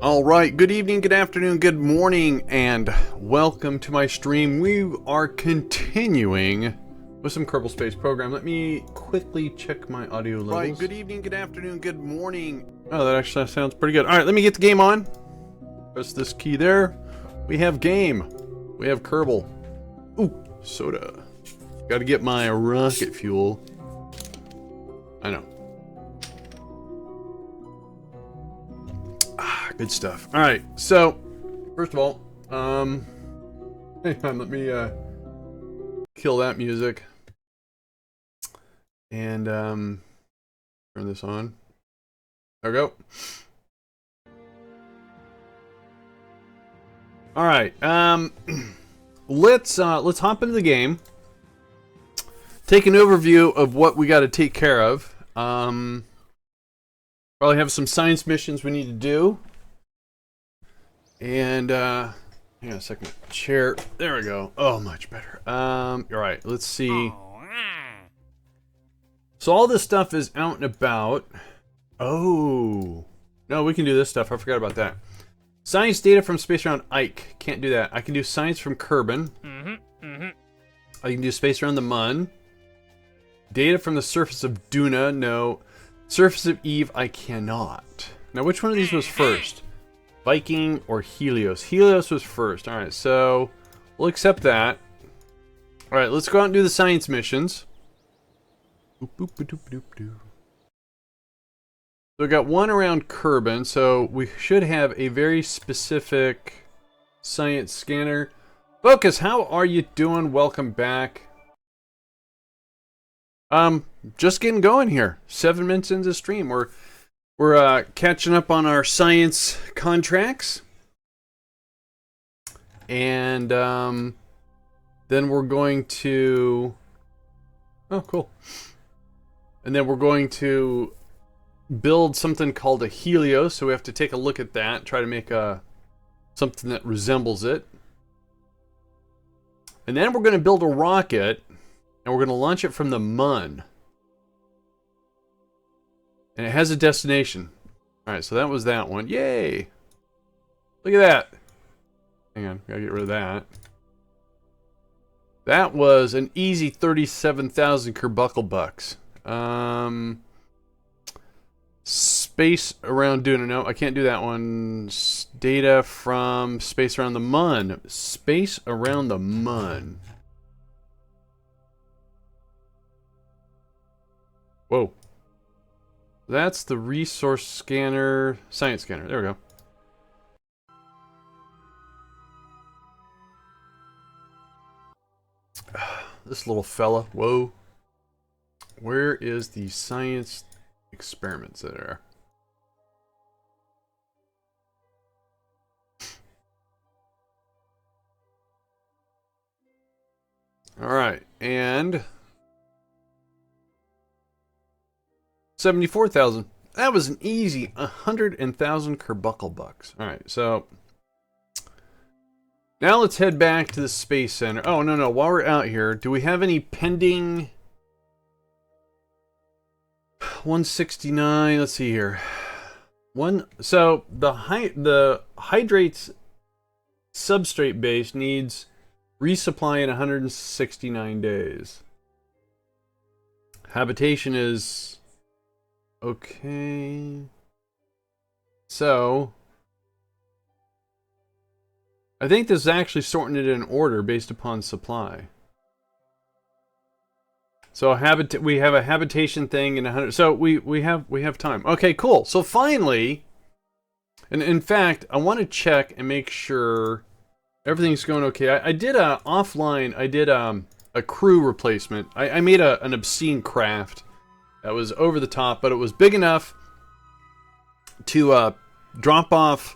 All right, good evening, good afternoon, good morning, and welcome to my stream. We are continuing with some Kerbal Space Program. Let me quickly check my audio levels. Right, good evening, good afternoon, good morning. Oh, that actually sounds pretty good. All right, let me get the game on. Press this key there. We have game. We have Kerbal. Ooh, soda. Got to get my rocket fuel. I know. Good stuff. All right, so first of all, hang on, let me kill that music and turn this on. There we go. All right, let's hop into the game. Take an overview of what we got to take care of. Probably have some science missions we need to do. And, hang on a second. Chair. There we go. Oh, much better. All right. Let's see. So all this stuff is out and about. Oh. No, we can do this stuff. I forgot about that. Science data from space around Ike. Can't do that. I can do science from Kerbin. I can do space around the Mun. Data from the surface of Duna. No. Surface of Eve. I cannot. Now, which one of these was first? Viking or Helios? Helios was first. Alright, so we'll accept that. Alright, let's go out and do the science missions. So we got one around Kerbin, so we should have a very specific science scanner. Focus, how are you doing? Welcome back. Just getting going here. 7 minutes into the stream. We're catching up on our science contracts, and then we're going to, oh cool, and then we're going to build something called a Helios, so we have to take a look at that, try to make something that resembles it, and then we're going to build a rocket, and we're going to launch it from the Mun. And it has a destination. Alright, so that was that one. Yay! Look at that! Hang on, gotta get rid of that. That was an easy 37,000 Kerbuckle bucks. Space around Duna. No, I can't do that one. Data from space around the Mun. Space around the Mun. Whoa. That's the resource scanner, science scanner. There we go. This little fella. Whoa. Where is the science experiments that are? Alright, and 74,000. That was an easy 100,000 Kerbuckle bucks. All right, so now let's head back to the Space Center. Oh, no. While we're out here, do we have any pending 169? Let's see here. So the hydrates substrate base needs resupply in 169 days. Habitation is okay. So I think this is actually sorting it in order based upon supply. So we have a habitation thing in 100. So we have time. Okay, cool. So finally, and in fact, I want to check and make sure everything's going okay. I did a offline. I did a crew replacement. I made an obscene craft that was over the top, but it was big enough to drop off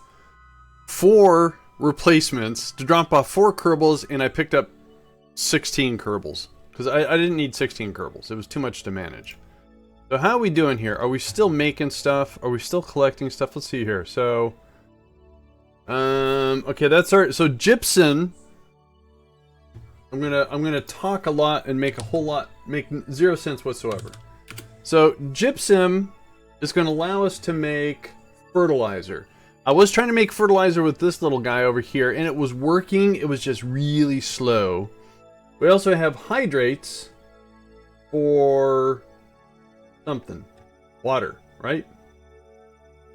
4 replacements, to drop off 4 Kerbals, and I picked up 16 Kerbals. Because I didn't need 16 Kerbals. It was too much to manage. So how are we doing here? Are we still making stuff? Are we still collecting stuff? Let's see here. So, okay, that's our... So gypsum... I'm gonna talk a lot and make make 0 sense whatsoever. So gypsum is going to allow us to make fertilizer. I was trying to make fertilizer with this little guy over here, and it was working. It was just really slow. We also have hydrates for something. Water, right?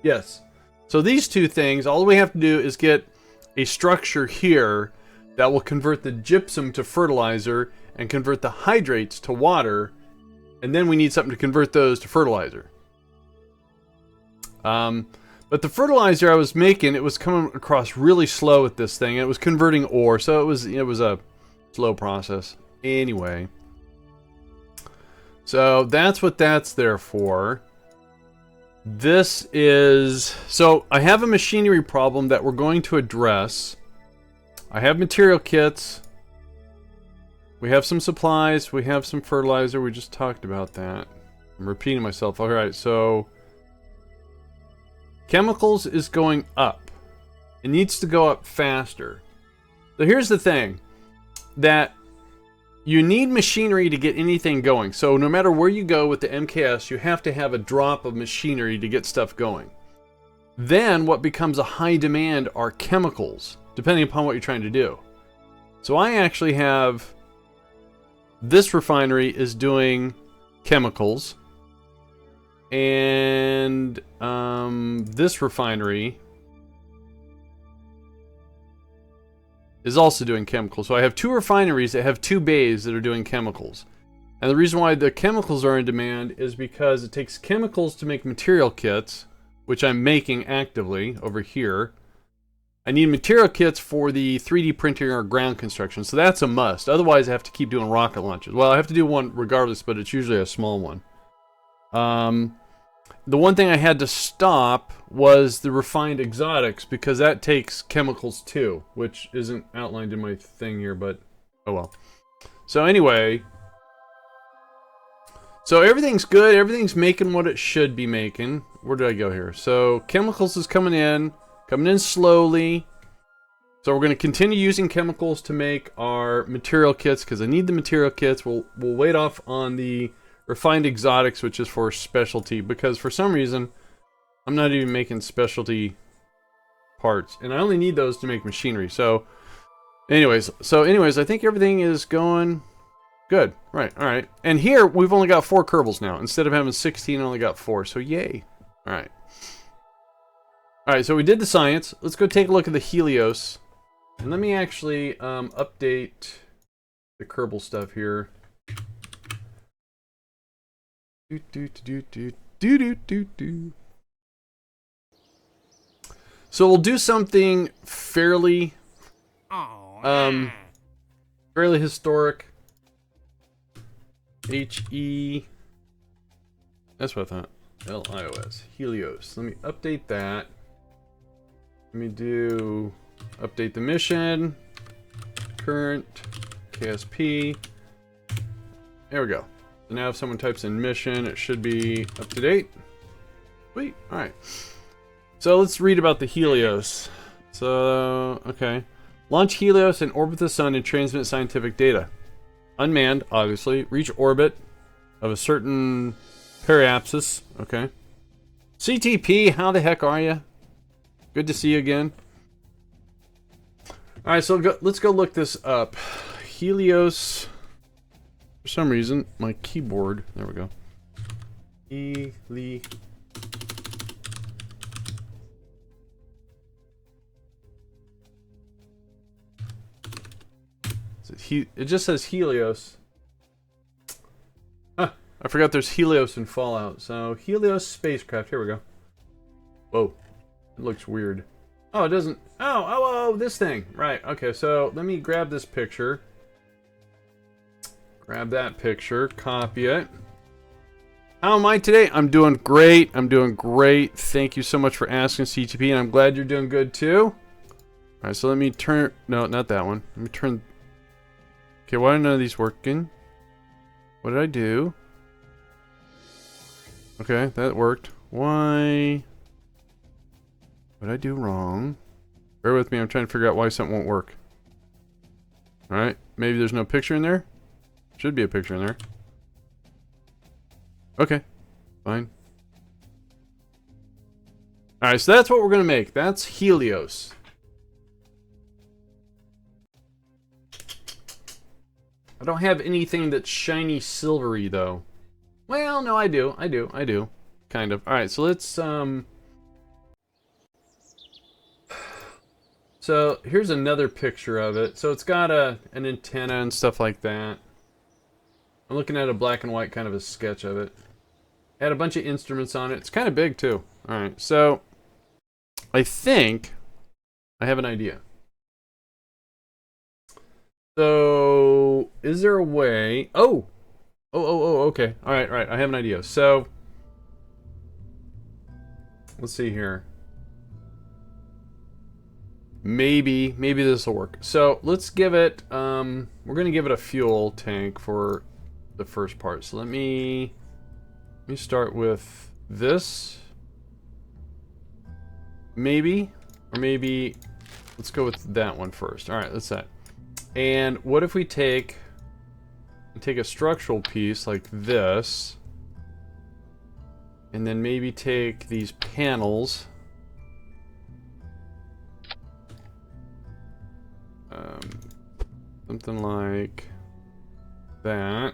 Yes. So these two things, all we have to do is get a structure here that will convert the gypsum to fertilizer and convert the hydrates to water, and then we need something to convert those to fertilizer. But the fertilizer I was making, it was coming across really slow with this thing. It was converting ore, so it was a slow process. Anyway, so that's what that's there for. This is... So I have a machinery problem that we're going to address. I have material kits. We have some supplies. We have some fertilizer. We just talked about that. I'm repeating myself. Alright, so... Chemicals is going up. It needs to go up faster. So here's the thing. That you need machinery to get anything going. So no matter where you go with the MKS, you have to have a drop of machinery to get stuff going. Then what becomes a high demand are chemicals, depending upon what you're trying to do. So I actually have... This refinery is doing chemicals. And this refinery is also doing chemicals. So I have two refineries that have two bays that are doing chemicals. And the reason why the chemicals are in demand is because it takes chemicals to make material kits, which I'm making actively over here. I need material kits for the 3D printing or ground construction, so that's a must. Otherwise I have to keep doing rocket launches. Well, I have to do one regardless, but it's usually a small one. The one thing I had to stop was the refined exotics, because that takes chemicals too, which isn't outlined in my thing here, but oh well. So anyway, so everything's good, everything's making what it should be making. Where did I go here? So chemicals is coming in slowly. So we're going to continue using chemicals to make our material kits, because I need the material kits. We'll wait off on the refined exotics, which is for specialty, because for some reason I'm not even making specialty parts, and I only need those to make machinery. So anyways, I think everything is going good. Right, alright. And here we've only got 4 Kerbals now. Instead of having 16, I only got 4, so yay. Alright. Alright, so we did the science. Let's go take a look at the Helios. And let me actually update the Kerbal stuff here. So we'll do something fairly fairly historic. H-E, that's what I thought. L-I-O-S, Helios. Let me update that. Let me do update the mission, current, KSP. There we go. So now if someone types in mission, it should be up to date. Sweet. Alright. So let's read about the Helios. So, okay. Launch Helios and orbit the sun and transmit scientific data. Unmanned, obviously. Reach orbit of a certain periapsis. Okay. CTP, how the heck are you? Good to see you again. Alright, so let's go look this up. Helios. For some reason, my keyboard... There we go. It just says Helios. Huh, I forgot there's Helios in Fallout. So, Helios spacecraft. Here we go. Whoa. It looks weird. Oh, it doesn't... Oh, this thing. Right, okay, so let me grab this picture. Grab that picture, copy it. How am I today? I'm doing great. I'm doing great. Thank you so much for asking, CTP, and I'm glad you're doing good too. Alright, so let me turn... No, not that one. Let me turn... Okay, why are none of these working? What did I do? Okay, that worked. Why... What did I do wrong? Bear with me, I'm trying to figure out why something won't work. Alright, maybe there's no picture in there? Should be a picture in there. Okay, fine. Alright, so that's what we're going to make. That's Helios. I don't have anything that's shiny silvery, though. Well, no, I do. Kind of. Alright, so let's, So, here's another picture of it. So it's got an antenna and stuff like that. I'm looking at a black and white kind of a sketch of it. Had a bunch of instruments on it. It's kind of big, too. Alright, so I think I have an idea. So, is there a way... Oh, okay. Alright, I have an idea. So, let's see here. Maybe this will work. So, let's give it... we're going to give it a fuel tank for the first part. So, let me start with this. Maybe. Or maybe... Let's go with that one first. Alright, that's that. And what if we take a structural piece like this, and then maybe take these panels, something like that.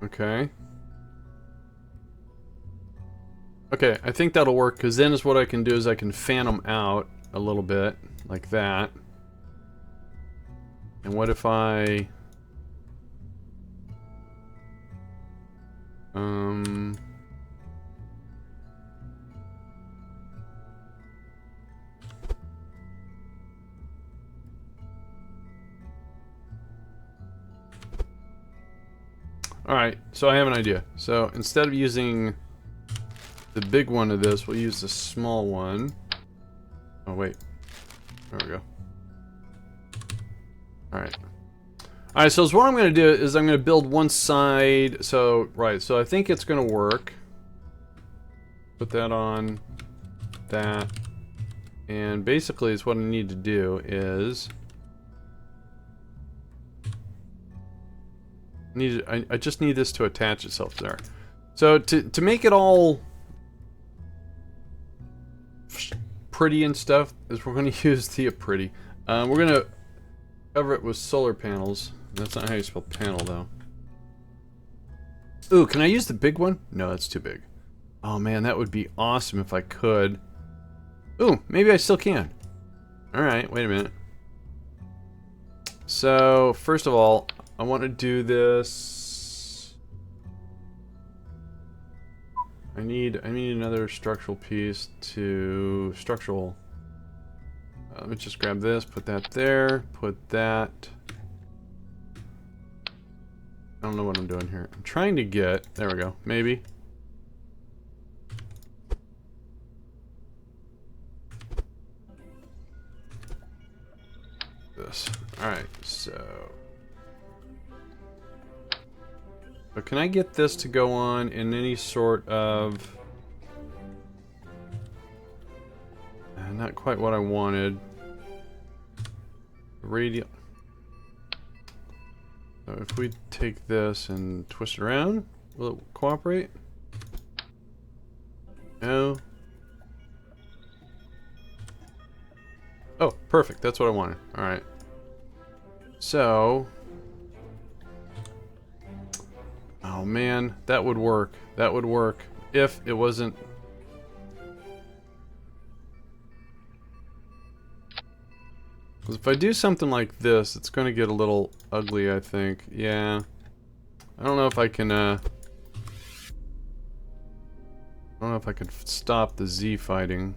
Okay. Okay, I think that'll work, because then is what I can do is I can fan them out a little bit, like that. And what if I... Alright, so I have an idea. So, instead of using the big one of this, we'll use the small one. Oh, wait. There we go. Alright. Alright, so what I'm going to do is I'm going to build one side. So, right, so I think it's going to work. Put that on. That. And basically, it's what I need to do is... I just need this to attach itself there. So, to make it all pretty and stuff, is we're going to use the pretty. We're going to cover it with solar panels. That's not how you spell panel, though. Ooh, can I use the big one? No, that's too big. Oh man, that would be awesome if I could. Ooh, maybe I still can. Alright, wait a minute. So, first of all, I want to do this. I need another structural piece to structural. Let me just grab this, put that there, put that. I don't know what I'm doing here. I'm trying to get, there we go, maybe. This. Alright, so can I get this to go on in any sort of... not quite what I wanted. Radial. So if we take this and twist it around, will it cooperate? No. Oh, perfect. That's what I wanted. Alright. So... oh man, that would work. That would work if it wasn't... because if I do something like this, it's going to get a little ugly, I think. Yeah. I don't know if I can, I don't know if I can stop the Z fighting.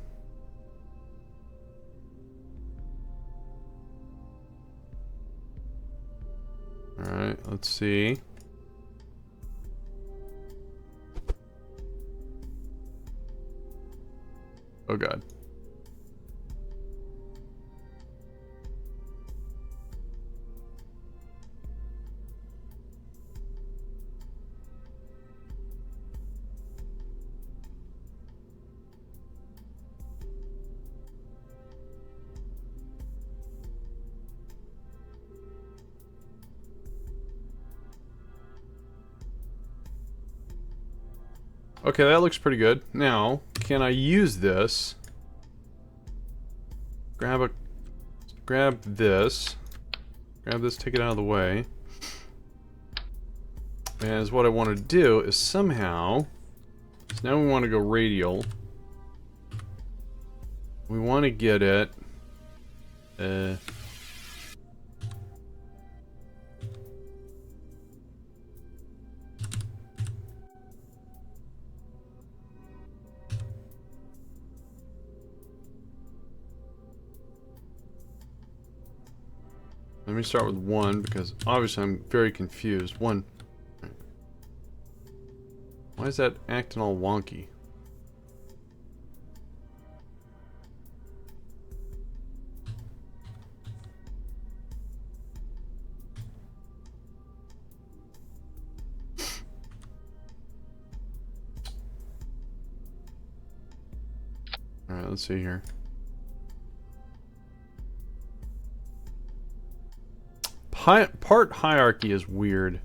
Alright, let's see. Oh god. Okay, that looks pretty good. Now, can I use this? Grab this. Grab this, take it out of the way. And what I want to do is somehow... So now we want to go radial. We want to get it... Let me start with 1 because obviously I'm very confused. 1. Why is that acting all wonky? Alright, let's see here. Part hierarchy is weird.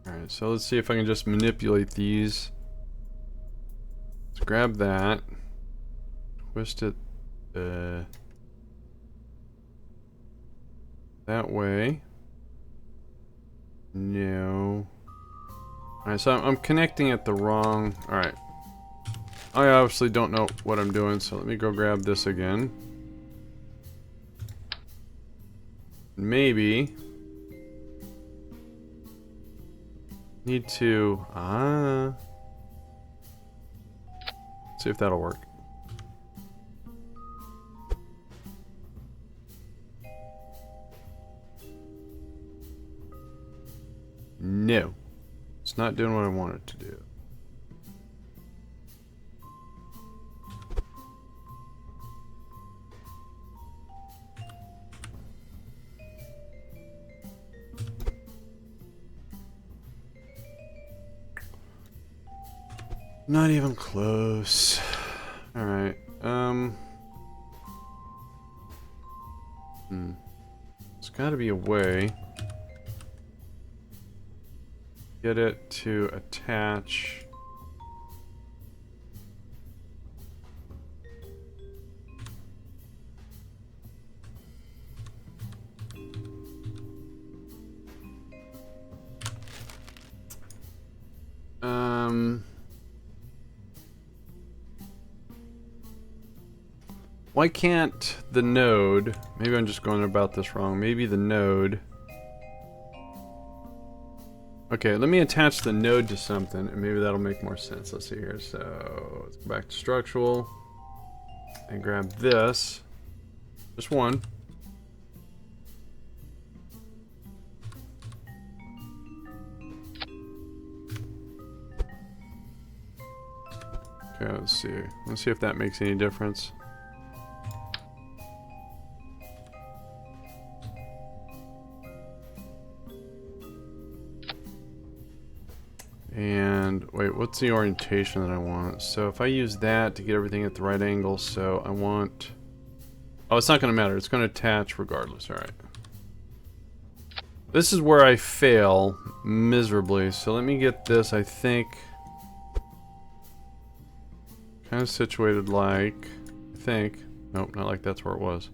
Alright, so let's see if I can just manipulate these. Let's grab that. Twist it that way. No. Alright, so I'm connecting it the wrong... Alright. I obviously don't know what I'm doing, so let me go grab this again. Maybe... Need to... see if that'll work. No. It's not doing what I want it to do. Not even close. Alright, There's gotta be a way. Get it to attach. Why can't the node, maybe I'm just going about this wrong, maybe the node, okay, let me attach the node to something and maybe that'll make more sense. Let's see here, so let's go back to structural and grab this, just one. Okay, let's see if that makes any difference. And wait, what's the orientation that I want? So if I use that to get everything at the right angle, so I want... Oh, it's not going to matter. It's going to attach regardless. All right. This is where I fail miserably. So let me get this, I think, kind of situated like... I think. Nope, not like that's where it was.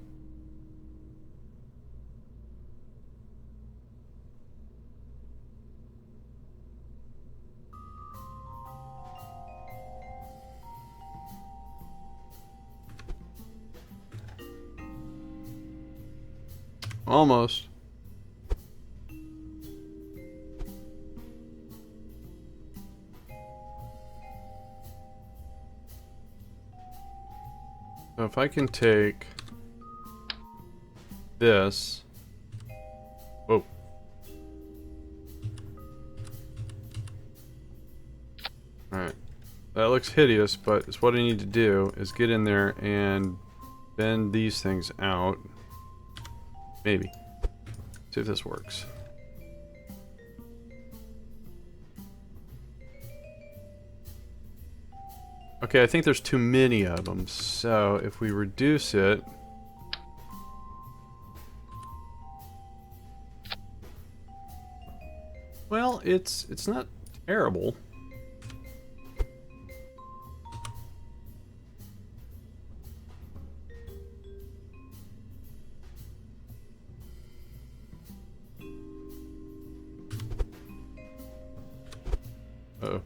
Almost. So if I can take this. Whoa. Alright. That looks hideous, but it's what I need to do is get in there and bend these things out. Maybe. See if this works. Okay, I think there's too many of them. So if we reduce it, Well, it's not terrible. Uh-oh.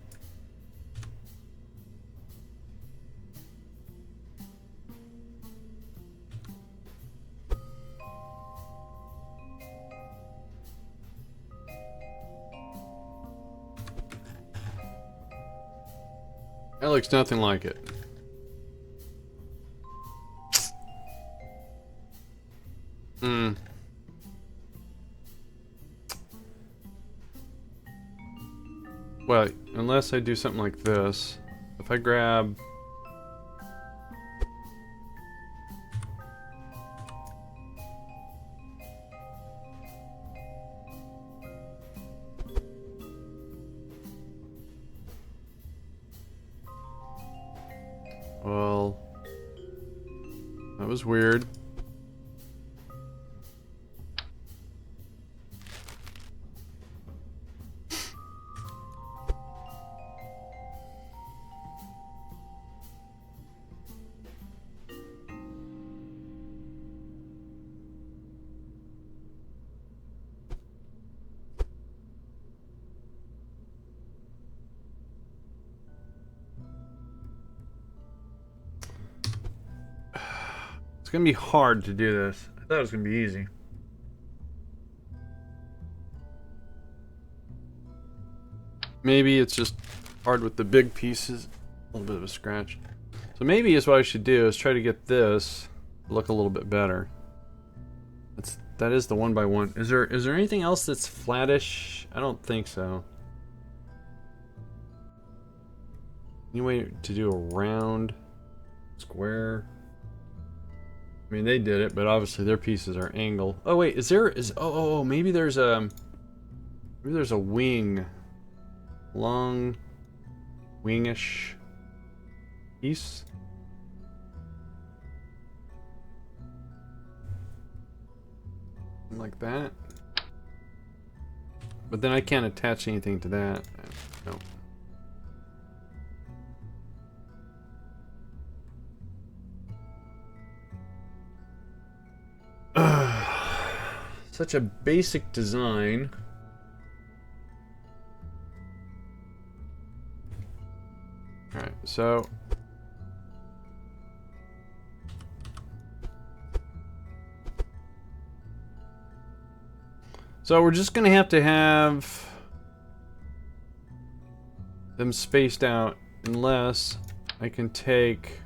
That looks nothing like it. Hmm. Well, unless I do something like this. If I grab... Well... That was weird. It's gonna be hard to do this. I thought it was gonna be easy. Maybe it's just hard with the big pieces. A little bit of a scratch. So maybe is what I should do is try to get this to look a little bit better. That is the 1x1. Is there anything else that's flattish? I don't think so. Any way to do a round square? I mean, they did it, but obviously their pieces are angled. Oh wait, maybe there's a wing, long, wingish piece. Like that. But then I can't attach anything to that. No. Such a basic design. Alright, so we're just gonna have to have them spaced out unless I can take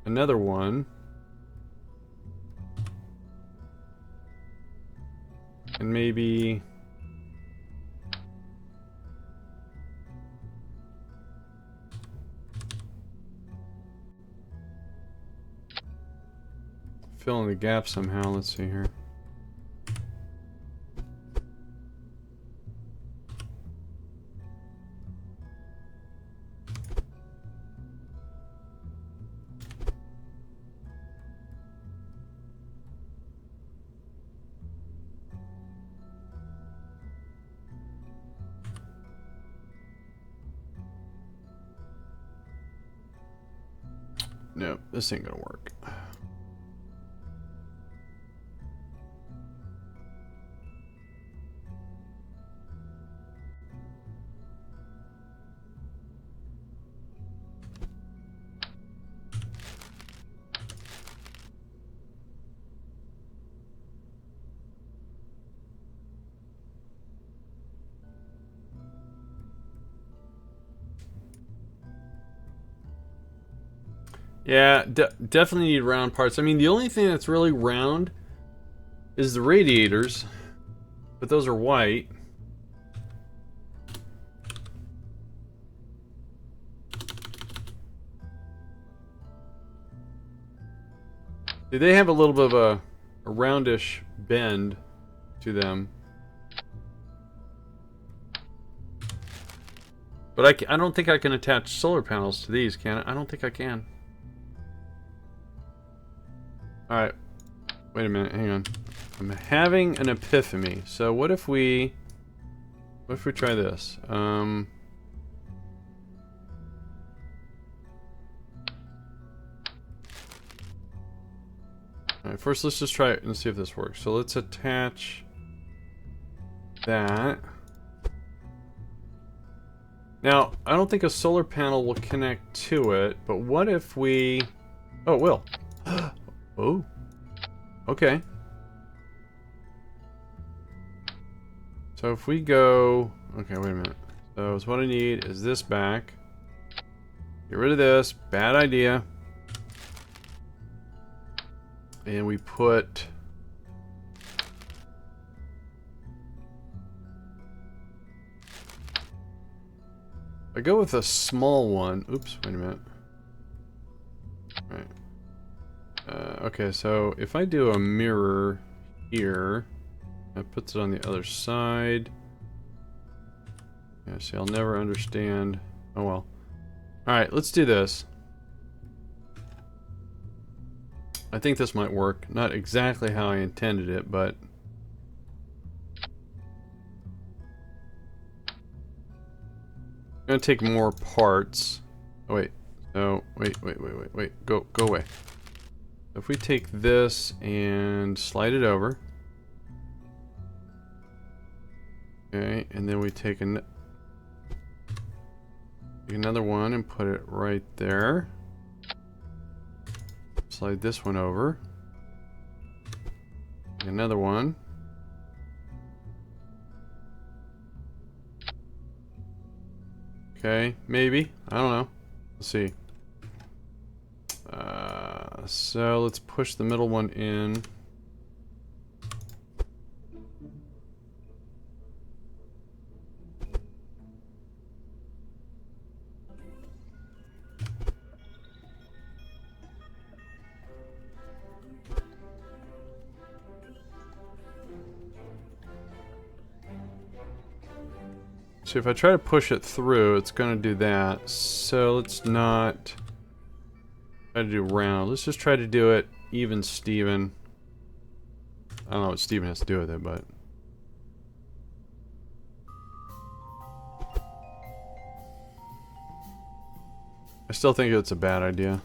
another one and maybe fill in the gap somehow. Let's see here. No, this ain't gonna work. Yeah, definitely need round parts. I mean, the only thing that's really round is the radiators, but those are white. They have a little bit of a roundish bend to them. But I don't think I can attach solar panels to these, can I? I don't think I can. Alright, wait a minute, hang on. I'm having an epiphany. So what if we What if we try this? Alright, first let's just try it and see if this works. So let's attach that. Now, I don't think a solar panel will connect to it, but what if we... Oh, it will. Oh. Okay. So if we go... Okay, wait a minute. So what I need is this back. Get rid of this. Bad idea. And we put... I go with a small one. Oops, wait a minute. Right. Okay, so if I do a mirror here, that puts it on the other side. Yeah, see, I'll never understand. Oh well. Alright, let's do this. I think this might work. Not exactly how I intended it, but... I'm gonna take more parts. Oh wait. No, wait. Go away. If we take this and slide it over. Okay, and then we take another one and put it right there. Slide this one over. Another one. Okay, maybe. I don't know. Let's see. So let's push the middle one in. So if I try to push it through, it's going to do that. So let's not try to do round. Let's just try to do it even Steven. I don't know what Steven has to do with it, but... I still think it's a bad idea.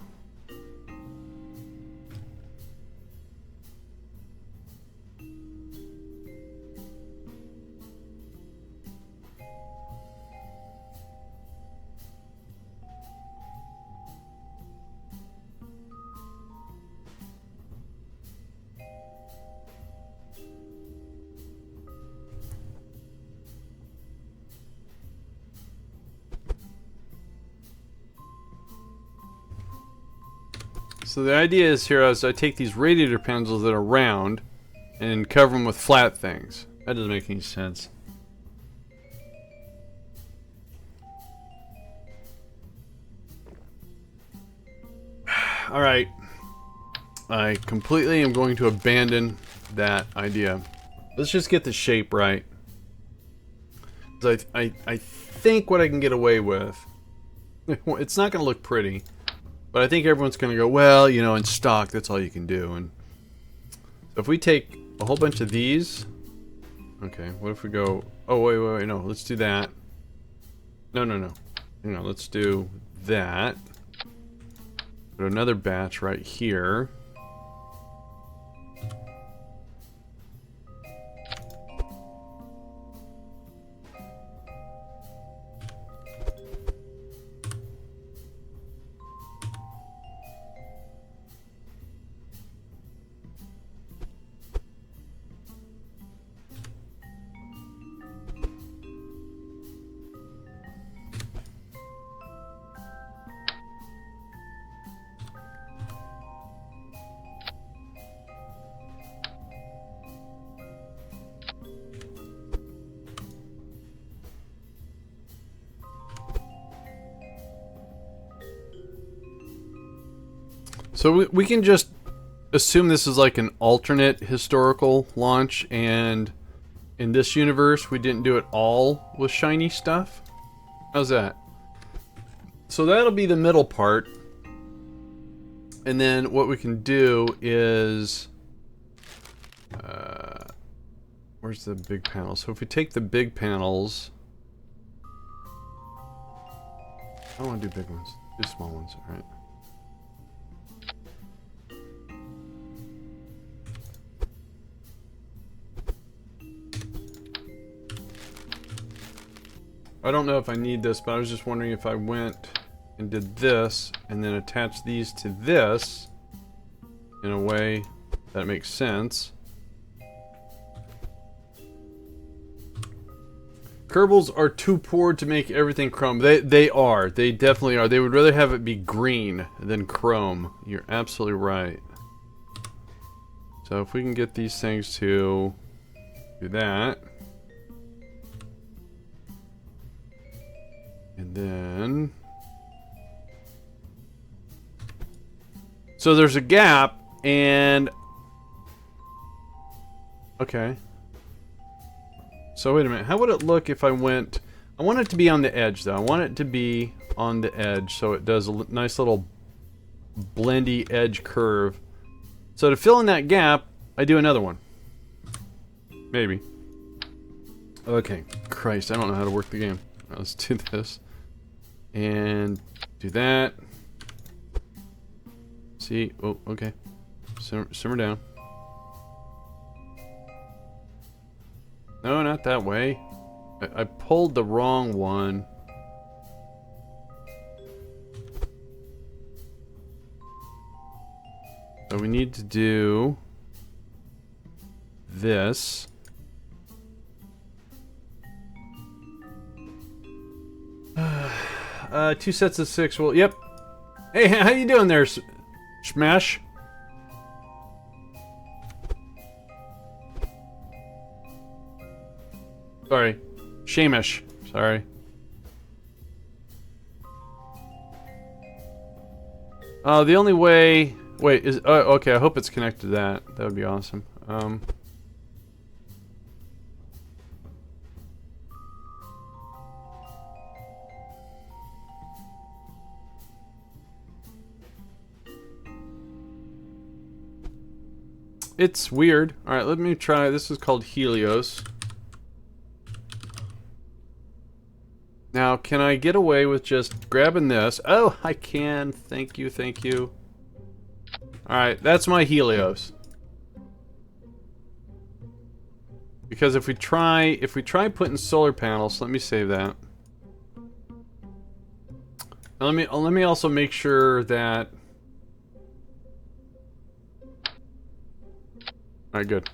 So the idea is here is I take these radiator panels that are round and cover them with flat things. That doesn't make any sense. Alright. I completely am going to abandon that idea. Let's just get the shape right. I think what I can get away with, it's not going to look pretty. But I think everyone's going to go, well, you know, in stock, that's all you can do. And so if we take a whole bunch of these... Okay, what if we go... Oh, wait, no, let's do that. No. You know, let's do that. Put another batch right here. So we can just assume this is like an alternate historical launch, and in this universe we didn't do it all with shiny stuff. How's that? So that'll be the middle part. And then what we can do is... where's the big panels? So if we take the big panels... I don't want to do big ones. Do small ones, alright. I don't know if I need this, but I was just wondering if I went and did this and then attached these to this in a way that makes sense. Kerbals are too poor to make everything chrome. They are. They definitely are. They would rather have it be green than chrome. You're absolutely right. So if we can get these things to do that. And then... So there's a gap, and... Okay. So wait a minute, how would it look if I went... I want it to be on the edge, though. I want it to be on the edge, so it does a nice little blendy edge curve. So to fill in that gap, I do another one. Maybe. Okay. Christ, I don't know how to work the game. Right, let's do this. And do that. See? Oh, okay. Simmer down. No, not that way. I pulled the wrong one. So we need to do this. Two sets of 6. Well, yep. Hey, how you doing there, Smash? Sorry. Shamish. Sorry. The only way... Wait, is... okay, I hope it's connected to that. That would be awesome. It's weird. Alright, let me try. This is called Helios. Now, can I get away with just grabbing this? Oh, I can. Thank you, thank you. Alright, that's my Helios. Because if we try putting solar panels, let me save that. Now let me also make sure that... Alright, good.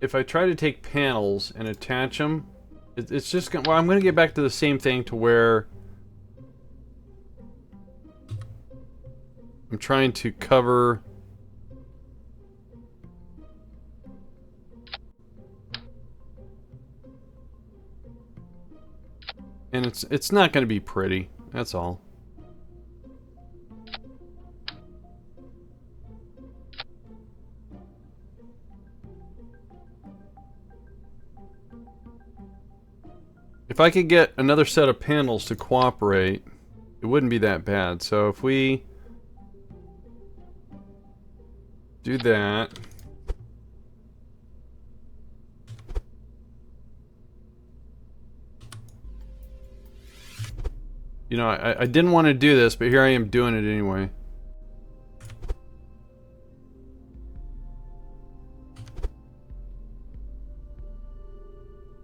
If I try to take panels and attach them, it's just gonna... Well, I'm gonna get back to the same thing to where... I'm trying to cover... And it's not gonna be pretty, that's all. If I could get another set of panels to cooperate, it wouldn't be that bad. So if we do that. You know, I didn't want to do this, but here I am doing it anyway.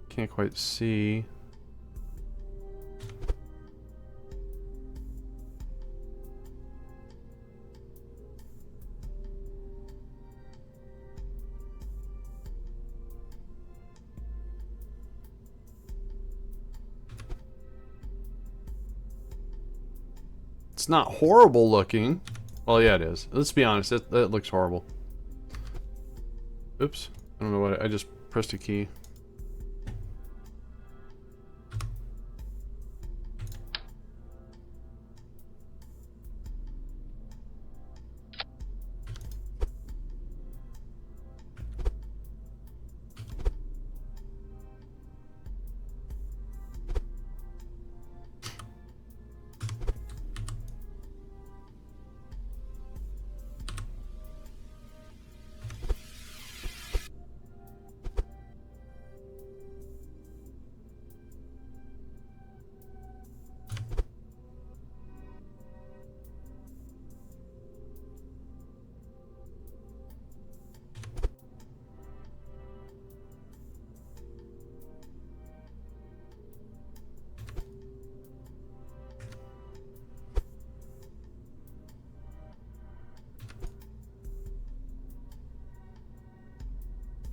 Can't quite see. It's not horrible looking. Well, yeah, it is. Let's be honest, that looks horrible. Oops. I don't know what I just pressed a key.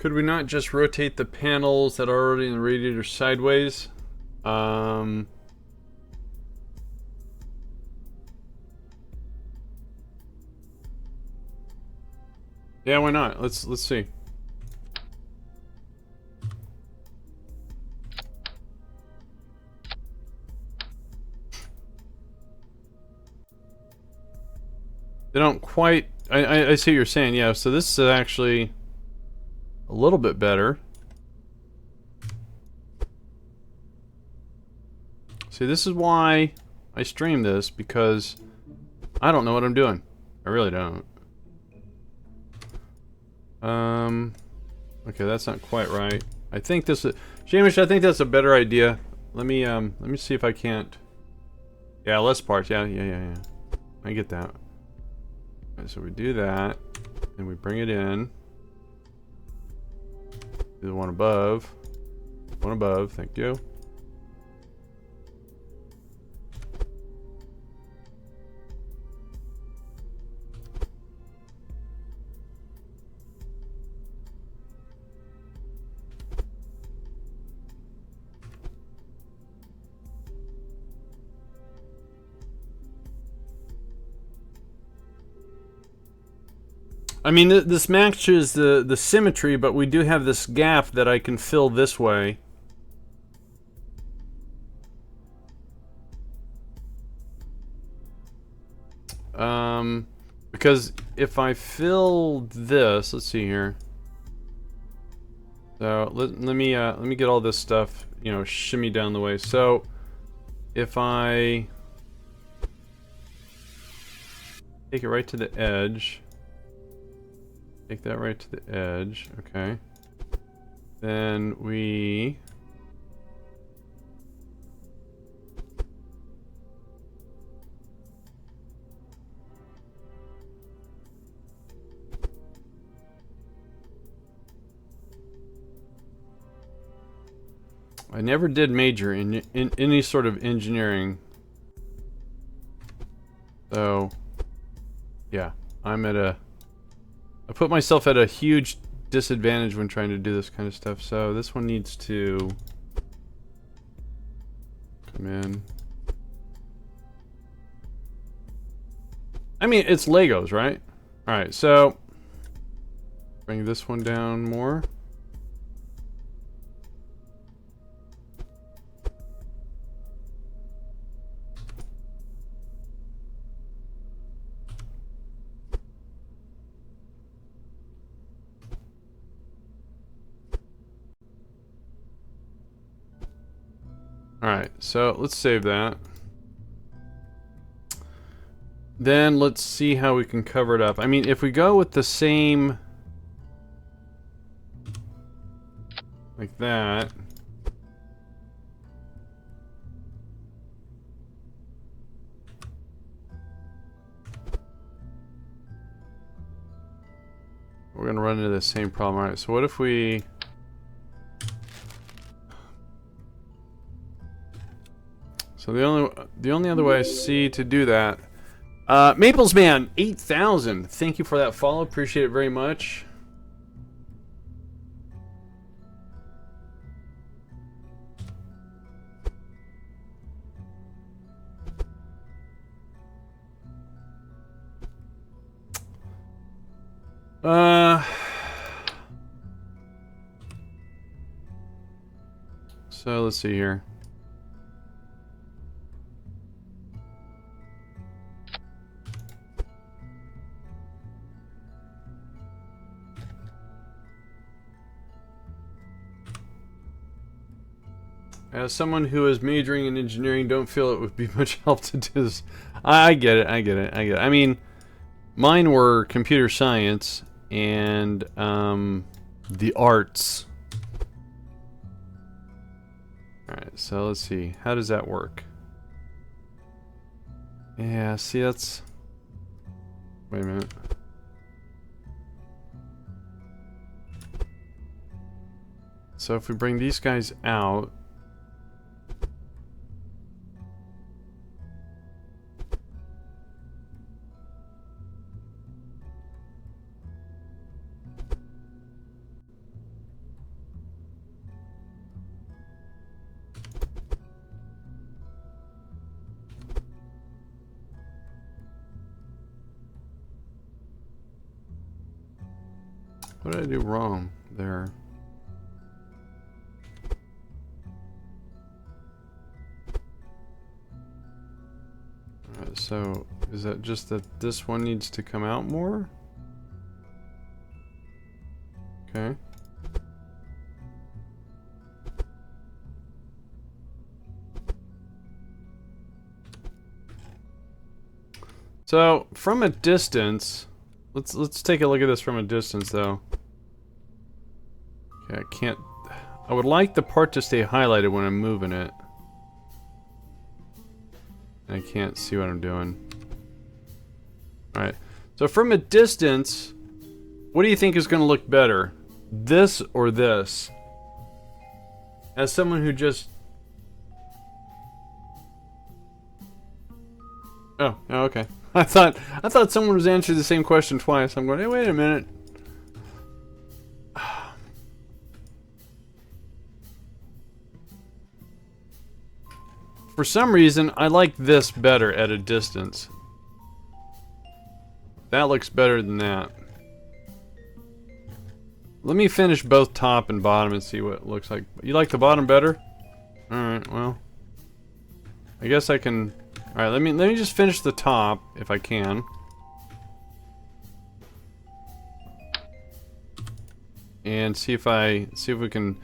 Could we not just rotate the panels that are already in the radiator sideways? Yeah, why not? Let's see. They don't quite. I see what you're saying. Yeah, so this is actually a little bit better. See, this is why I stream this, because I don't know what I'm doing. I really don't. Okay, that's not quite right. I think this is... Shamish, I think that's a better idea. Let me see if I can't... Yeah, less parts. Yeah. I get that. Okay, so we do that, and we bring it in. Do the one above. One above, thank you. I mean, this matches the symmetry, but we do have this gap that I can fill this way. Because if I filled this, let's see here. So let me get all this stuff, you know, shimmy down the way. So if I take it right to the edge. Take that right to the edge, okay. Then we... I never did major in any sort of engineering. So, yeah, I'm at a... I put myself at a huge disadvantage when trying to do this kind of stuff, so this one needs to come in. I mean, it's Legos, right? Alright, so bring this one down more. Alright, so let's save that. Then let's see how we can cover it up. I mean, if we go with the same... like that... we're gonna run into the same problem. Alright, so what if we... So the only other way I see to do that... Maplesman 8000, thank you for that follow, appreciate it very much. So let's see here. As someone who is majoring in engineering, don't feel it would be much help to do this. I get it. I mean, mine were computer science and the arts. Alright, so let's see. How does that work? Yeah, see, that's... Wait a minute. So if we bring these guys out... What did I do wrong there? Alright, so is that just that this one needs to come out more? Okay. So from a distance, let's take a look at this from a distance though. Okay, I can't. I would like the part to stay highlighted when I'm moving it. I can't see what I'm doing. Alright, so from a distance, what do you think is going to look better? This or this? As someone who just... Oh, okay. I thought someone was answering the same question twice. I'm going, hey, wait a minute. For some reason, I like this better at a distance. That looks better than that. Let me finish both top and bottom and see what it looks like. You like the bottom better? Alright, well. I guess I can... Alright, let me just finish the top, if I can. And see if we can...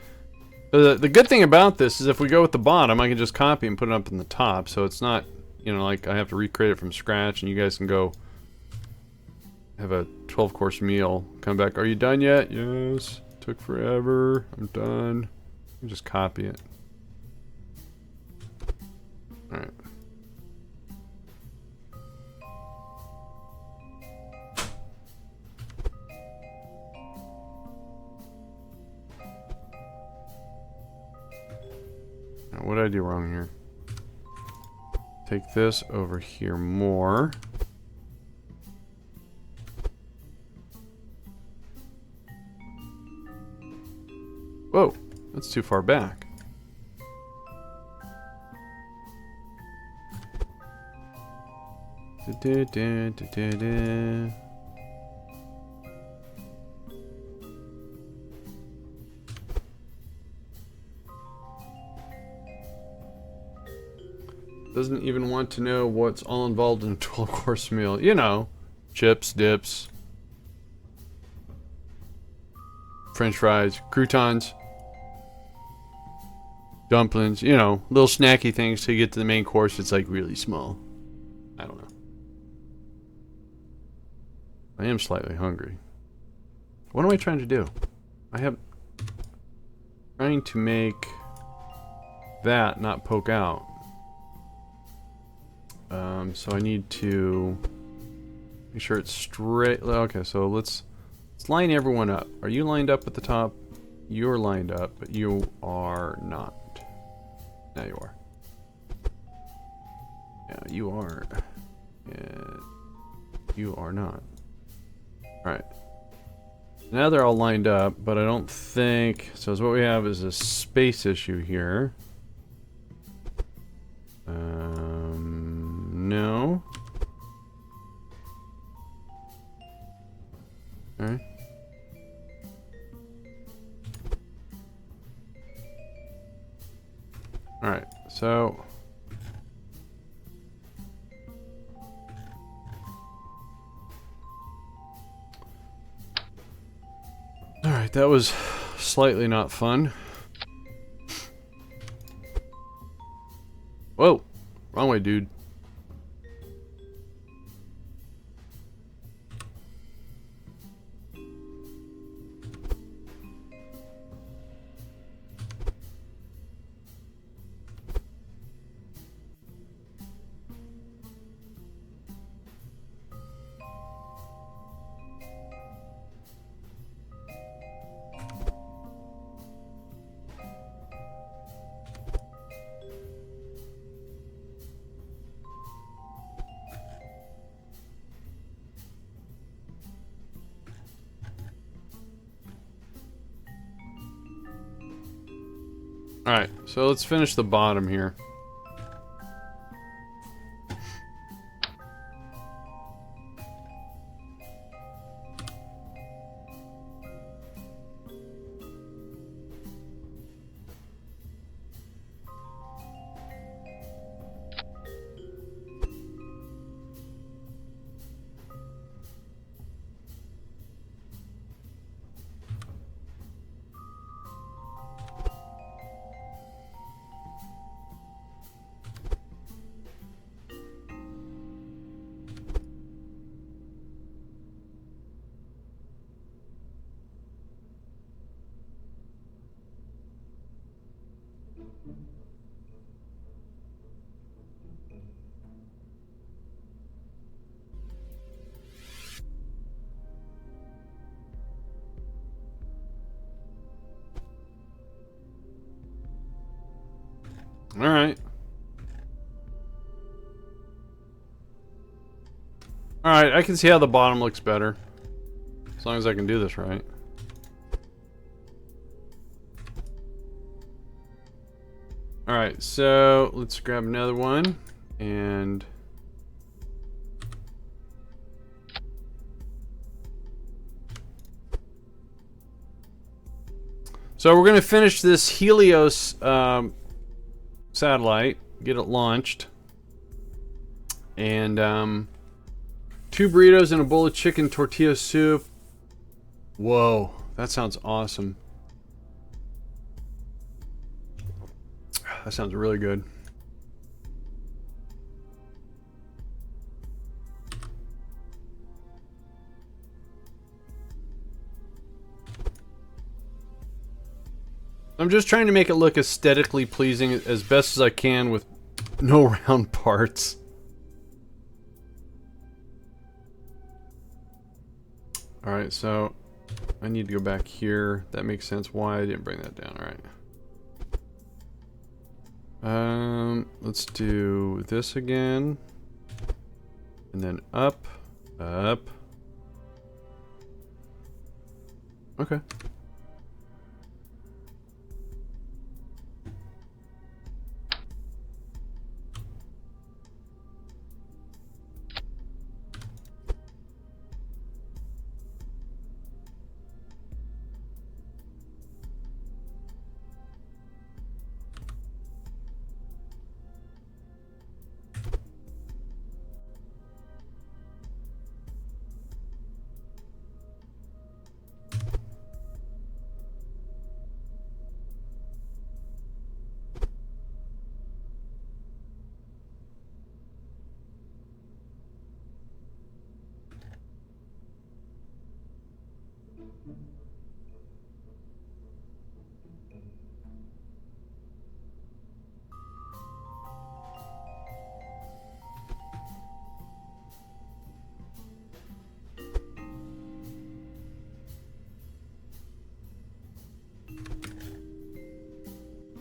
The good thing about this is if we go with the bottom, I can just copy and put it up in the top, so it's not, you know, like I have to recreate it from scratch and you guys can go have a 12-course meal. Come back, are you done yet? Yes. Took forever. I'm done. You just copy it. Alright. What did I do wrong here? Take this over here more. Whoa, that's too far back. Doesn't even want to know what's all involved in a 12-course meal. You know, chips, dips, French fries, croutons, dumplings, you know, little snacky things till you get to the main course. It's like really small. I don't know. I am slightly hungry. What am I trying to do? Trying to make that not poke out. So I need to make sure it's straight. Okay, so let's line everyone up. Are you lined up at the top? You're lined up, but you are not. Now you are. Yeah, you are. Yeah, you are not. Alright. Now they're all lined up, but I don't think... So what we have is a space issue here. No. Alright. Alright, so... Alright, that was slightly not fun. Whoa! Wrong way, dude. Alright, so let's finish the bottom here. Alright. Alright, I can see how the bottom looks better. As long as I can do this right. Alright, so let's grab another one. And... so we're going to finish this Helios satellite, get it launched. And 2 burritos and a bowl of chicken tortilla soup. Whoa, that sounds awesome. That sounds really good. I'm just trying to make it look aesthetically pleasing as best as I can with no round parts. Alright, so I need to go back here. That makes sense why I didn't bring that down. Alright. Let's do this again. And then up, up. Okay.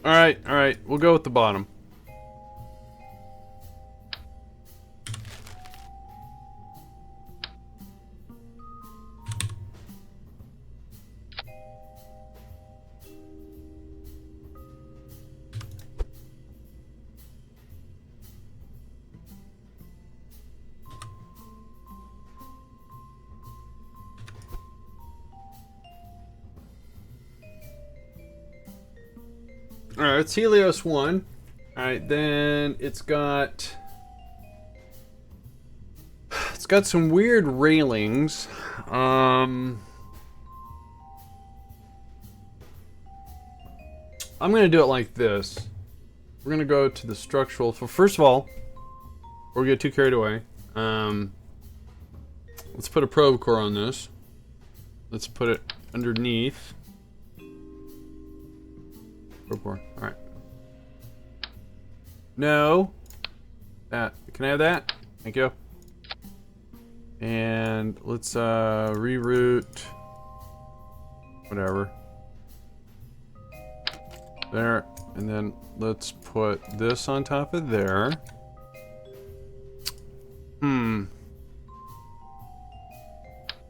Alright, we'll go with the bottom. Alright, it's Helios 1. Alright, then it's got some weird railings. I'm gonna do it like this. We're gonna go to the structural. So first of all, we'll get too carried away. Let's put a probe core on this. Let's put it underneath. Probe core. All right. No. That. Can I have that? Thank you. And let's reroute. Whatever. There. And then let's put this on top of there.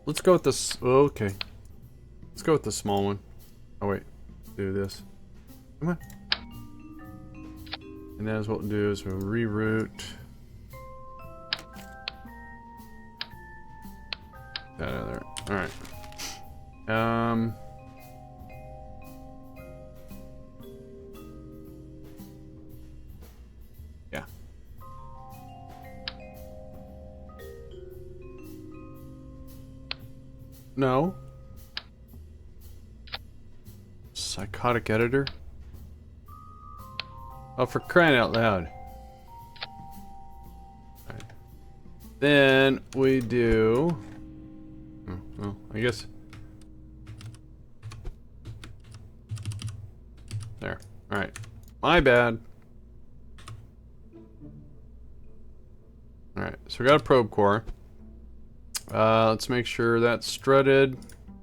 Let's go with this. Oh, okay. Let's go with the small one. Oh, wait. Do this. Come on. And that's what we'll do is we'll reroute that out of there. Alright. Yeah. No. Psychotic editor. Oh, for crying out loud. Alright. Then we do... oh, well, I guess... there. Alright. My bad. Alright, so we got a probe core. Let's make sure that's strutted.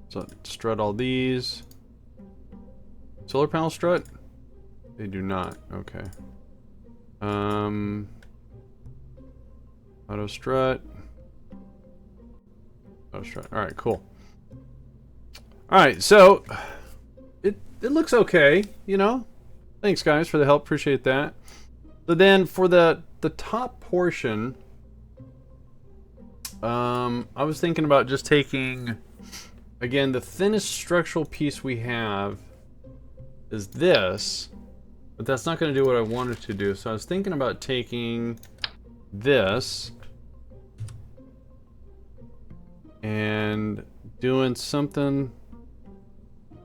So strut all these. Solar panel strut? They do not. Okay. Auto strut. Auto strut. All right, cool. All right, so it looks okay, you know. Thanks guys for the help. Appreciate that. So then for the top portion, I was thinking about just taking, again, the thinnest structural piece we have is this, but that's not going to do what I wanted to do. So I was thinking about taking this and doing something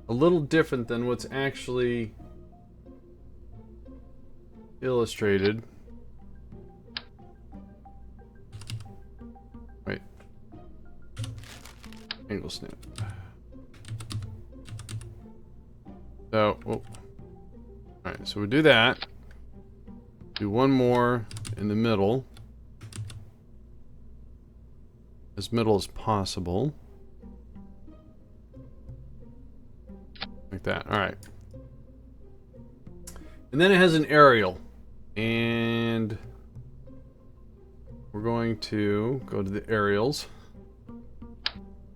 a little different than what's actually illustrated. Wait. Angle snip. So, oh. Alright, so we do that. Do one more in the middle. As middle as possible. Like that. Alright. And then it has an aerial. And we're going to go to the aerials.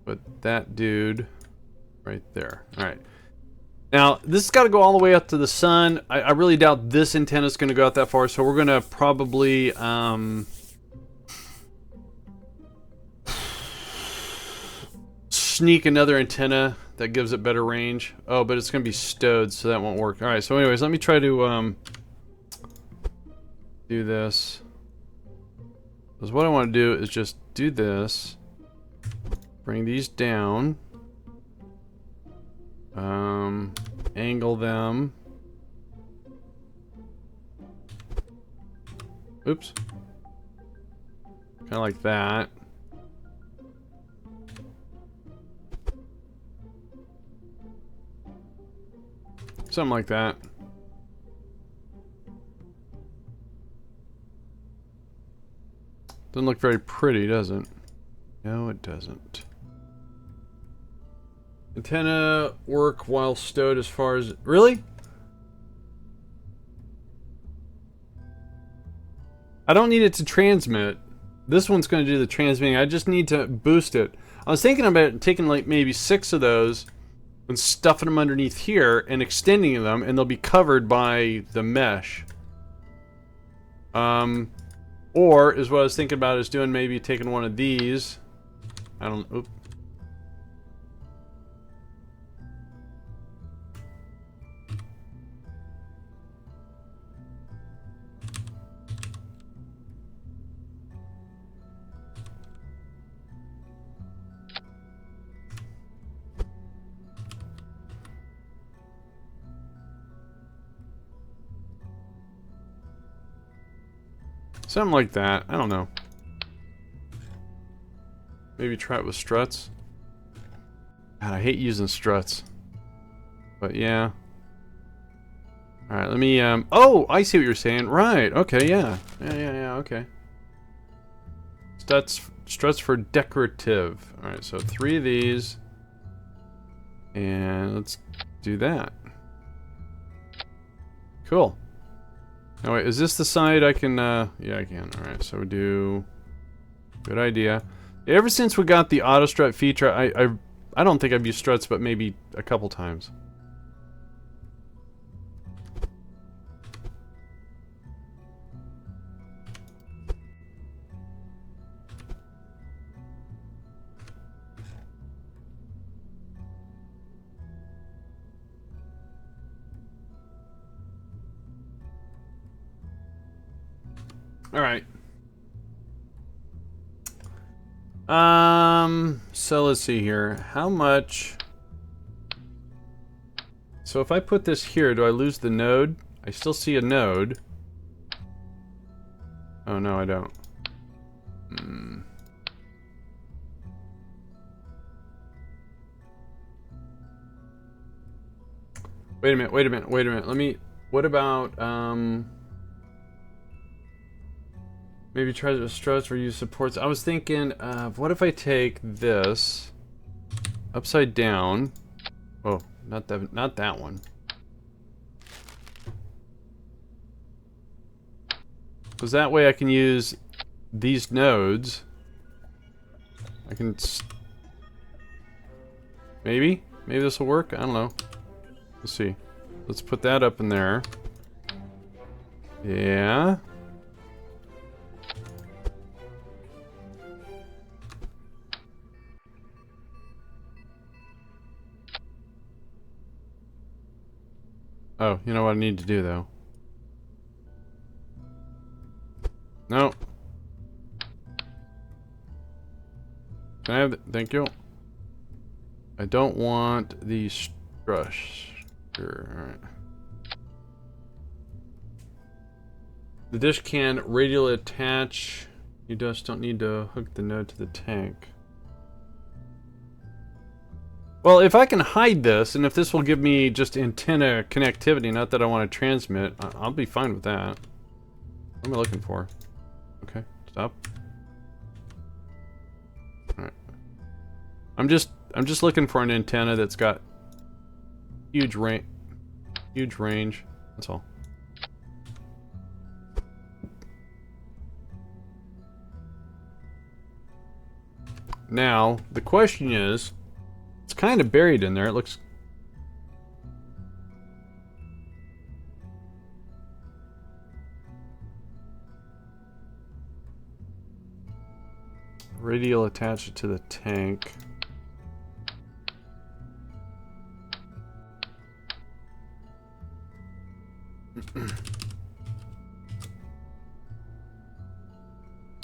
Put that dude right there. Alright. Now, this has got to go all the way up to the sun. I really doubt this antenna is going to go out that far, so we're going to probably sneak another antenna that gives it better range. Oh, but it's going to be stowed, so that won't work. Alright, so anyways, let me try to do this. Because what I want to do is just do this. Bring these down. Angle them. Oops. Kind of like that. Something like that. Doesn't look very pretty, does it? No, it doesn't. Antenna work while stowed as far as... Really? I don't need it to transmit. This one's going to do the transmitting. I just need to boost it. I was thinking about taking like maybe 6 of those and stuffing them underneath here and extending them, and they'll be covered by the mesh. Or is what I was thinking about is doing maybe taking one of these. I don't... Oops. Something like that. I don't know. Maybe try it with struts. God, I hate using struts. But yeah. Alright, let me, oh, I see what you're saying. Right, okay, yeah. Yeah, okay. Struts for decorative. Alright, so 3 of these. And let's do that. Cool. Now wait, is this the side I can, yeah, I can. Alright, so we do... Good idea. Ever since we got the auto strut feature, I don't think I've used struts, but maybe a couple times. Alright. So let's see here. How much... So if I put this here, do I lose the node? I still see a node. Oh, no, I don't. Wait a minute. Let me... What about, maybe try to struts or use supports. I was thinking, what if I take this upside down? Oh, not that one. Because that way I can use these nodes. I can... Maybe? Maybe this will work? I don't know. Let's see. Let's put that up in there. Yeah. Oh, you know what I need to do, though? No. Can I have the... Thank you. I don't want the structure. Alright. The dish can radially attach. You just don't need to hook the node to the tank. Well, if I can hide this, and if this will give me just antenna connectivity, not that I want to transmit, I'll be fine with that. What am I looking for? Okay, stop. Alright. I'm just looking for an antenna that's got huge range. That's all. Now, the question is, it's kind of buried in there. It looks... Radial attached to the tank.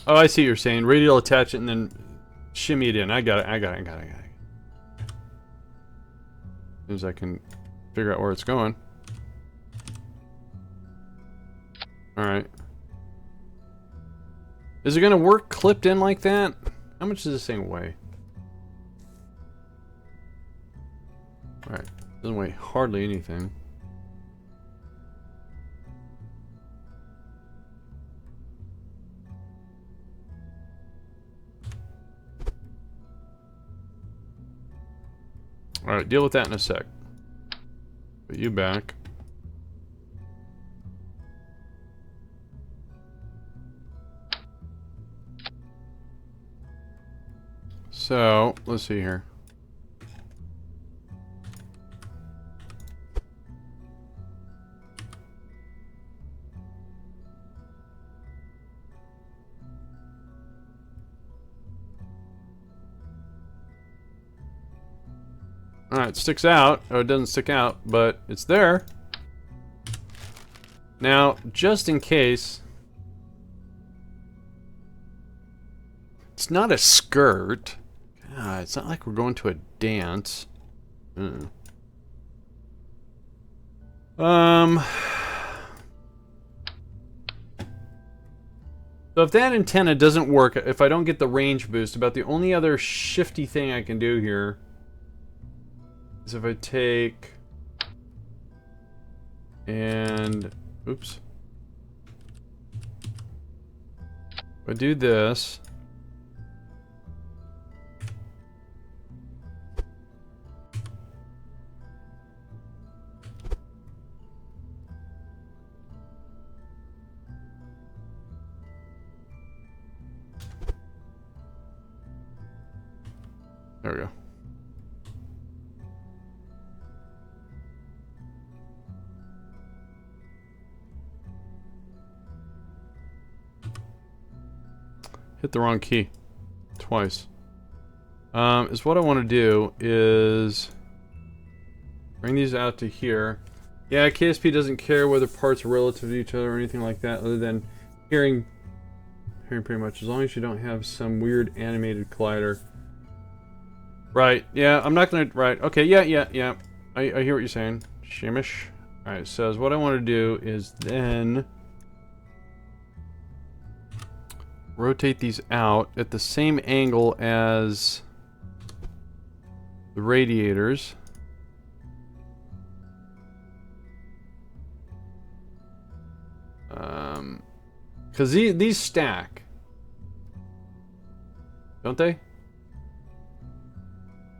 Oh, I see what you're saying. Radial attach it and then shimmy it in. I got it. As soon as I can figure out where it's going. Alright. Is it gonna work clipped in like that? How much does this thing weigh? Alright. Doesn't weigh hardly anything. Alright, deal with that in a sec. Put you back. So, let's see here. Alright, it sticks out. Oh, it doesn't stick out, but it's there. Now, just in case... It's not a skirt. God, it's not like we're going to a dance. So if that antenna doesn't work, if I don't get the range boost, about the only other shifty thing I can do here is if I take and oops, if I do this, there we go. Hit the wrong key twice. Is what I want to do is bring these out to here. Yeah, KSP doesn't care whether parts are relative to each other or anything like that, other than hearing pretty much, as long as you don't have some weird animated collider. Right, yeah, I'm not gonna, right, okay, yeah. I hear what you're saying. Shamish. Alright, so what I want to do is then rotate these out at the same angle as the radiators. Because these stack. Don't they?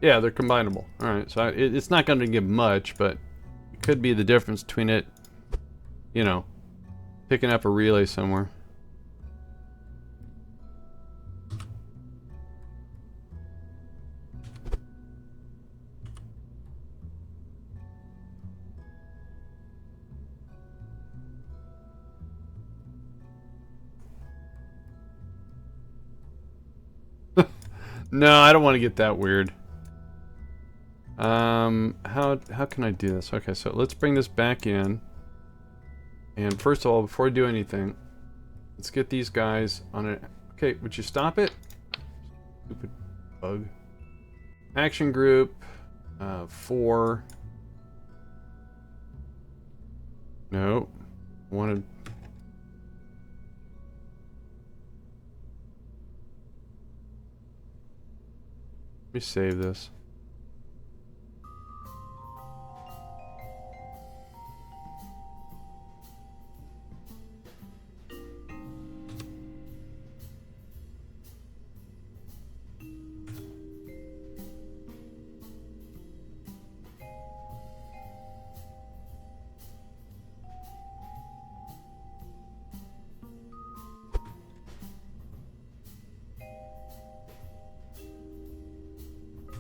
Yeah, they're combinable. Alright, so it's not going to give much, but it could be the difference between it, you know, picking up a relay somewhere. No, I don't want to get that weird. How can I do this? Okay, so let's bring this back in. And first of all, before I do anything, let's get these guys on it. Okay, would you stop it? Stupid bug. Action group, 4. No, wanted. Let me save this.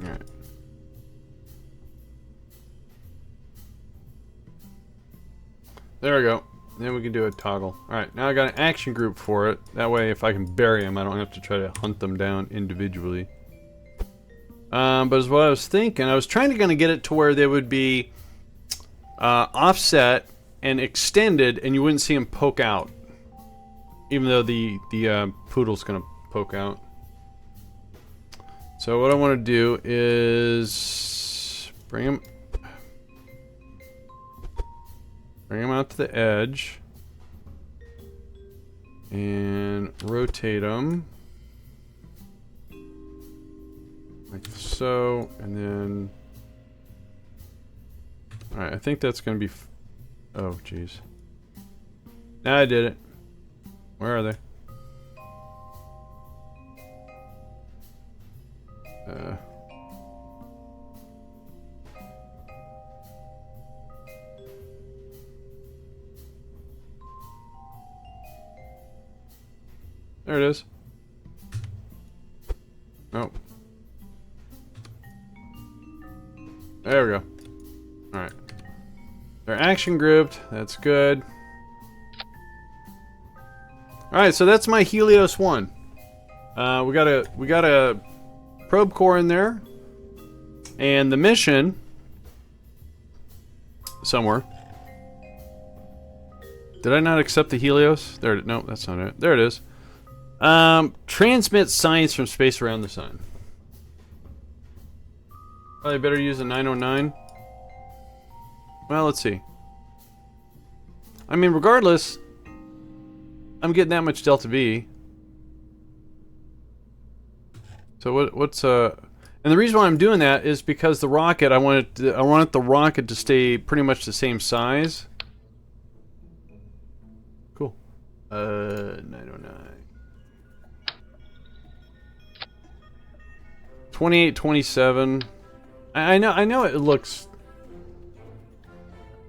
Alright. There we go. Then we can do a toggle. Alright, now I got an action group for it. That way, if I can bury them, I don't have to try to hunt them down individually. But as what I was thinking, I was trying to kind of get it to where they would be offset and extended, and you wouldn't see them poke out. Even though the poodle's going to poke out. So what I want to do is bring them out to the edge and rotate them like so, and then alright, I think that's going to be oh jeez. Now I did it. Where are they? There it is. Oh. There we go. Alright. They're action grouped. That's good. Alright, so that's my Helios 1. We got a probe core in there. And the mission somewhere. Did I not accept the Helios? There, no, that's not it. There it is. Transmit science from space around the sun. Probably better use a 909. Well, let's see. I mean, regardless, I'm getting that much delta V. So what's and the reason why I'm doing that is because the rocket, I wanted the rocket to stay pretty much the same size. Cool. 909. 2827. I know it looks.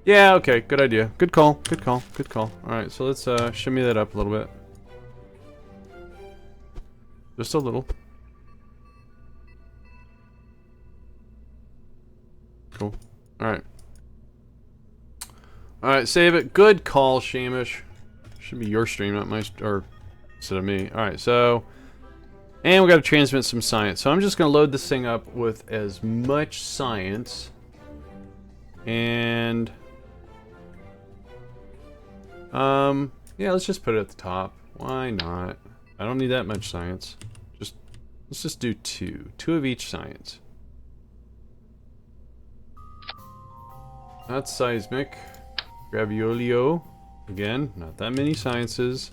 Yeah, okay, good idea. Good call. Good call. Good call. Alright, so let's shimmy that up a little bit. Just a little. Cool. Alright. Alright, save it. Good call, Shamish. Should be your stream, not my or instead of me. Alright, so and we got to transmit some science. So I'm just going to load this thing up with as much science. And yeah, let's just put it at the top. Why not? I don't need that much science. Let's just do 2. 2 of each science. Not seismic. Graviolio. Again, not that many sciences.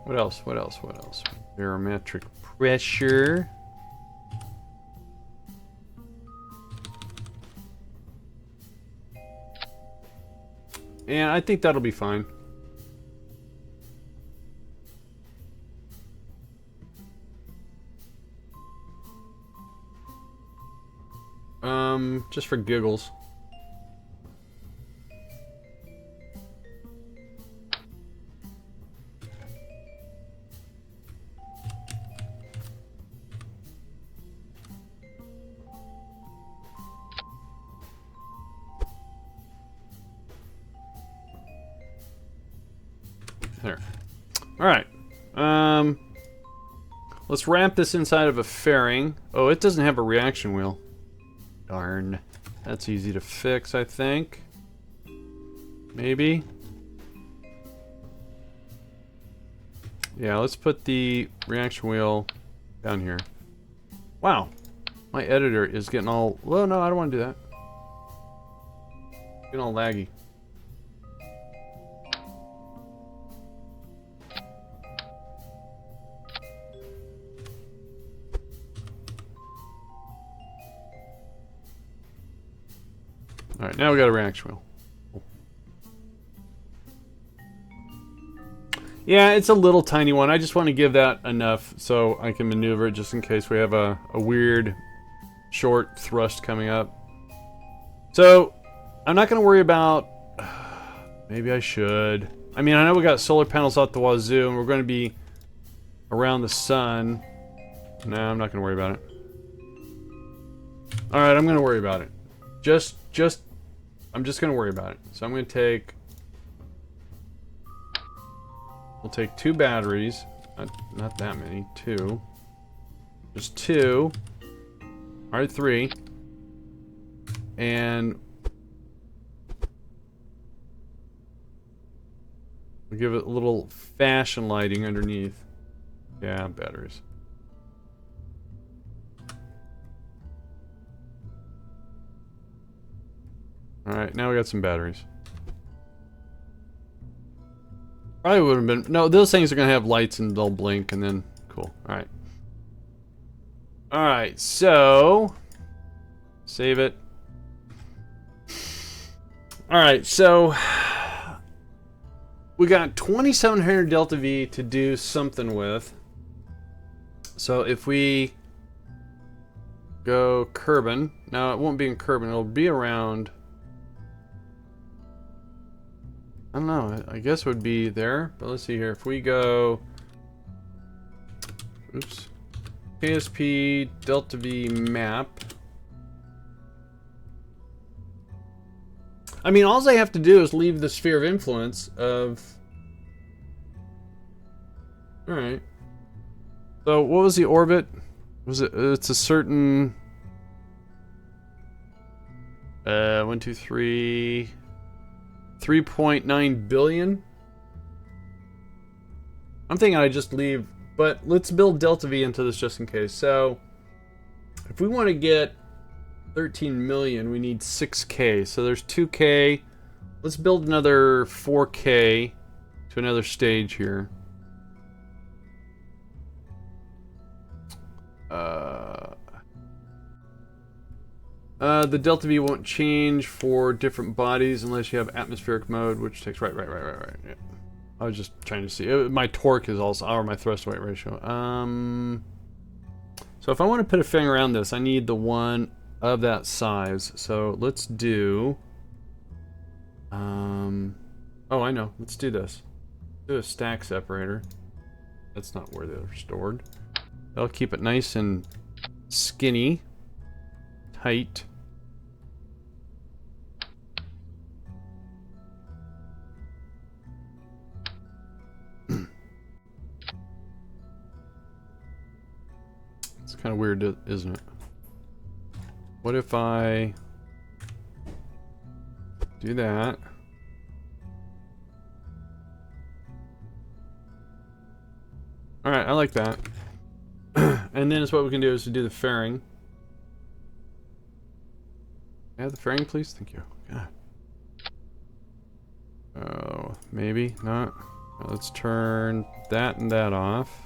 What else? What else? What else? Barometric pressure. And I think that'll be fine. Just for giggles. Alright. Let's wrap this inside of a fairing. Oh, it doesn't have a reaction wheel. Darn. That's easy to fix, I think. Maybe. Yeah, let's put the reaction wheel down here. Wow. My editor is getting all... Well, no, I don't want to do that. Getting all laggy. Alright, now we got a reaction wheel. Yeah, it's a little tiny one. I just want to give that enough so I can maneuver it just in case we have a weird short thrust coming up. So, I'm not going to worry about... Maybe I should. I mean, I know we got solar panels out the wazoo and we're going to be around the sun. No, I'm not going to worry about it. Alright, I'm going to worry about it. I'm just going to worry about it. So I'm going to take... We'll take 2 batteries. Not that many. 2. Just 2. Alright, 3. And... we'll give it a little fashion lighting underneath. Yeah, batteries. Alright, now we got some batteries. Probably would have been... No, those things are going to have lights and they'll blink and then... Cool. Alright. Alright, so... Save it. Alright, so... We got 2700 delta V to do something with. So if we... Go Kerbin. Now, it won't be in Kerbin. It'll be around... I don't know, I guess it would be there, but let's see here. If we go... Oops. KSP Delta V map. I mean, all I have to do is leave the sphere of influence of... Alright. So, what was the orbit? Was it... It's a certain... 1, 2, 3... 3.9 billion? I'm thinking I just leave, but let's build delta V into this just in case. So, if we want to get 13 million, we need 6K. So there's 2K. Let's build another 4K to another stage here. The delta V won't change for different bodies unless you have atmospheric mode, which takes right. Yeah. I was just trying to see. My torque is also, or my thrust to weight ratio. So if I want to put a thing around this, I need the one of that size. So let's do. Oh, I know. Let's do this. Do a stack separator. That's not where they're stored. That'll keep it nice and skinny, tight. It's kind of weird, isn't it? What if I do that? Alright, I like that. And then what we can do is to do the fairing. Have the fairing, please? Thank you. God. Oh, maybe not. Let's turn that and that off.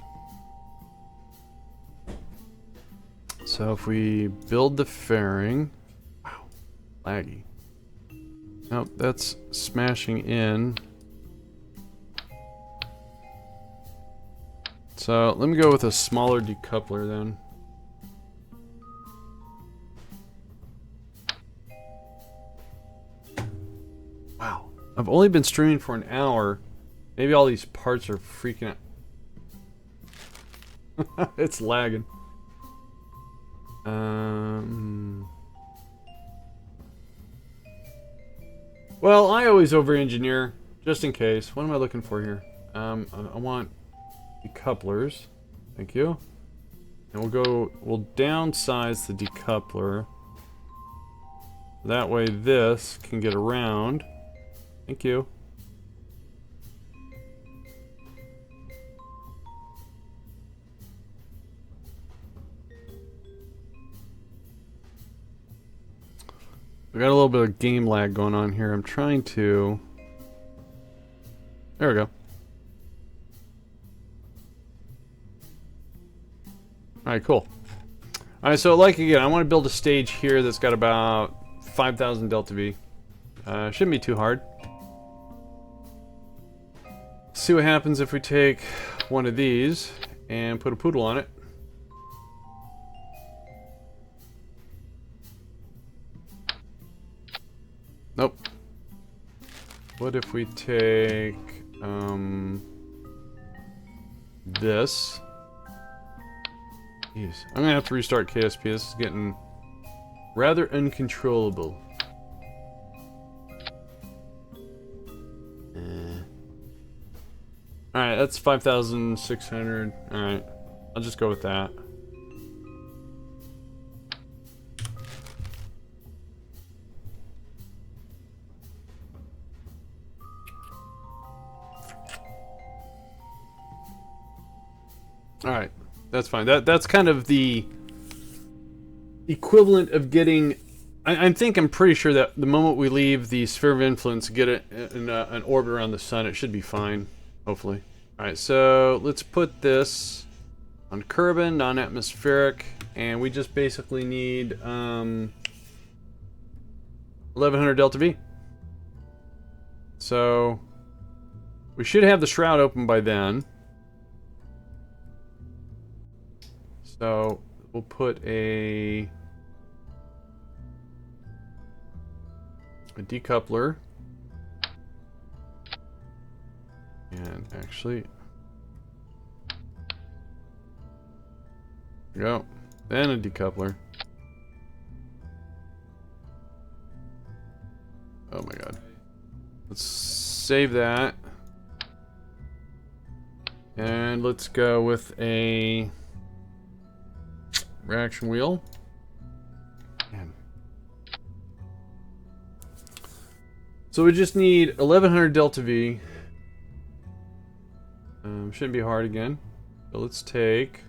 So if we build the fairing... Wow, laggy. Nope, that's smashing in. So let me go with a smaller decoupler then. Wow, I've only been streaming for an hour. Maybe all these parts are freaking out. It's lagging. Well, I always over-engineer, just in case. What am I looking for here? I want decouplers. Thank you. And we'll downsize the decoupler. That way this can get around. Thank you. We got a little bit of game lag going on here. I'm trying to... There we go. Alright, cool. Alright, so like again, I want to build a stage here that's got about 5,000 delta V. Shouldn't be too hard. See what happens if we take one of these and put a poodle on it. Nope. What if we take this? Jeez. I'm gonna have to restart KSP. This is getting rather uncontrollable. Alright, that's 5,600. Alright. I'll just go with that. Alright, that's fine. That's kind of the equivalent of getting... I'm pretty sure that the moment we leave the sphere of influence, get it in an orbit around the sun, it should be fine. Hopefully. Alright, so let's put this on Kerbin, non-atmospheric, and we just basically need 1100 delta V. So we should have the shroud open by then. So we'll put a decoupler. And actually, there we go. Then a decoupler. Oh my god. Let's save that. And let's go with a reaction wheel. Man. So we just need 1100 delta V. Shouldn't be hard again. So let's take...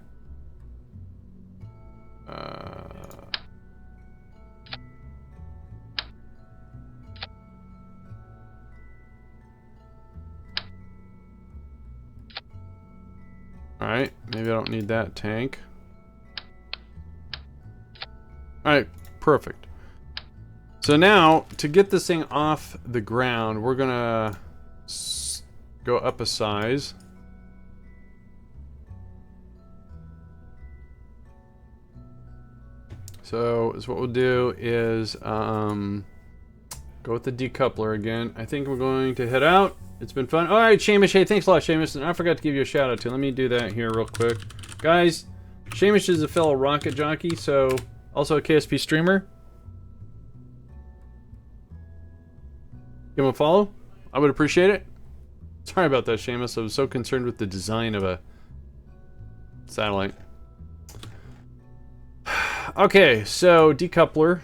Alright, maybe I don't need that tank. Alright, perfect. So now, to get this thing off the ground, we're gonna go up a size. So what we'll do is go with the decoupler again. I think we're going to head out. It's been fun. All right, Seamus. Hey, thanks a lot, Seamus. And I forgot to give you a shout out too. Let me do that here real quick, guys. Seamus is a fellow rocket jockey, so also a KSP streamer. Give him a follow. I would appreciate it. Sorry about that, Seamus. I was so concerned with the design of a satellite. Okay, so decoupler.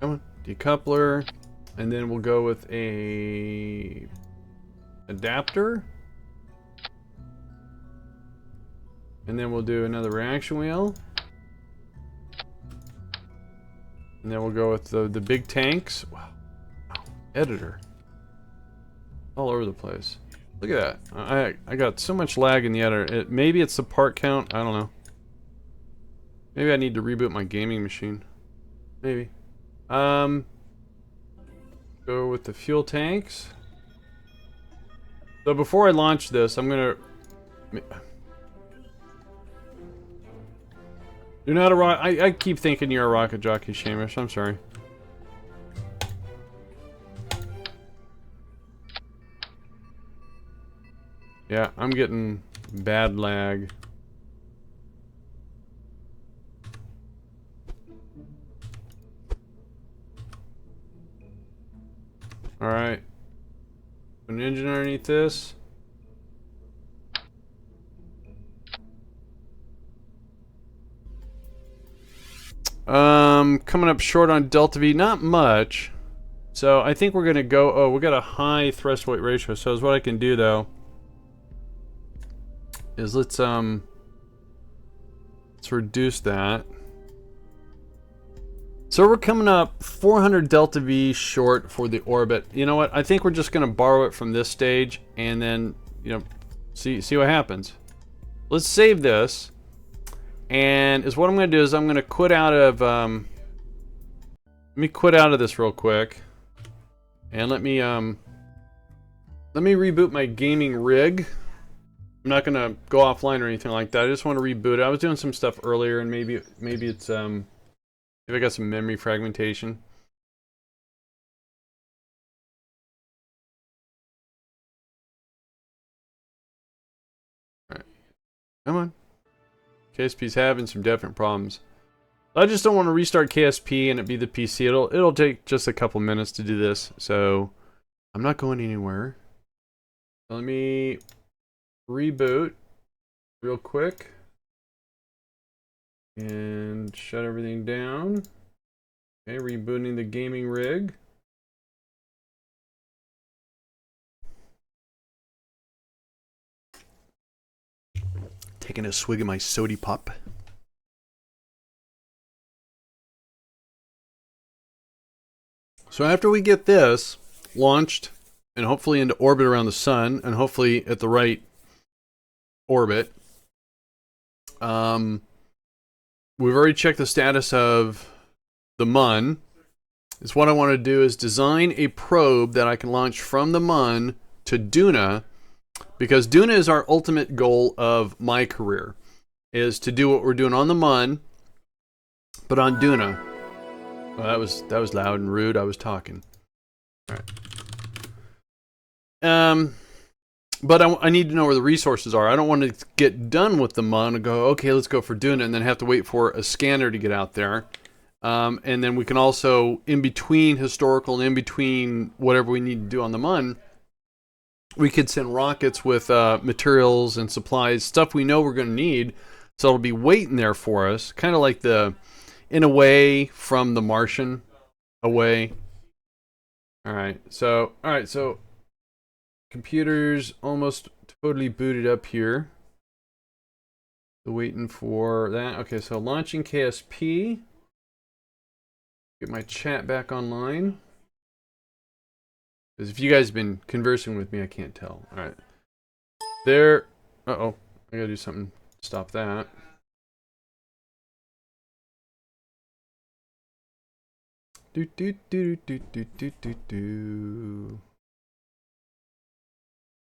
Come on, decoupler, and then we'll go with a adapter, and then we'll do another reaction wheel, and then we'll go with the big tanks. Wow, editor, all over the place. Look at that. I got so much lag in the editor. Maybe it's the part count. I don't know. Maybe I need to reboot my gaming machine. Maybe. Go with the fuel tanks. So before I launch this, I'm gonna... You're not a rock... I keep thinking you're a rocket jockey, Seamus. I'm sorry. Yeah, I'm getting bad lag. Alright. Put an engine underneath this. Coming up short on delta V, not much. So I think we're gonna go. Oh, we got a high thrust weight ratio. So what I can do though is let's reduce that. So we're coming up 400 delta V short for the orbit. You know what? I think we're just gonna borrow it from this stage and then see what happens. Let's save this. And what I'm gonna do is I'm gonna quit out of let me quit out of this real quick. And let me reboot my gaming rig. I'm not gonna go offline or anything like that. I just want to reboot it. I was doing some stuff earlier, and maybe it's maybe I got some memory fragmentation. All right, come on. KSP's having some definite problems. I just don't want to restart KSP and it be the PC. It'll take just a couple minutes to do this, so I'm not going anywhere. Let me reboot real quick and shut everything down. Okay, rebooting the gaming rig. Taking a swig of my sody pop. So after we get this launched and hopefully into orbit around the sun and hopefully at the right orbit, we've already checked the status of the Mun. Is what I want to do is design a probe that I can launch from the Mun to Duna, because Duna is our ultimate goal of my career, is to do what we're doing on the Mun, but on Duna. Well, that was loud and rude. I was talking. All right. But I need to know where the resources are. I don't want to get done with the Mun and go, okay, let's go for Duna, and then have to wait for a scanner to get out there. And then we can also, in between historical and in between whatever we need to do on the Mun, we could send rockets with materials and supplies, stuff we know we're going to need. So it'll be waiting there for us, kind of like in a way, from The Martian away. All right, so computer's almost totally booted up here. So waiting for that. Okay, so launching KSP. Get my chat back online. Because if you guys have been conversing with me, I can't tell. All right. There. Uh-oh. I gotta do something to stop that. Do do do do do do do do.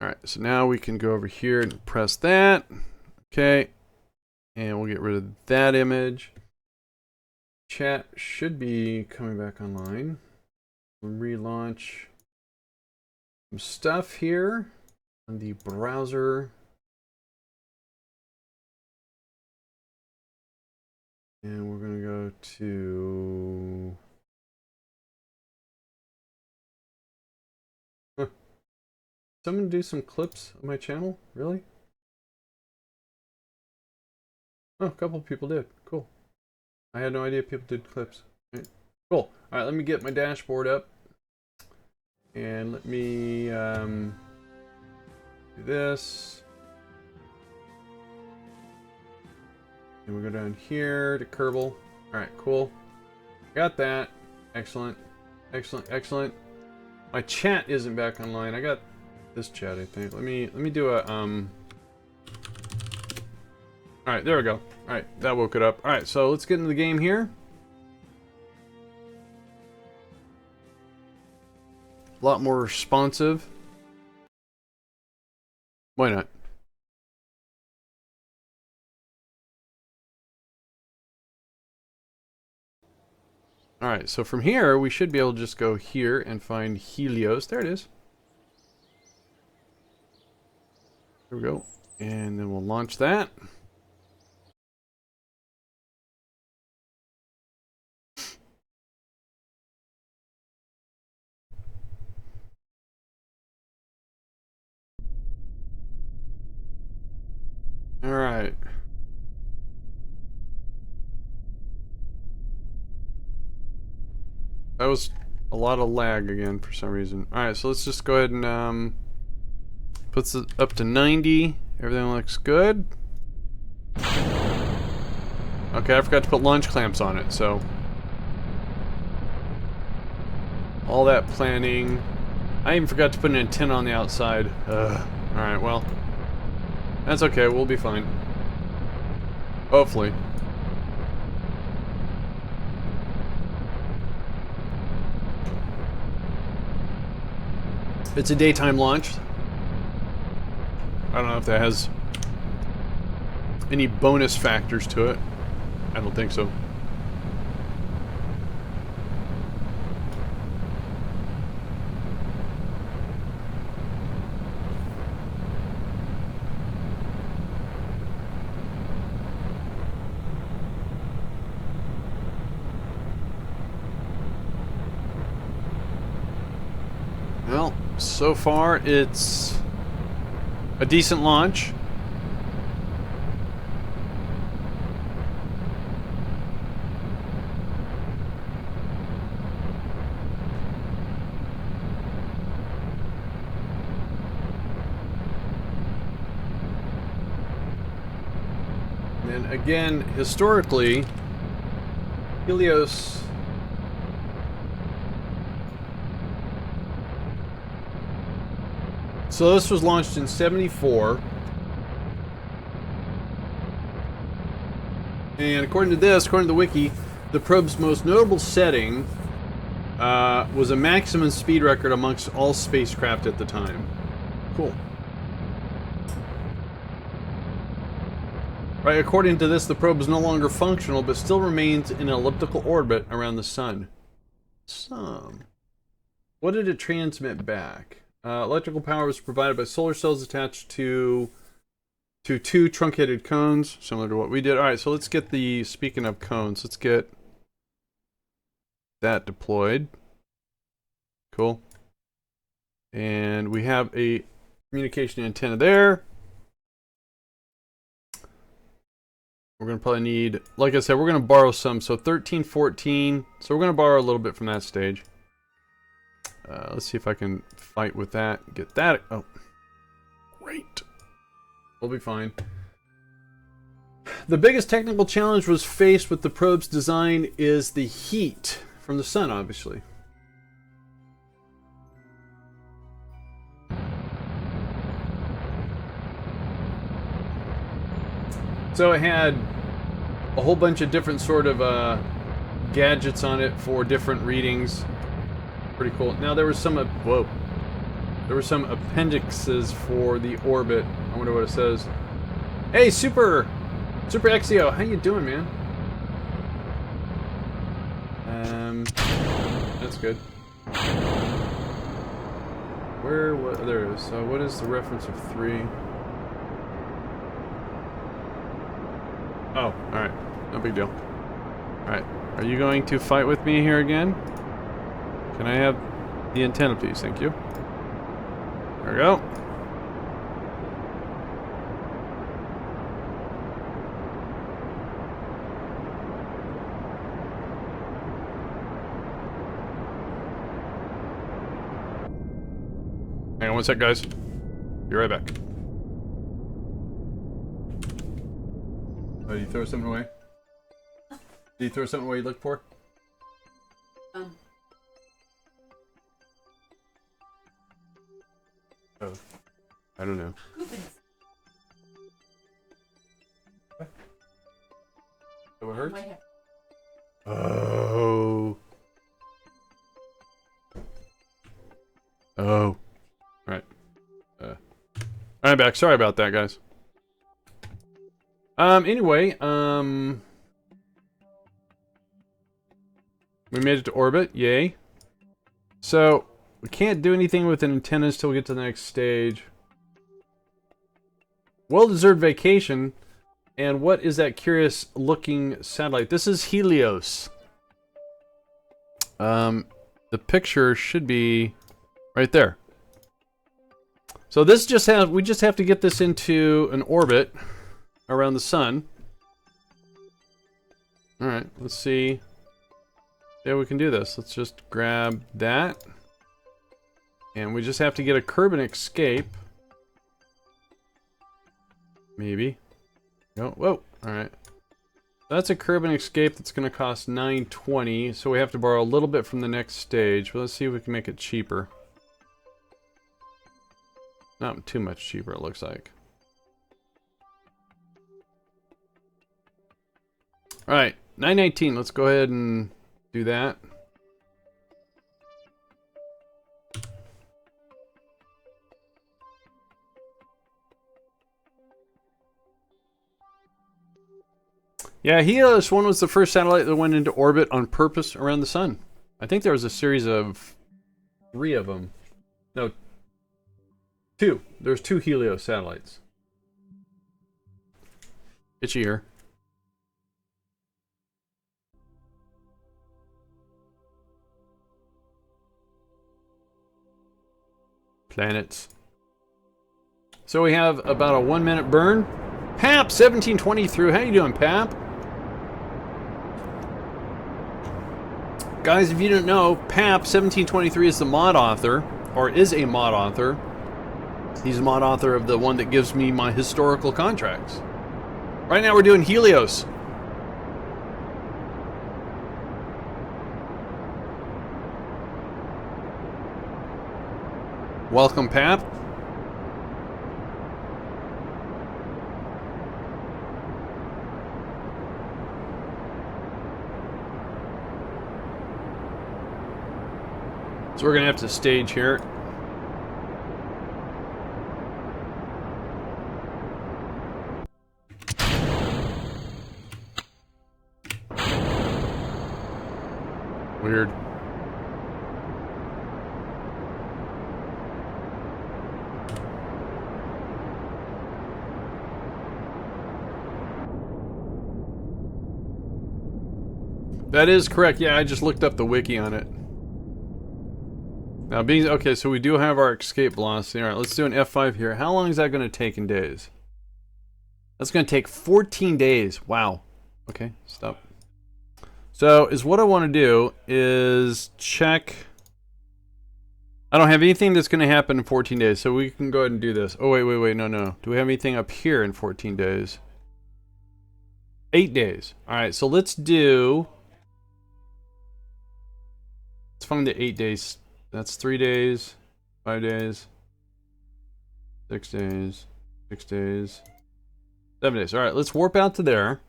All right, so now we can go over here and press that. Okay, and we'll get rid of that image. Chat should be coming back online. We'll relaunch some stuff here on the browser. And we're gonna go to someone do some clips on my channel? Really? Oh, a couple of people did. Cool. I had no idea people did clips. Right. Cool. All right, let me get my dashboard up. And let me do this. And we go down here to Kerbal. All right, cool. Got that. Excellent. Excellent. Excellent. My chat isn't back online. I got this chat, I think. Let me do a Alright, there we go. Alright, that woke it up. Alright, so let's get into the game here. A lot more responsive. Why not? Alright, so from here, we should be able to just go here and find Helios. There it is. There we go. And then we'll launch that. Alright. That was a lot of lag again for some reason. Alright, so let's just go ahead and puts it up to 90. Everything looks good. Okay, I forgot to put launch clamps on it, so all that planning. I even forgot to put an antenna on the outside. Alright, well, that's okay, we'll be fine. Hopefully. It's a daytime launch. I don't know if that has any bonus factors to it. I don't think so. Well, so far it's a decent launch. And again, historically, Helios so this was launched in 74. And according to this, according to the wiki, the probe's most notable setting was a maximum speed record amongst all spacecraft at the time. Cool. Right, according to this, the probe is no longer functional, but still remains in an elliptical orbit around the sun. What did it transmit back? Electrical power was provided by solar cells attached to two truncated cones, similar to what we did. Alright, so let's get the, speaking of cones, let's get that deployed. Cool. And we have a communication antenna there. We're going to probably need, like I said, we're going to borrow some. So 13, 14. So we're going to borrow a little bit from that stage. Let's see if I can fight with that. Get that. Oh, great. We'll be fine. The biggest technical challenge was faced with the probe's design is the heat from the sun, obviously. So it had a whole bunch of different sort of gadgets on it for different readings. Pretty cool. Now there was some there were some appendixes for the orbit. I wonder what it says. Hey, Super Exio, how you doing, man? That's good. What? There it is. So what is the reference of 3? Oh, alright. No big deal. Alright. Are you going to fight with me here again? Can I have the antenna, please? Thank you. There we go. Hang on one sec, guys. Be right back. Oh, did you throw something away? Did you throw something away you looked for? Oh. I don't know. So it hurts? Oh. Oh. Alright. I'm back. Sorry about that, guys. Anyway, we made it to orbit. Yay. So, we can't do anything with the antennas till we get to the next stage. Well-deserved vacation. And what is that curious-looking satellite? This is Helios. The picture should be right there. So this just we just have to get this into an orbit. around the sun. Alright, let's see. Yeah, we can do this. Let's just grab that. And we just have to get a Kerbal escape. Maybe. No, whoa, alright. That's a Kerbal escape that's going to cost $9.20, so we have to borrow a little bit from the next stage. But let's see if we can make it cheaper. Not too much cheaper, it looks like. Alright, $9.19. Let's go ahead and do that. Yeah, Helios 1 was the first satellite that went into orbit on purpose around the sun. I think there was a series of 3 of them. No, 2. There's 2 Helios satellites. Itchy ear. Planets. So we have about a 1-minute burn. Pap 1720 through. How you doing, Pap? Guys, if you didn't know, Pap 1723 is the mod author, or is a mod author. He's a mod author of the one that gives me my historical contracts. Right now we're doing Helios. Welcome, Pap. So we're gonna have to stage here. Weird. That is correct. Yeah, I just looked up the wiki on it. Now, being okay, so we do have our escape velocity. All right, let's do an F5 here. How long is that going to take in days? That's going to take 14 days. Wow. Okay, stop. So, is what I want to do is check. I don't have anything that's going to happen in 14 days, so we can go ahead and do this. Oh, wait, no. Do we have anything up here in 14 days? 8 days. All right, so let's do. Let's find the 8 days. That's 3 days, 5 days, 6 days, 6 days, 7 days. All right, let's warp out to there.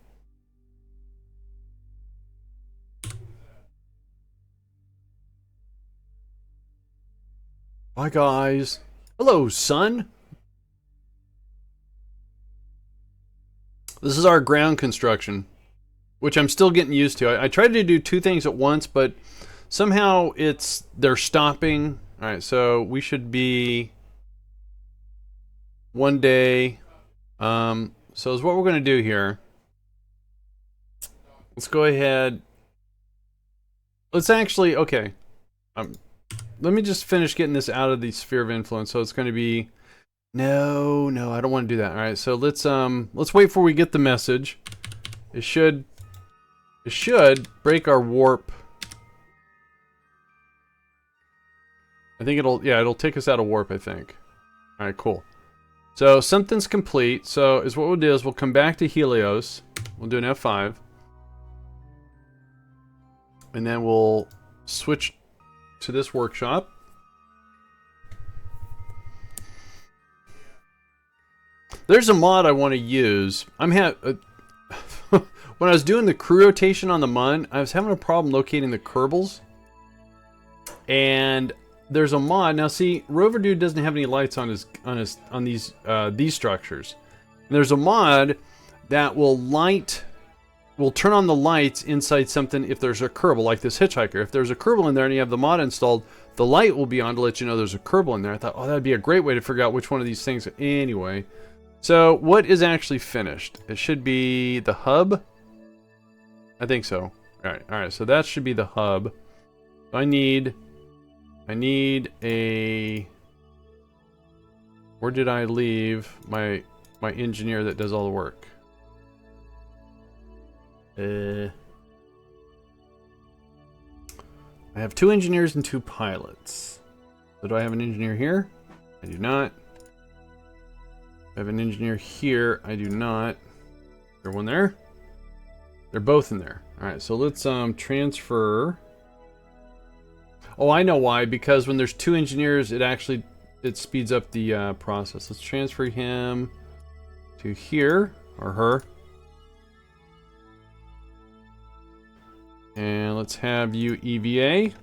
Bye, guys. Hello, sun. This is our ground construction, which I'm still getting used to. I tried to do 2 things at once, but somehow they're stopping. All right, so we should be 1 day. So is what we're going to do here. Let's go ahead. Let's actually, okay. Let me just finish getting this out of the sphere of influence. So it's going to be, no, I don't want to do that. All right, so let's wait for we get the message. It should break our warp. I think it'll take us out of warp, I think. All right, cool. So something's complete. So is what we'll do is we'll come back to Helios. We'll do an F5. And then we'll switch to this workshop. There's a mod I want to use. When I was doing the crew rotation on the Mun, I was having a problem locating the Kerbals. And there's a mod. Now see, Rover Dude doesn't have any lights on these structures. And there's a mod that will turn on the lights inside something if there's a Kerbal, like this hitchhiker. If there's a Kerbal in there and you have the mod installed, the light will be on to let you know there's a Kerbal in there. I thought, oh, that'd be a great way to figure out which one of these things. Anyway, so what is actually finished? It should be the hub. I think so. All right. So that should be the hub. I need a. Where did I leave my engineer that does all the work? I have 2 engineers and 2 pilots. So do I have an engineer here? I do not. I have an engineer here. I do not. Is there one there? They're both in there. Alright, so let's transfer. Oh, I know why. Because when there's 2 engineers, it speeds up the process. Let's transfer him to here, or her. And let's have you EVA.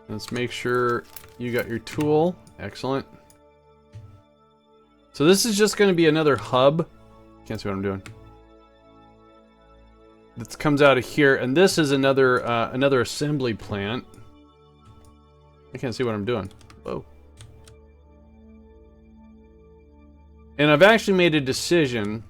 Let's make sure you got your tool. Excellent. So this is just going to be another hub. Can't see what I'm doing. This comes out of here, and this is another another assembly plant. I can't see what I'm doing. Whoa. And I've actually made a decision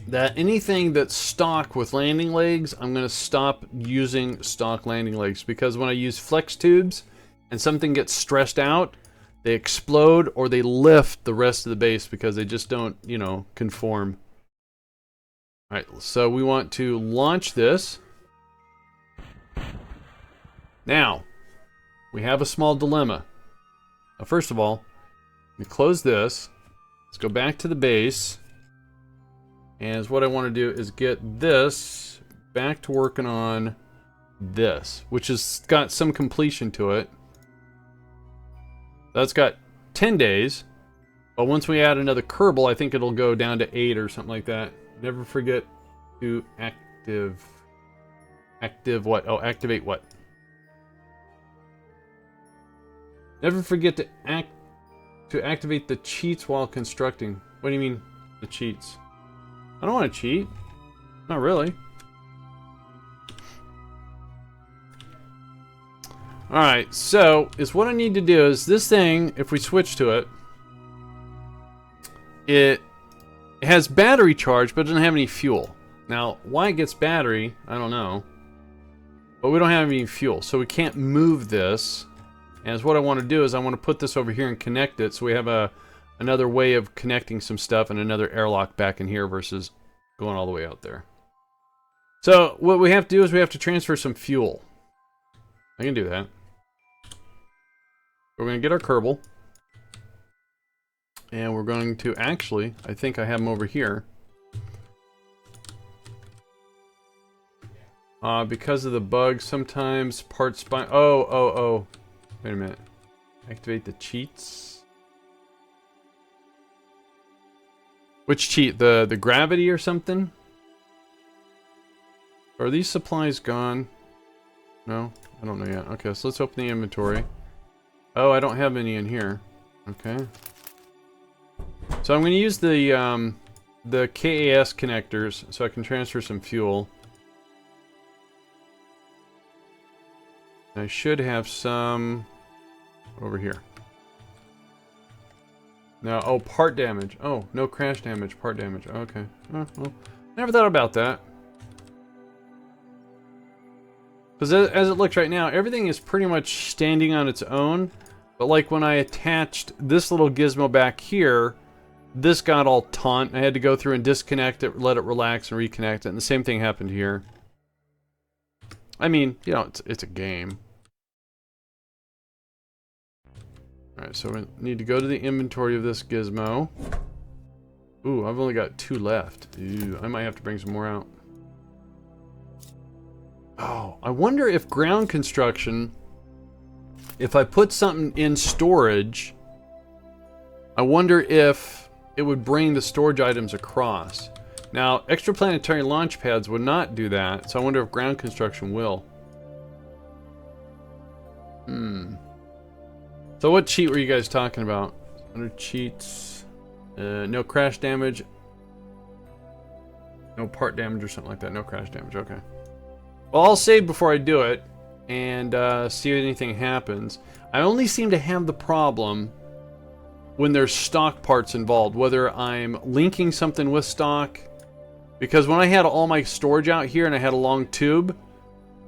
that anything that's stock with landing legs, I'm going to stop using stock landing legs, because when I use flex tubes and something gets stressed out, they explode or they lift the rest of the base because they just don't, you know, conform. Alright, so we want to launch this. Now, we have a small dilemma. Now, first of all, we close this. Let's go back to the base. And what I want to do is get this back to working on this, which has got some completion to it. That's got 10 days. But once we add another Kerbal, I think it'll go down to 8 or something like that. Never forget to activate what? Oh, activate what? Never forget to activate the cheats while constructing. What do you mean, the cheats? I don't want to cheat. Not really. Alright, so what I need to do is this thing, if we switch to it, it has battery charge, but it doesn't have any fuel. Now, why it gets battery, I don't know. But we don't have any fuel, so we can't move this. And what I want to do is I want to put this over here and connect it, so we have another way of connecting some stuff and another airlock back in here versus going all the way out there. So what we have to do is we have to transfer some fuel. I can do that. We're going to get our Kerbal. And we're going to actually, I think I have them over here. Because of the bug, sometimes parts spine. Oh. Wait a minute. Activate the cheats. Which cheat? The gravity or something? Are these supplies gone? No? I don't know yet. Okay, so let's open the inventory. Oh, I don't have any in here. Okay. So I'm going to use the KAS connectors so I can transfer some fuel. I should have some over here. No, oh, part damage. Oh, no crash damage, part damage. Okay. Oh, well, never thought about that. Because as it looks right now, everything is pretty much standing on its own. But like when I attached this little gizmo back here, this got all taut. I had to go through and disconnect it, let it relax, and reconnect it. And the same thing happened here. I mean, you know, it's a game. Alright, so we need to go to the inventory of this gizmo. Ooh, I've only got 2 left. Ooh, I might have to bring some more out. Oh, I wonder if ground construction, if I put something in storage, I wonder if it would bring the storage items across. Now, extraplanetary launch pads would not do that, so I wonder if ground construction will. So what cheat were you guys talking about? Under cheats, no crash damage, no part damage or something like that. No crash damage, okay. Well, I'll save before I do it and see if anything happens. I only seem to have the problem when there's stock parts involved, whether I'm linking something with stock. Because when I had all my storage out here and I had a long tube,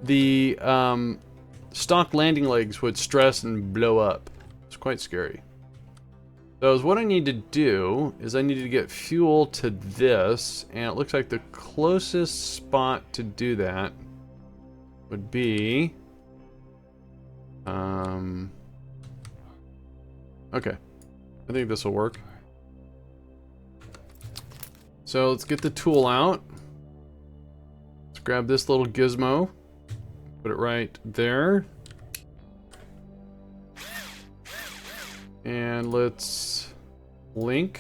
the stock landing legs would stress and blow up. It's quite scary. So what I need to do is I need to get fuel to this, and it looks like the closest spot to do that would be... okay. I think this will work. So let's get the tool out. Let's grab this little gizmo. Put it right there. And let's link.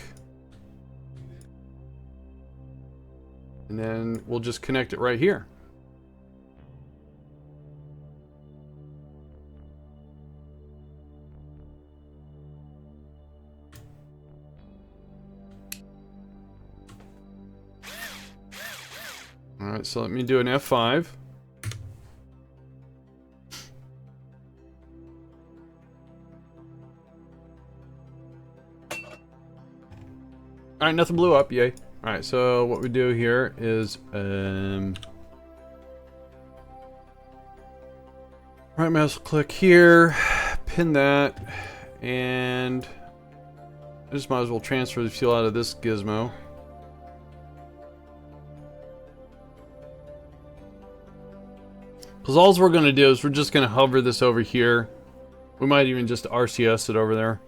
And then we'll just connect it right here. Alright, so let me do an F5. Alright, nothing blew up, yay. Alright, so what we do here is, right mouse click here, pin that, and I just might as well transfer the fuel out of this gizmo. Because all we're going to do is we're just going to hover this over here. We might even just RCS it over there.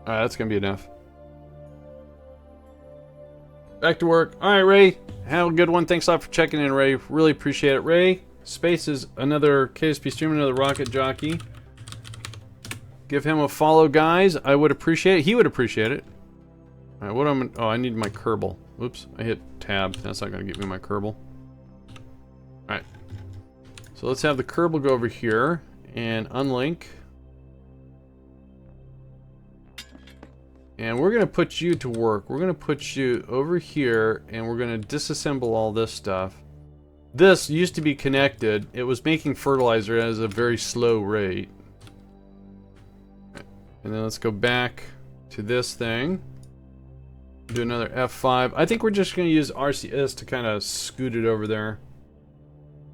Alright, that's going to be enough. Back to work. Alright, Ray. Have a good one. Thanks a lot for checking in, Ray. Really appreciate it. Ray, Space is another KSP streamer, another rocket jockey. Give him a follow, guys. I would appreciate it. He would appreciate it. Alright, what am I... oh, I need my Kerbal. Oops, I hit tab. That's not going to get me my Kerbal. Alright. So let's have the Kerbal go over here and unlink. And we're going to put you to work. We're going to put you over here and we're going to disassemble all this stuff. This used to be connected. It was making fertilizer at a very slow rate. And then let's go back to this thing. Do another F5. I think we're just going to use RCS to kind of scoot it over there.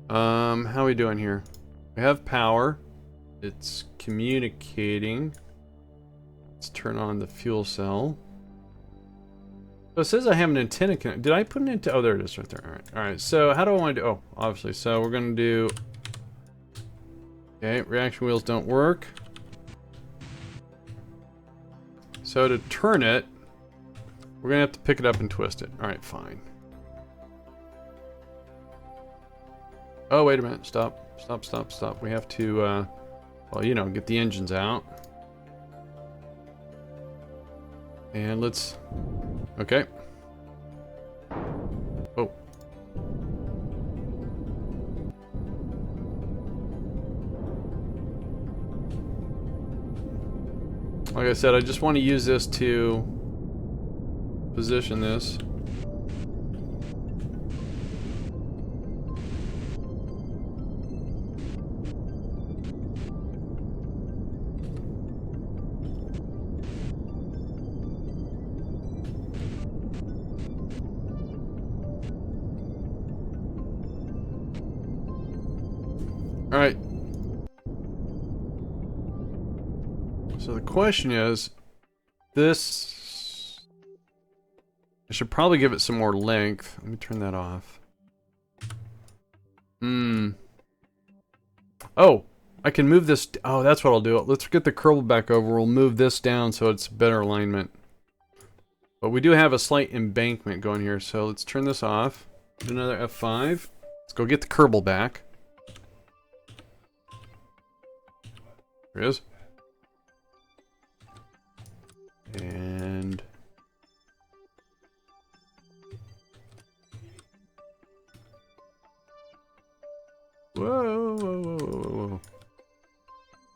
How are we doing here? We have power. It's communicating. Let's turn on the fuel cell. So it says I have an antenna connect. Did I put an antenna? Oh, there it is right there. All right. All right. So how do I want to do? Oh, obviously. So we're going to do... okay, reaction wheels don't work. So to turn it, we're going to have to pick it up and twist it. Alright, fine. Oh, wait a minute. Stop. Stop, stop, stop. We have to, well, you know, get the engines out. And let's... okay. Oh. Like I said, I just want to use this to position this. All right. So the question is, this... I should probably give it some more length. Let me turn that off. Oh, I can move this... oh, that's what I'll do. Let's get the Kerbal back over. We'll move this down so it's better alignment. But we do have a slight embankment going here, so let's turn this off. Do another F5. Let's go get the Kerbal back. There it is. And... whoa, whoa, whoa, whoa, whoa, whoa.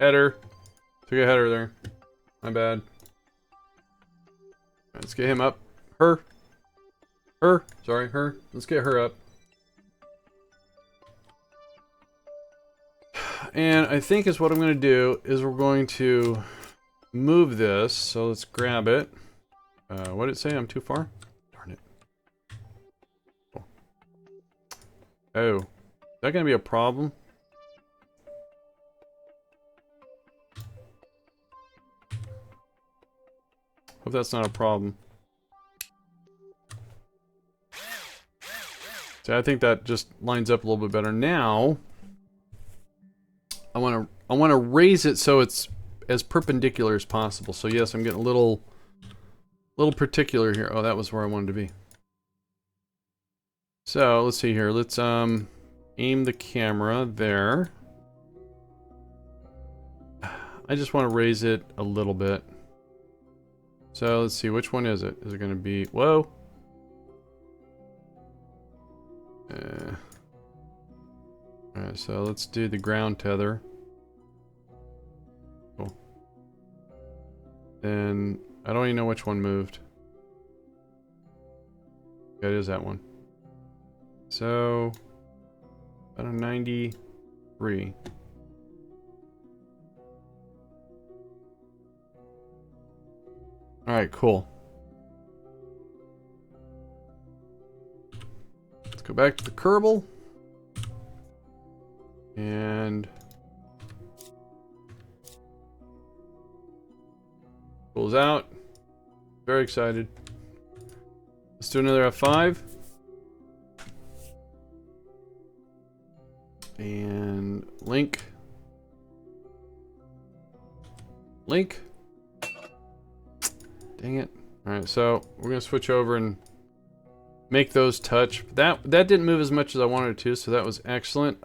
Header. Took a header there. My bad. Let's get him up. Her. Her. Sorry, her. Let's get her up. And I think is what I'm going to do is we're going to move this. So let's grab it. What did it say? I'm too far? Darn it. Oh. Is that going to be a problem? Hope that's not a problem. So I think that just lines up a little bit better. Now, I want to raise it so it's as perpendicular as possible. So yes, I'm getting a little particular here. Oh, that was where I wanted to be. So let's see here. Let's aim the camera there. I just want to raise it a little bit. So let's see, which one is it? Is it going to be, whoa. Alright, so let's do the ground tether. Cool. Then, I don't even know which one moved. Yeah, it is that one. So, about a 93. Alright, cool. Let's go back to the Kerbal. And pulls out. Very excited. Let's do another F5. And link. Link. Dang it. Alright, so we're gonna switch over and make those touch. That didn't move as much as I wanted it to, so that was excellent.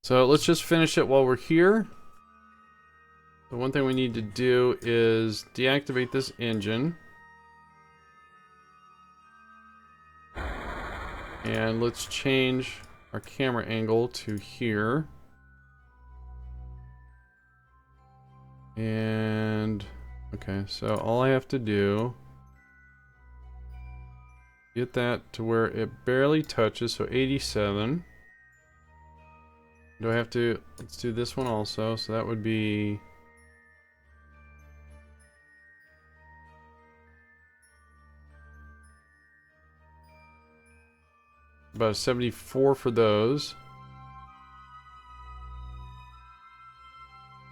So let's just finish it while we're here. The one thing we need to do is deactivate this engine. And let's change our camera angle to here. And okay, so all I have to do, get that to where it barely touches, so 87. Do I have to, let's do this one also, so that would be about a 74 for those.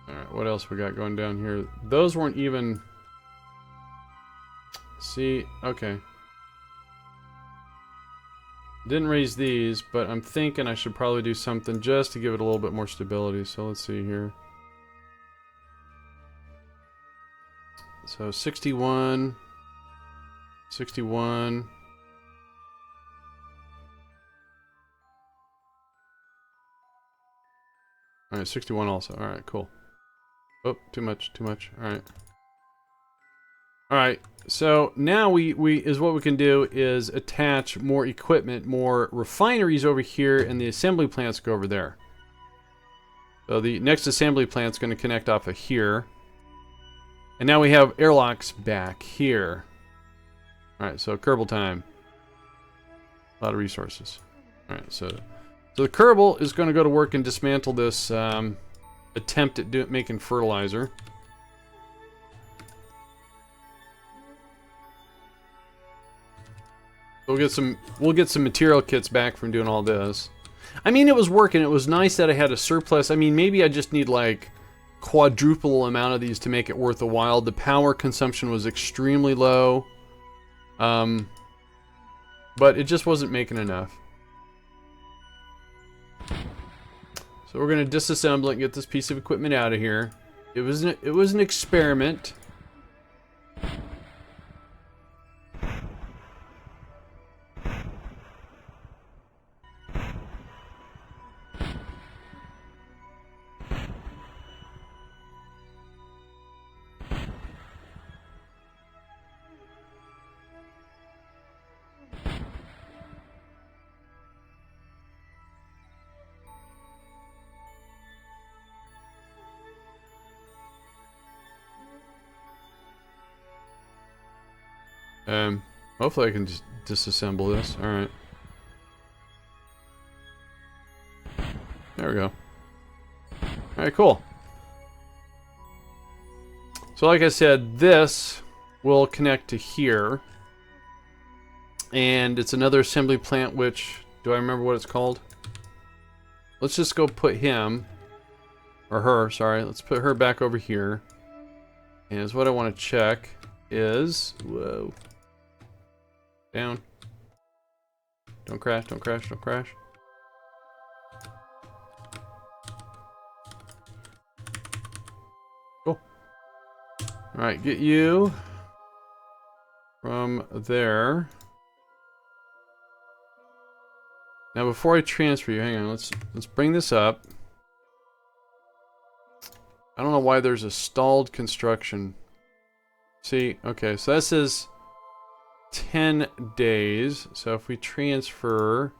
Alright, what else we got going down here? Those weren't even, see, okay. Didn't raise these, but I'm thinking I should probably do something just to give it a little bit more stability. So let's see here. So 61, 61. All right, 61 also. All right, cool. Oh, too much, too much. All right. All right, so now we what we can do is attach more equipment, more refineries over here, and the assembly plants go over there. So the next assembly plant's going to connect off of here. And now we have airlocks back here. All right, so Kerbal time. A lot of resources. All right, so the Kerbal is going to go to work and dismantle this attempt at making fertilizer. We'll get some material kits back from doing all this. I mean, it was working. It was nice that I had a surplus. I mean, maybe I just need like quadruple amount of these to make it worth a while. The power consumption was extremely low. But it just wasn't making enough. So we're going to disassemble it and get this piece of equipment out of here. It was an experiment. Hopefully I can just disassemble this. Alright. There we go. Alright, cool. So like I said, this will connect to here. And it's another assembly plant which Do I remember what it's called? Let's just go put him, or her, sorry. Let's put her back over here. And what I want to check is, whoa, down. Don't crash, don't crash, don't crash. Cool. Alright, get you from there. Now before I transfer you, hang on, let's bring this up. I don't know why there's a stalled construction. See, okay, so this is 10 days. So if we transfer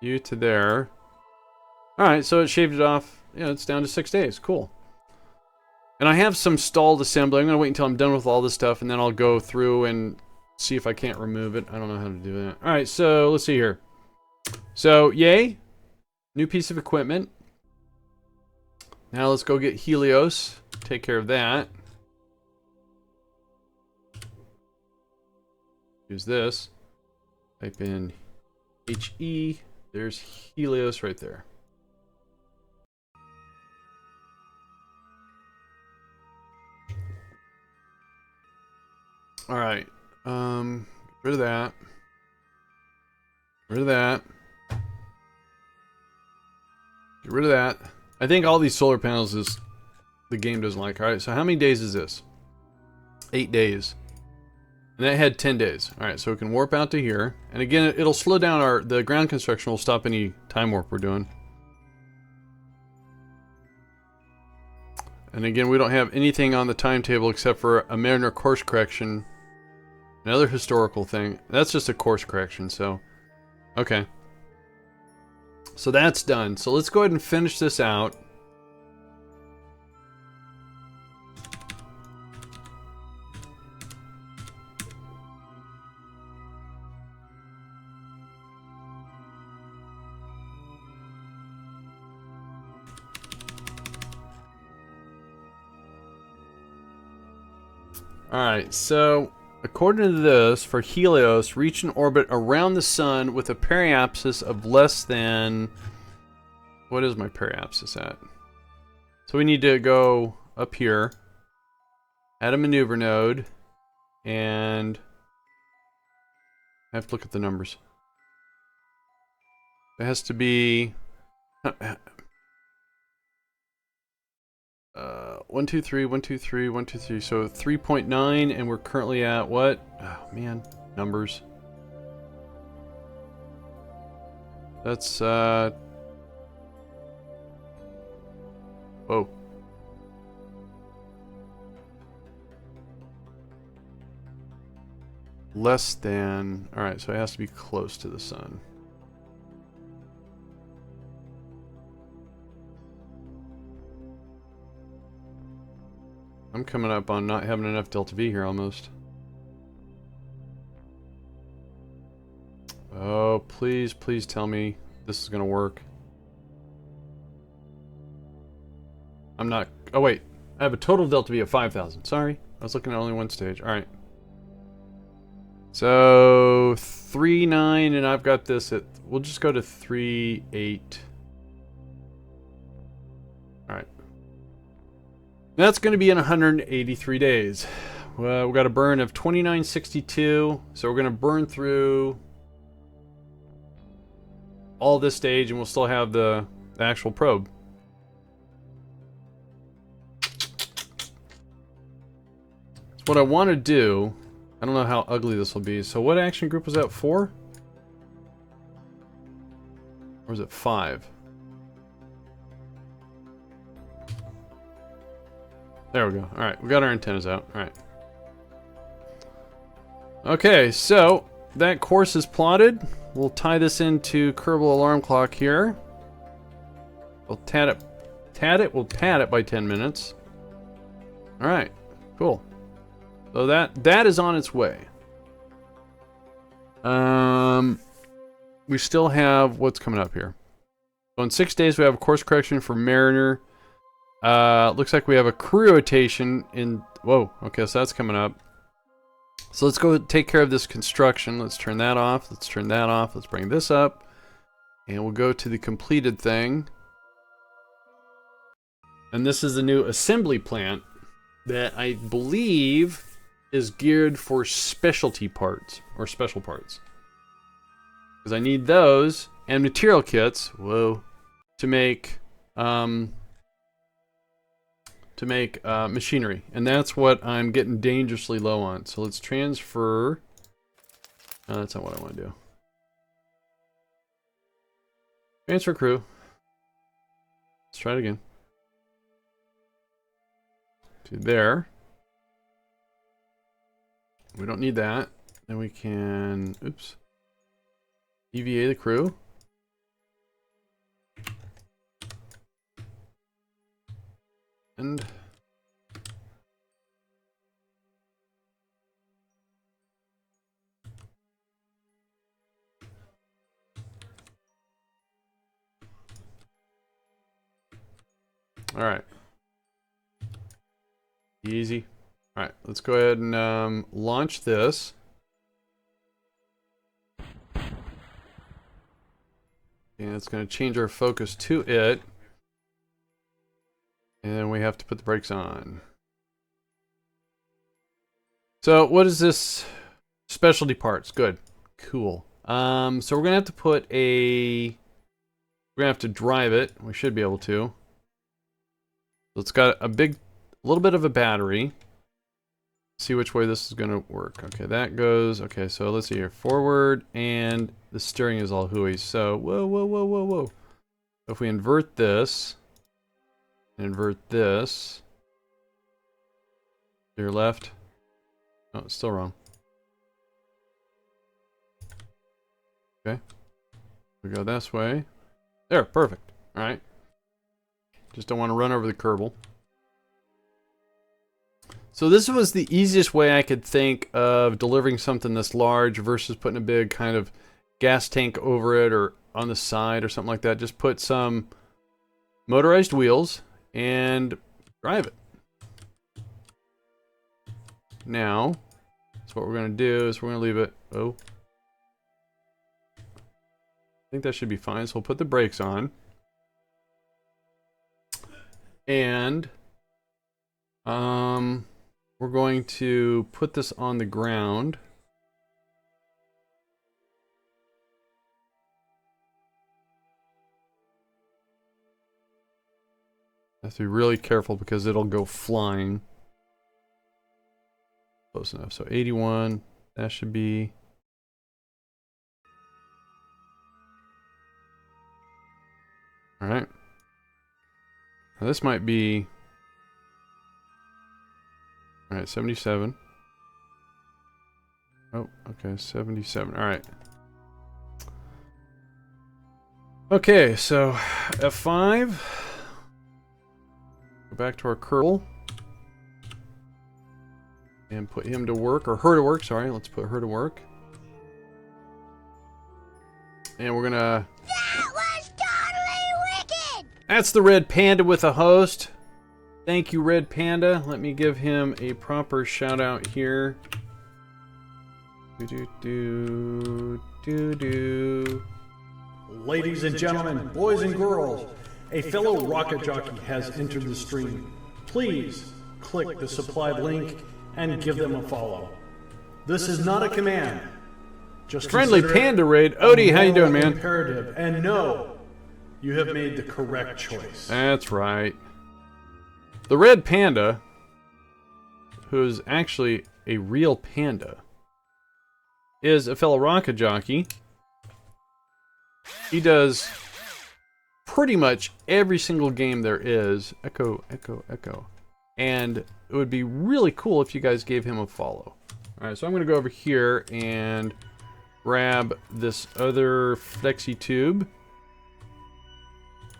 you to there. Alright, so it shaved it off. Yeah, it's down to 6 days. Cool. And I have some stalled assembly. I'm going to wait until I'm done with all this stuff, and then I'll go through and see if I can't remove it. I don't know how to do that. Alright, so let's see here. So, yay. New piece of equipment. Now let's go get Helios. Take care of that. Use this. Type in HE. There's Helios right there. Alright. Get rid of that. Get rid of that. Get rid of that. I think all these solar panels is the game doesn't like. Alright, so how many days is this? 8 days. And that had 10 days. Alright, so we can warp out to here. And again, it'll slow down the ground construction will stop any time warp we're doing. And again, we don't have anything on the timetable except for a Mariner course correction. Another historical thing. That's just a course correction, so. Okay. So that's done. So let's go ahead and finish this out. Alright, so according to this, for Helios, reach an orbit around the sun with a periapsis of less than... What is my periapsis at? So we need to go up here, add a maneuver node, and I have to look at the numbers. It has to be... 1, 2, 3, 1, 2, 3, 1, 2, 3. So 3.9, and we're currently at what? Oh man, numbers. That's whoa. Less than. All right, so it has to be close to the sun. I'm coming up on not having enough delta V here almost. Oh, please, please tell me this is gonna work. I'm not... Oh, wait. I have a total delta V of 5,000. Sorry. I was looking at only one stage. Alright. So, 3.9, and I've got this at... We'll just go to 3.8. Alright. That's going to be in 183 days. Well, we've got a burn of 2962, so we're going to burn through all this stage, and we'll still have the actual probe. What I want to do, I don't know how ugly this will be. So what action group was that, 4? Or was it 5? There we go. Alright, we got our antennas out. Alright. Okay, so that course is plotted. We'll tie this into Kerbal alarm clock here. We'll we'll pad it by 10 minutes. Alright, cool. So that is on its way. We still have what's coming up here. So in 6 days we have a course correction for Mariner. Looks like we have a crew rotation in... Whoa, okay, so that's coming up. So let's go take care of this construction. Let's turn that off. Let's turn that off. Let's bring this up. And we'll go to the completed thing. And this is the new assembly plant that I believe is geared for specialty parts or special parts. Because I need those and material kits, whoa, to make machinery. And that's what I'm getting dangerously low on. So let's transfer. No, that's not what I want to do. Transfer crew. Let's try it again. To there. We don't need that. Then we can, oops, EVA the crew. And all right. Easy. All right, let's go ahead and launch this. And it's going to change our focus to it. And then we have to put the brakes on. So what is this? Specialty parts. Good. Cool. So we're going to have to put a... We're going to have to drive it. We should be able to. So it's got a little bit of a battery. See which way this is going to work. Okay, that goes. Okay, so let's see here. Forward, and the steering is all hooey. So, whoa, whoa, whoa, whoa, whoa. If we invert this, invert this, to your left. Oh, it's still wrong. Okay. We go this way. There, perfect. All right. Just don't want to run over the Kerbal. So this was the easiest way I could think of delivering something this large versus putting a big kind of gas tank over it or on the side or something like that. Just put some motorized wheels and drive it. Now, so what we're going to do is we're going to leave it. Oh. I think that should be fine. So we'll put the brakes on. And we're going to put this on the ground. I have to be really careful because it'll go flying. Close enough. So 81, that should be... Alright. Now this might be... Alright, 77. Oh, okay, 77. Alright. Okay, so F5. Go back to our Kerbal. And put him to work, or her to work, sorry. Let's put her to work. And we're gonna... That was totally wicked! That's the Red Panda with a host. Thank you, Red Panda. Let me give him a proper shout out here. Ladies and gentlemen, boys and girls, a fellow rocket jockey has entered the stream. Please click the supplied link and give them a follow. This is not a command. Just Friendly Panda Raid. Odie, how you doing, man? Imperative. And no, you have made the correct choice. That's right. The Red Panda, who's actually a real panda, is a fellow rocket jockey. He does pretty much every single game there is. Echo, echo, echo. And it would be really cool if you guys gave him a follow. Alright, so I'm going to go over here and grab this other flexi tube.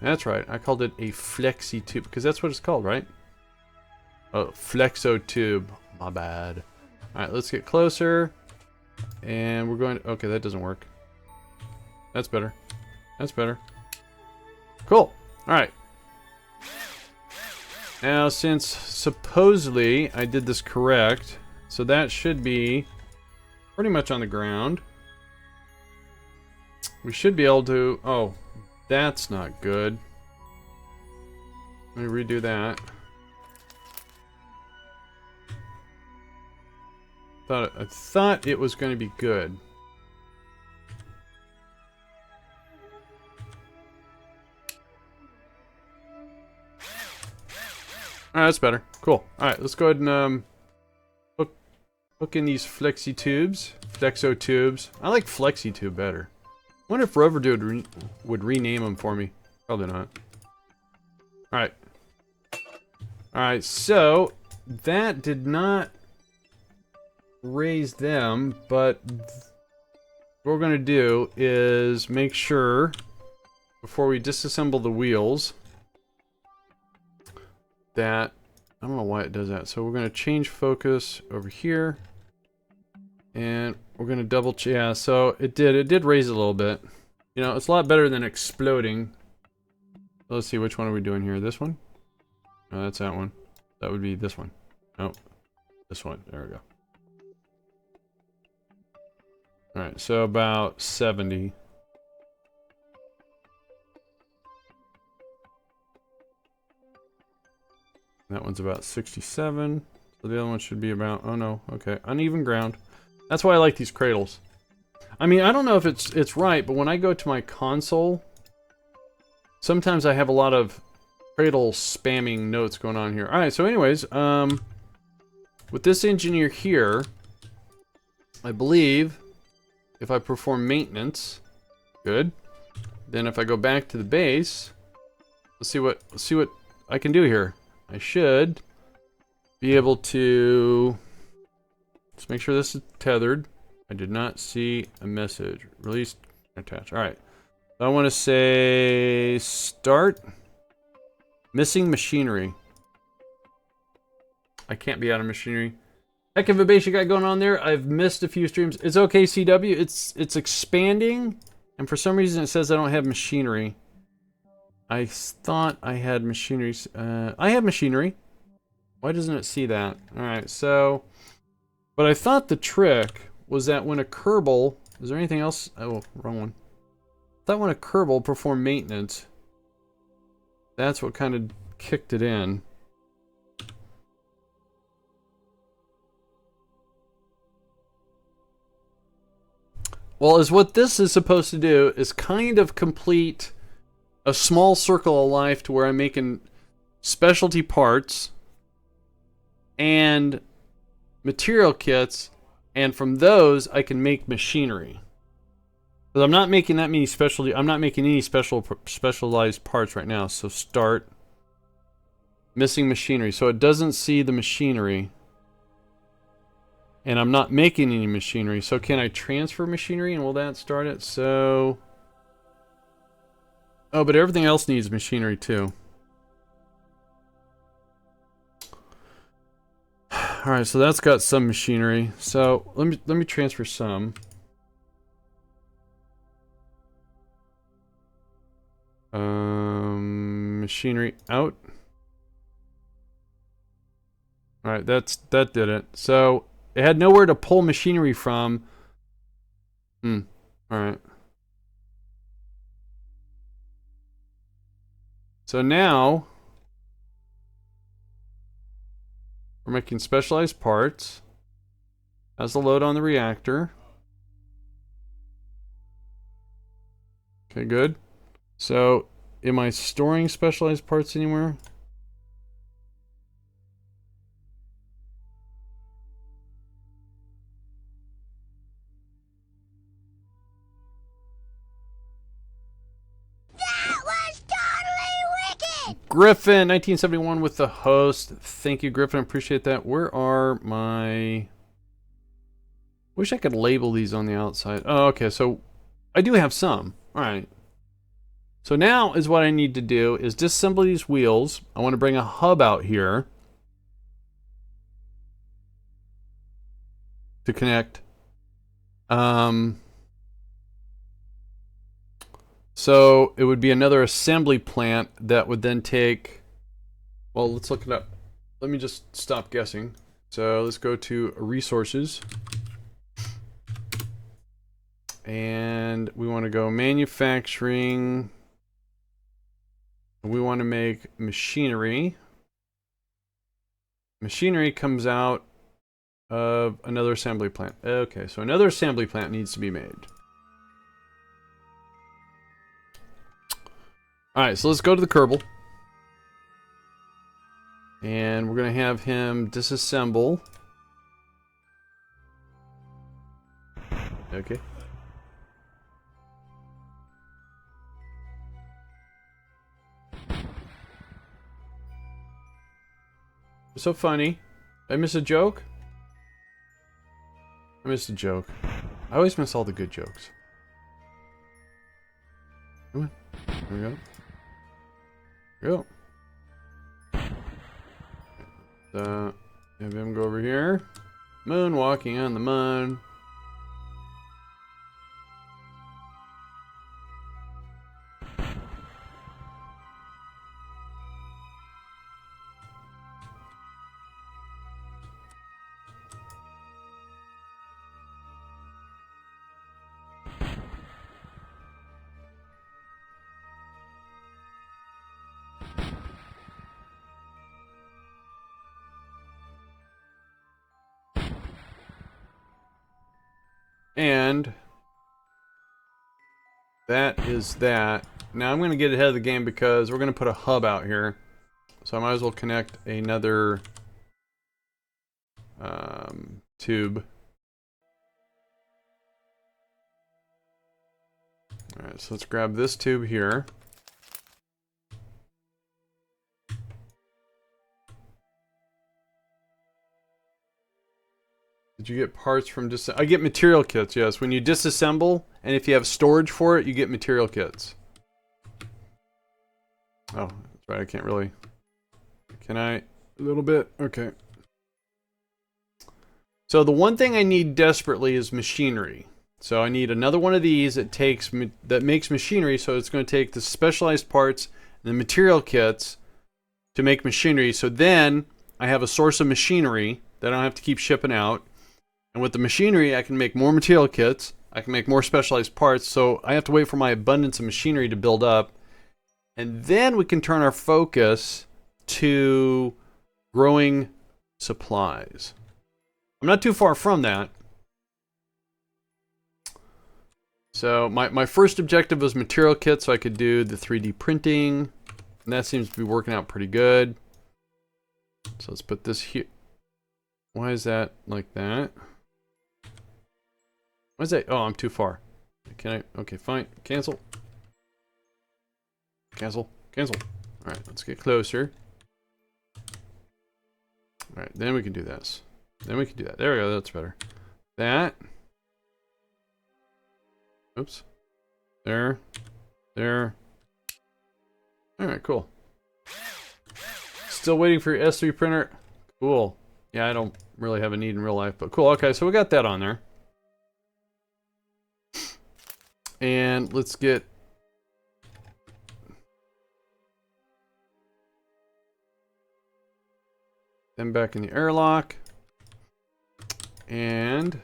That's right, I called it a flexi tube because that's what it's called, right? Oh, flexo tube. My bad. Alright, let's get closer. And we're going to... Okay, that doesn't work. That's better. That's better. Cool. Alright. Now, since supposedly I did this correct, so that should be pretty much on the ground. We should be able to... Oh, that's not good. Let me redo that. I thought it was going to be good. Alright, that's better. Cool. Alright, let's go ahead and hook in these flexi tubes. Flexo tubes. I like flexi tube better. I wonder if Rover Dude would rename them for me. Probably not. Alright. Alright, so that did not raise them, but what we're going to do is make sure before we disassemble the wheels that, I don't know why it does that. So we're going to change focus over here and we're going to double check. Yeah, so it did raise it a little bit. You know, it's a lot better than exploding. Let's see, which one are we doing here? This one? No, that's that one. That would be this one. Oh, this one. There we go. Alright, so about 70. That one's about 67. So the other one should be about, oh no, okay, uneven ground. That's why I like these cradles. I mean, I don't know if it's right, but when I go to my console, sometimes I have a lot of cradle spamming notes going on here. Alright, so anyways, with this engineer here, I believe if I perform maintenance, good. Then if I go back to the base, let's see what I can do here. I should be able to, let's make sure this is tethered. I did not see a message. Release, attach. Alright. So I want to say start. Missing machinery. I can't be out of machinery. Heck of a base you got going on there. I've missed a few streams. It's okay, CW. It's expanding, and for some reason it says I don't have machinery. I thought I had machinery. I have machinery. Why doesn't it see that? All right, so, but I thought the trick was that when a Kerbal, is there anything else? Oh, wrong one. I thought when a Kerbal performed maintenance, that's what kind of kicked it in. Well, is what this is supposed to do is kind of complete a small circle of life to where I'm making specialty parts and material kits, and from those I can make machinery. But I'm not making that many specialty. I'm not making any specialized parts right now. So start missing machinery. So it doesn't see the machinery. And I'm not making any machinery. So can I transfer machinery and will that start it? So... Oh, but everything else needs machinery too. Alright, so that's got some machinery. So let me transfer some. Machinery out. Alright, that did it. So it had nowhere to pull machinery from. Alright. So now we're making specialized parts. Has the load on the reactor. Okay, good. So am I storing specialized parts anywhere? Griffin, 1971 with the host. Thank you, Griffin. I appreciate that. Where are my... Wish I could label these on the outside. Oh, okay. So I do have some. All right. So now is what I need to do is disassemble these wheels. I want to bring a hub out here to connect. So it would be another assembly plant that would then take, well, let's look it up. Let me just stop guessing. So let's go to resources. And we want to go manufacturing. We want to make machinery. Machinery comes out of another assembly plant. Okay, so another assembly plant needs to be made. Alright, so let's go to the Kerbal. And we're going to have him disassemble. Okay. So funny. Did I miss a joke? I missed a joke. I always miss all the good jokes. Come on. There we go. Go. Have him go over here. Moonwalking on the moon. And that is that. Now I'm going to get ahead of the game because we're going to put a hub out here. So I might as well connect another tube. Alright, so let's grab this tube here. Did you get parts from I get material kits, yes. When you disassemble, and if you have storage for it, you get material kits. Oh, that's right, I can't really... Can I? A little bit? Okay. So the one thing I need desperately is machinery. So I need another one of these that makes machinery, so it's going to take the specialized parts and the material kits to make machinery. So then I have a source of machinery that I don't have to keep shipping out. And with the machinery, I can make more material kits. I can make more specialized parts. So I have to wait for my abundance of machinery to build up. And then we can turn our focus to growing supplies. I'm not too far from that. So my first objective was material kits, so I could do the 3D printing. And that seems to be working out pretty good. So let's put this here. Why is that like that? Why is that? Oh, I'm too far. Can I? Okay, fine. Cancel. Cancel. Cancel. Alright, let's get closer. Alright, then we can do this. Then we can do that. There we go, that's better. That. Oops. There. There. Alright, cool. Still waiting for your S3 printer. Cool. Yeah, I don't really have a need in real life, but cool. Okay, so we got that on there. And let's get... them back in the airlock. And...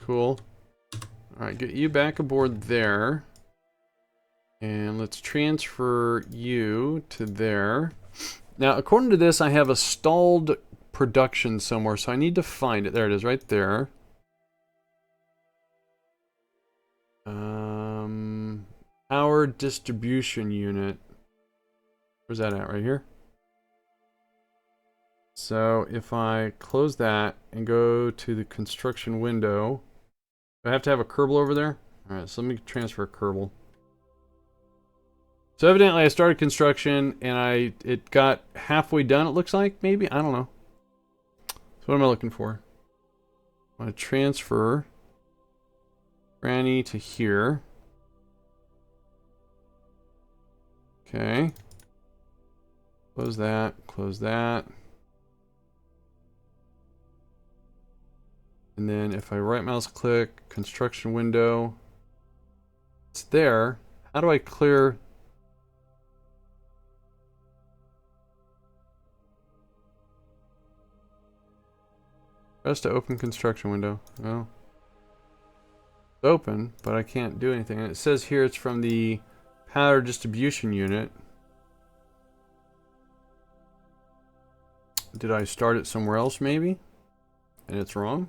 cool. Alright, get you back aboard there. And let's transfer you to there. Now, according to this, I have a stalled production somewhere, so I need to find it. There it is, right there. Power distribution unit. Where's that at? Right here? So, if I close that and go to the construction window, do I have to have a Kerbal over there? Alright, so let me transfer a Kerbal. So evidently I started construction and it got halfway done, it looks like, maybe? I don't know. So what am I looking for? I want to transfer Granny to here. Okay. Close that, close that. And then if I right mouse click, construction window, it's there. How do I clear? Press to open construction window. Well, it's open, but I can't do anything. And it says here it's from the power distribution unit. Did I start it somewhere else maybe? And it's wrong?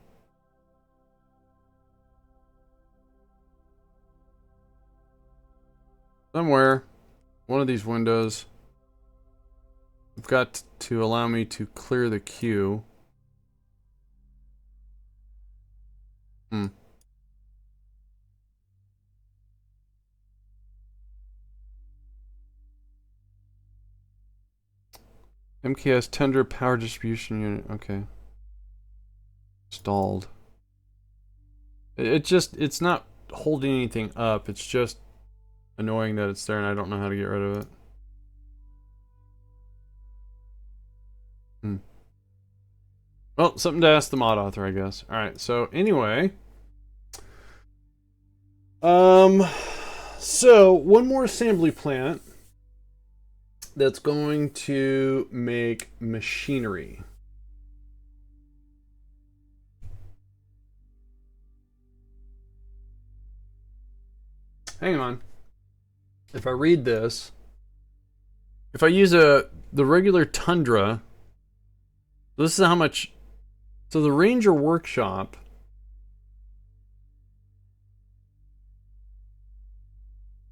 Somewhere, one of these windows, I've got to allow me to clear the queue. MKS tender power distribution unit. Okay. Stalled. It's not holding anything up. It's just annoying that it's there and I don't know how to get rid of it. Well, something to ask the mod author, I guess. Alright, so anyway. So one more assembly plant that's going to make machinery. Hang on. If I read this, if I use the regular Tundra, this is how much. So the Ranger Workshop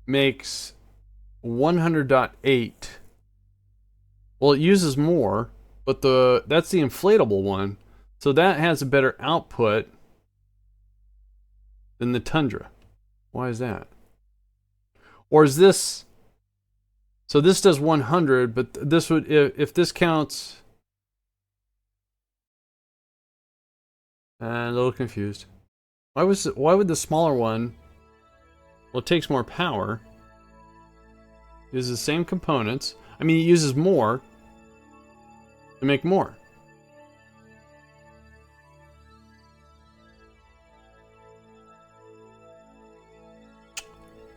makes 100.8. Well, it uses more, but that's the inflatable one. So that has a better output than the Tundra. Why is that? Or is this... So this does 100, but this would... If this counts... a little confused. Why would the smaller one... Well, it takes more power. It uses the same components. I mean, it uses more to make more.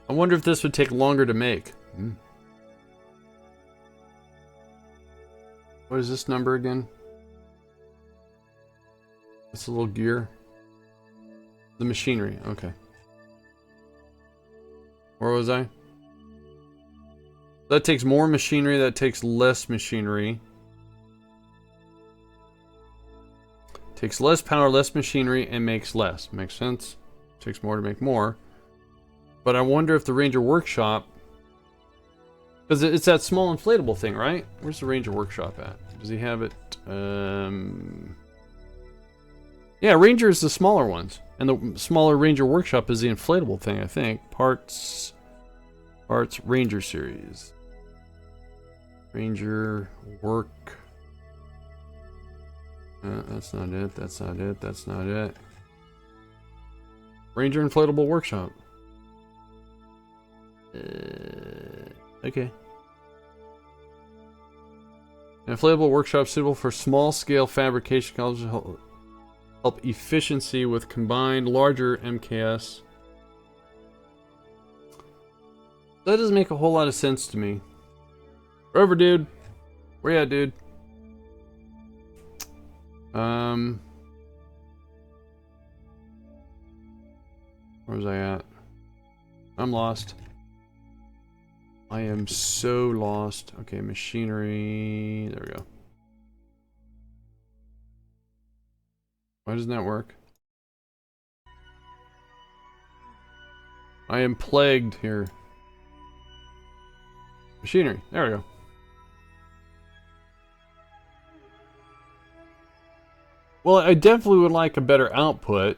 I wonder if this would take longer to make. What is this number again? It's a little gear. The machinery, okay. Where was I? That takes more machinery, that takes less machinery. Takes less power, less machinery, and makes less. Makes sense. Takes more to make more. But I wonder if the Ranger Workshop... Because it's that small inflatable thing, right? Where's the Ranger Workshop at? Does he have it? Yeah, Ranger is the smaller ones. And the smaller Ranger Workshop is the inflatable thing, I think. Parts, Ranger series. Ranger Work. That's not it, that's not it, that's not it. Ranger Inflatable Workshop. Okay. An inflatable workshop suitable for small-scale fabrication can help efficiency with combined larger MKS. That doesn't make a whole lot of sense to me. Rover, dude. Where you at, dude? Where was I at? I'm lost. I am so lost. Okay, machinery. There we go. Why doesn't that work? I am plagued here. Machinery. There we go. Well, I definitely would like a better output.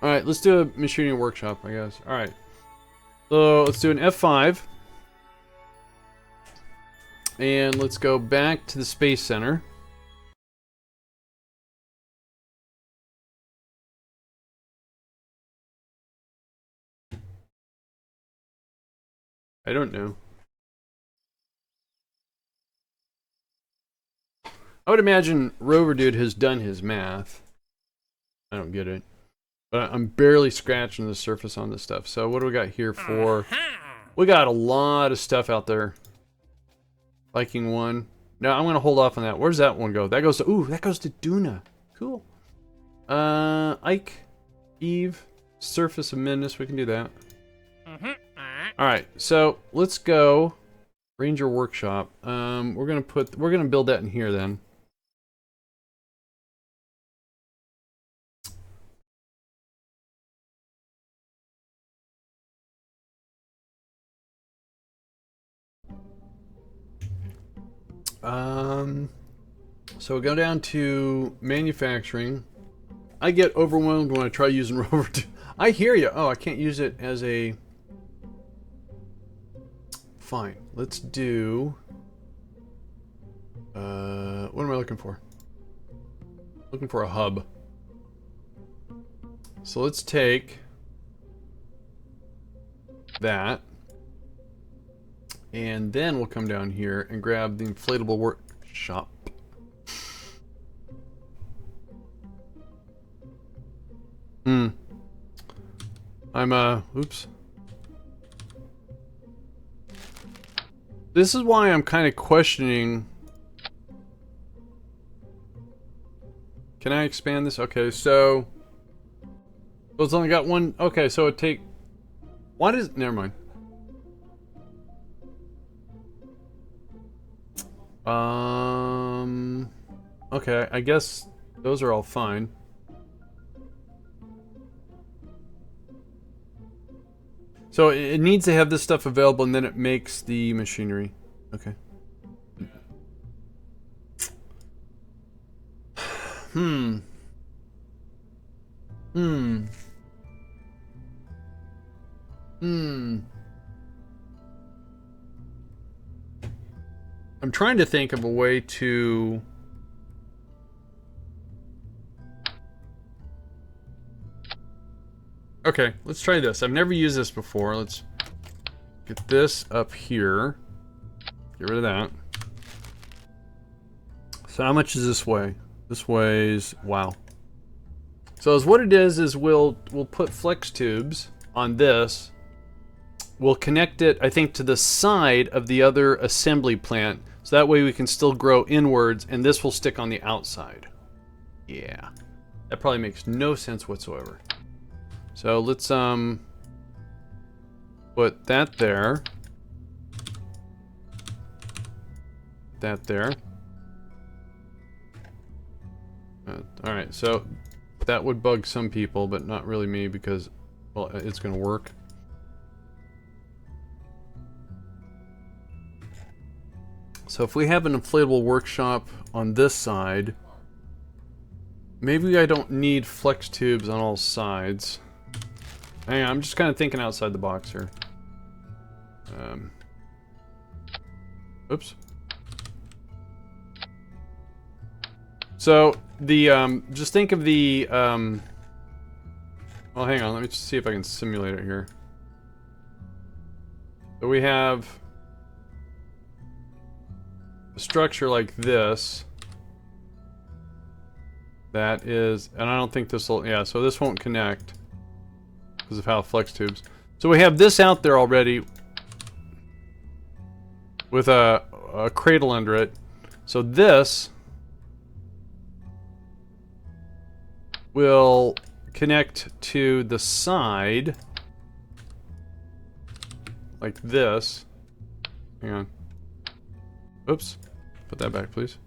Alright, let's do a machinery workshop, I guess. Alright. So, let's do an F5. And let's go back to the Space Center. I don't know. I would imagine Rover Dude has done his math. I don't get it. But I'm barely scratching the surface on this stuff. So what do we got here for... We got a lot of stuff out there. Viking 1. No, I'm gonna hold off on that. Where's that one go? That goes to, ooh, that goes to Duna. Cool. Ike, Eve, Surface of Midness, we can do that. Alright, so let's go Ranger Workshop. We're gonna build that in here then. So we go down to manufacturing. I get overwhelmed when I try using Rover 2. I hear you. Oh, I can't use it as a... Fine. Let's do... what am I looking for? Looking for a hub. So let's take that. And then we'll come down here and grab the inflatable workshop. Oops. This is why I'm kind of questioning. Can I expand this? Okay, so it's only got one. Okay, so it take. Why does? Never mind. Okay, I guess those are all fine. So it needs to have this stuff available, and then it makes the machinery. Okay. I'm trying to think of a way to... Okay, let's try this. I've never used this before. Let's get this up here. Get rid of that. So how much does this weigh? This weighs... Wow. So as what it is we'll put flex tubes on this. We'll connect it, I think, to the side of the other assembly plant. So that way we can still grow inwards, and this will stick on the outside. Yeah. That probably makes no sense whatsoever. So let's put that there. That there. Alright, so that would bug some people, but not really me because, well, it's gonna work. So if we have an inflatable workshop on this side, maybe I don't need flex tubes on all sides. Hang on, I'm just kind of thinking outside the box here. Oops. So the just think of the well, hang on, let me just see if I can simulate it here. So we have a structure like this. That is, and I don't think this will, yeah, so this won't connect because of how flex tubes. So we have this out there already with a cradle under it. So this will connect to the side like this. Hang on. Oops. Put that back, please.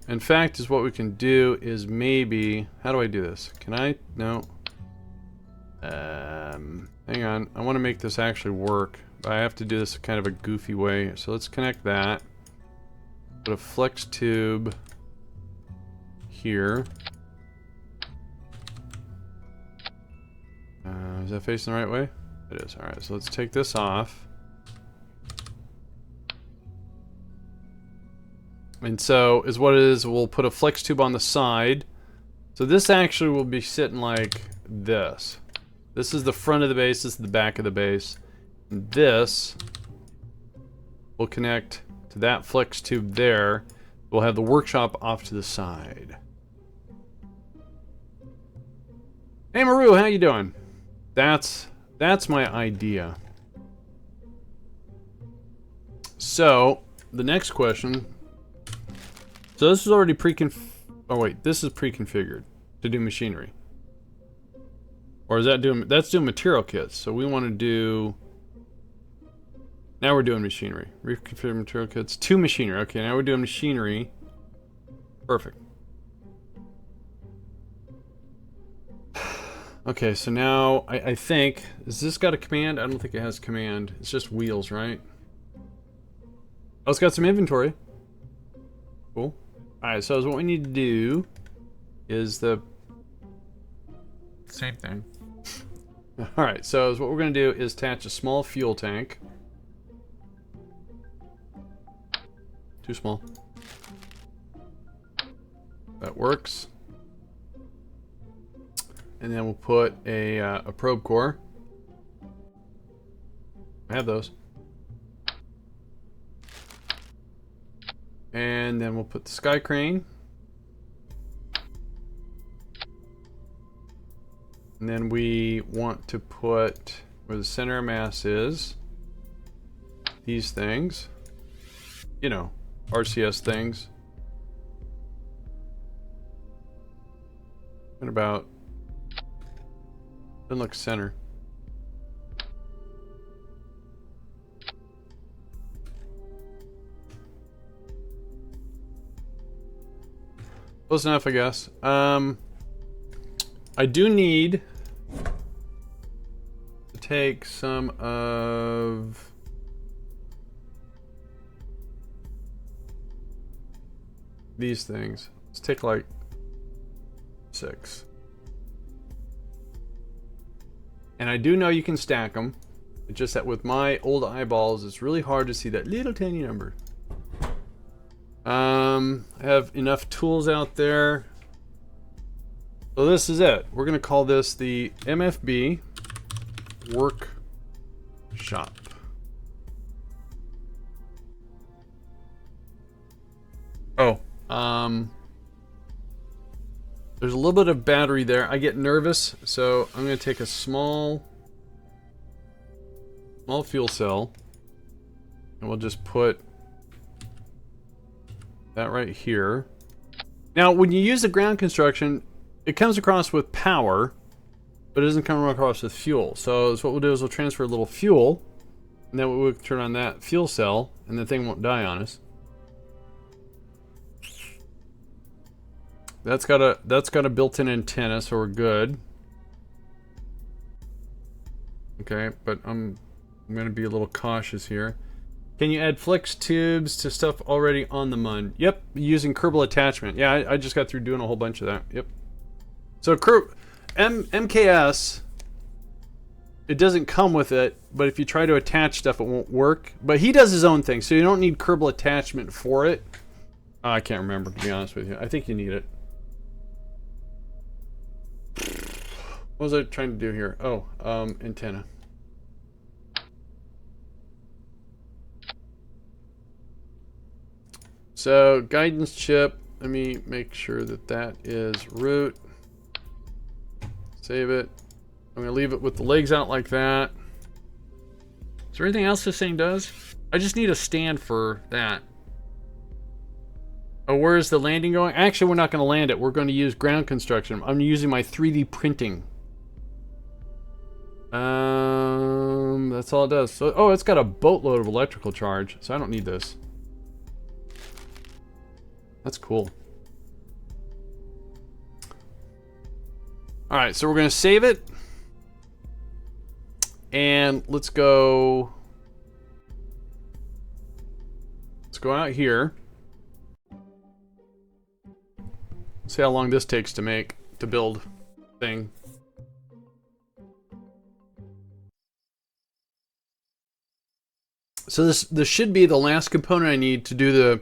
In fact, is what we can do is maybe... How do I do this? Can I? No. Hang on. I want to make this actually work. But I have to do this kind of a goofy way. So let's connect that. Put a flex tube here. Is that facing the right way? It is. Alright, so let's take this off. And so, is what it is, we'll put a flex tube on the side. So this actually will be sitting like this. This is the front of the base, this is the back of the base. And this will connect to that flex tube there. We'll have the workshop off to the side. Hey Maru, how you doing? That's my idea. So the next question. So this is already oh wait, this is pre-configured to do machinery. Or is that that's doing material kits. So we want to do, now we're doing machinery. Reconfigure material kits to machinery. Okay, now we're doing machinery. Perfect. Okay, so now I think, has this got a command? I don't think it has command. It's just wheels, right? Oh, it's got some inventory. Cool. Alright, so what we need to do is the same thing. Alright, so what we're going to do is attach a small fuel tank. Too small. That works. And then we'll put a probe core. I have those. And then we'll put the sky crane. And then we want to put where the center of mass is, these things. You know, RCS things. And about, doesn't look center. Close enough, I guess. I do need to take some of these things. Let's take like 6. And I do know you can stack them. It's just that with my old eyeballs, it's really hard to see that little tiny number. I have enough tools out there. So this is it. We're going to call this the MFB Workshop. Oh, there's a little bit of battery there. I get nervous, so I'm going to take a small fuel cell, and we'll just put that right here. Now, when you use the ground construction, it comes across with power, but it doesn't come across with fuel. So what we'll do is we'll transfer a little fuel, and then we'll turn on that fuel cell, and the thing won't die on us. That's got a built-in antenna, so we're good. Okay, but I'm gonna be a little cautious here. Can you add flex tubes to stuff already on the Mun? Yep, using Kerbal attachment. Yeah, I just got through doing a whole bunch of that. Yep. So MKS, it doesn't come with it, but if you try to attach stuff, it won't work. But he does his own thing, so you don't need Kerbal attachment for it. I can't remember, to be honest with you. I think you need it. What was I trying to do here? Oh, antenna. So guidance chip, let me make sure that that is root. Save it. I'm gonna leave it with the legs out like that. Is there anything else this thing does? I just need a stand for that. Oh, where is the landing going? Actually, we're not gonna land it. We're gonna use ground construction. I'm using my 3D printing. That's all it does. So, oh, it's got a boatload of electrical charge, so I don't need this. That's cool. All right, so we're gonna save it, and let's go out here. See how long this takes to build thing. So this should be the last component I need to do the.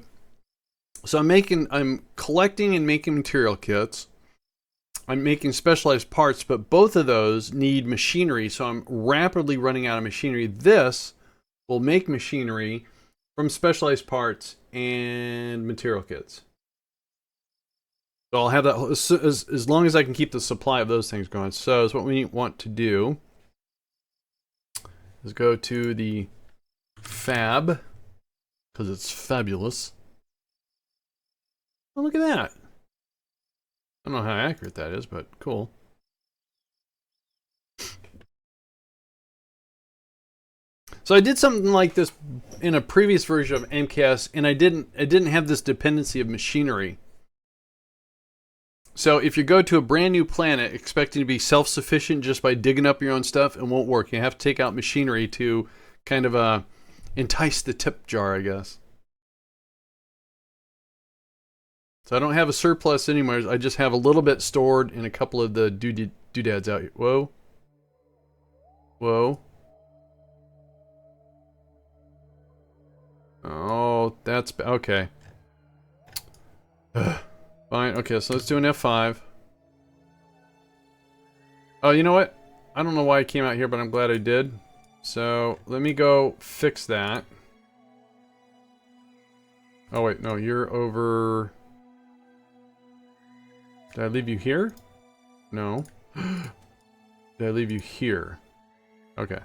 So I'm collecting and making material kits. I'm making specialized parts, but both of those need machinery, so I'm rapidly running out of machinery. This will make machinery from specialized parts and material kits. So I'll have that as long as I can keep the supply of those things going. So what we want to do is go to the fab because it's fabulous. Oh, look at that. I don't know how accurate that is, but cool. So I did something like this in a previous version of MKS, and I didn't have this dependency of machinery. So if you go to a brand new planet expecting to be self-sufficient just by digging up your own stuff, it won't work. You have to take out machinery to kind of entice the tip jar, I guess. So I don't have a surplus anymore. I just have a little bit stored in a couple of the doodads out here. Whoa. Whoa. Oh, that's... okay. Fine. Okay, so let's do an F5. Oh, you know what? I don't know why I came out here, but I'm glad I did. So, let me go fix that. Oh, wait. No, you're over... Did I leave you here? No. Did I leave you here? Okay.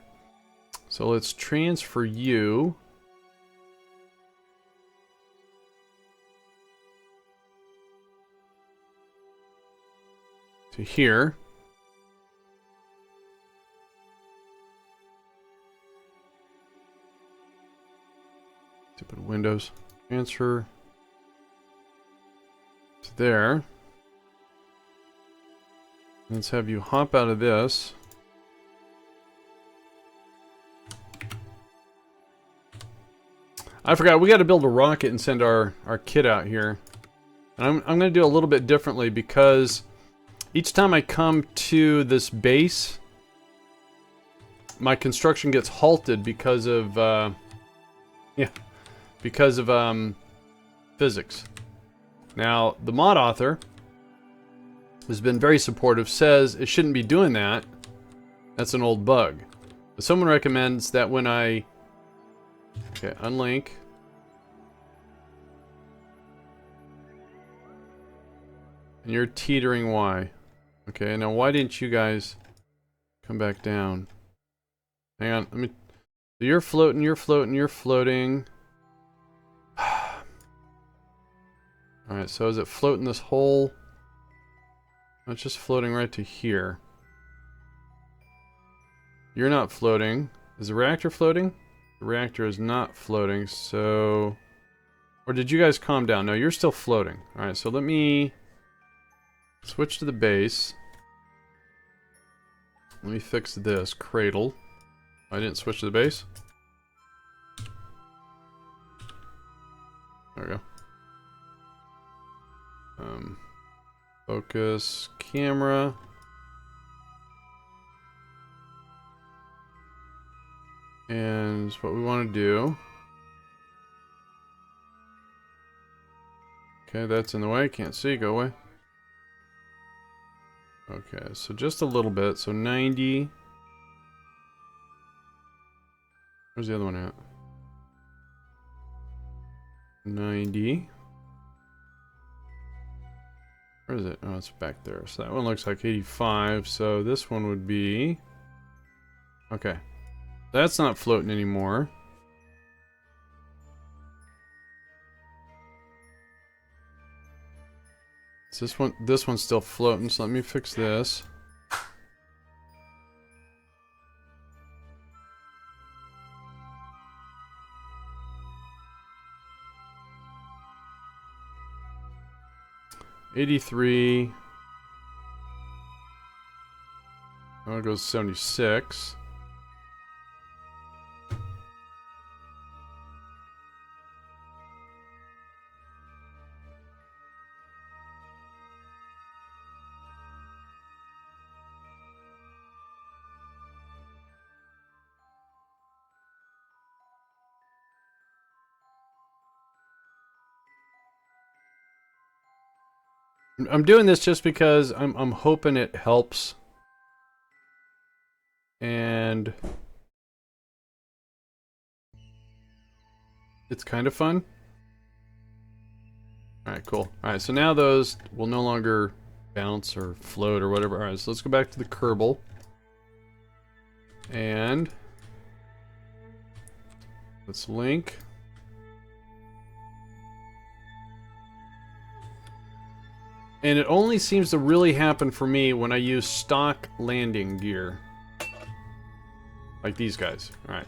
So let's transfer you. To here. Stupid Windows. Transfer. To there. Let's have you hop out of this. I forgot, we got to build a rocket and send our kid out here. And I'm going to do a little bit differently because each time I come to this base, my construction gets halted because of, physics. Now, the mod author has been very supportive, says it shouldn't be doing that. That's an old bug. But someone recommends that when I... Okay, unlink. And you're teetering why? Okay, now why didn't you guys come back down? Hang on, let me... So you're floating, you're floating, you're floating. Alright, so is it floating this whole... It's just floating right to here. You're not floating. Is the reactor floating? The reactor is not floating, so... Or did you guys calm down? No, you're still floating. Alright, so let me... switch to the base. Let me fix this. Cradle. I didn't switch to the base. There we go. Focus, camera. And what we want to do. Okay, that's in the way. Can't see. Go away. Okay, so just a little bit. So 90. Where's the other one at? 90. Where is it? Oh, it's back there. So that one looks like 85. So this one would be... Okay. That's not floating anymore. So this one's still floating, so let me fix this. $83. Oh, it goes 76. I'm doing this just because I'm hoping it helps. And it's kind of fun. Alright, cool. Alright, so now those will no longer bounce or float or whatever. Alright, so let's go back to the Kerbal. And let's link. And it only seems to really happen for me when I use stock landing gear. Like these guys. Alright.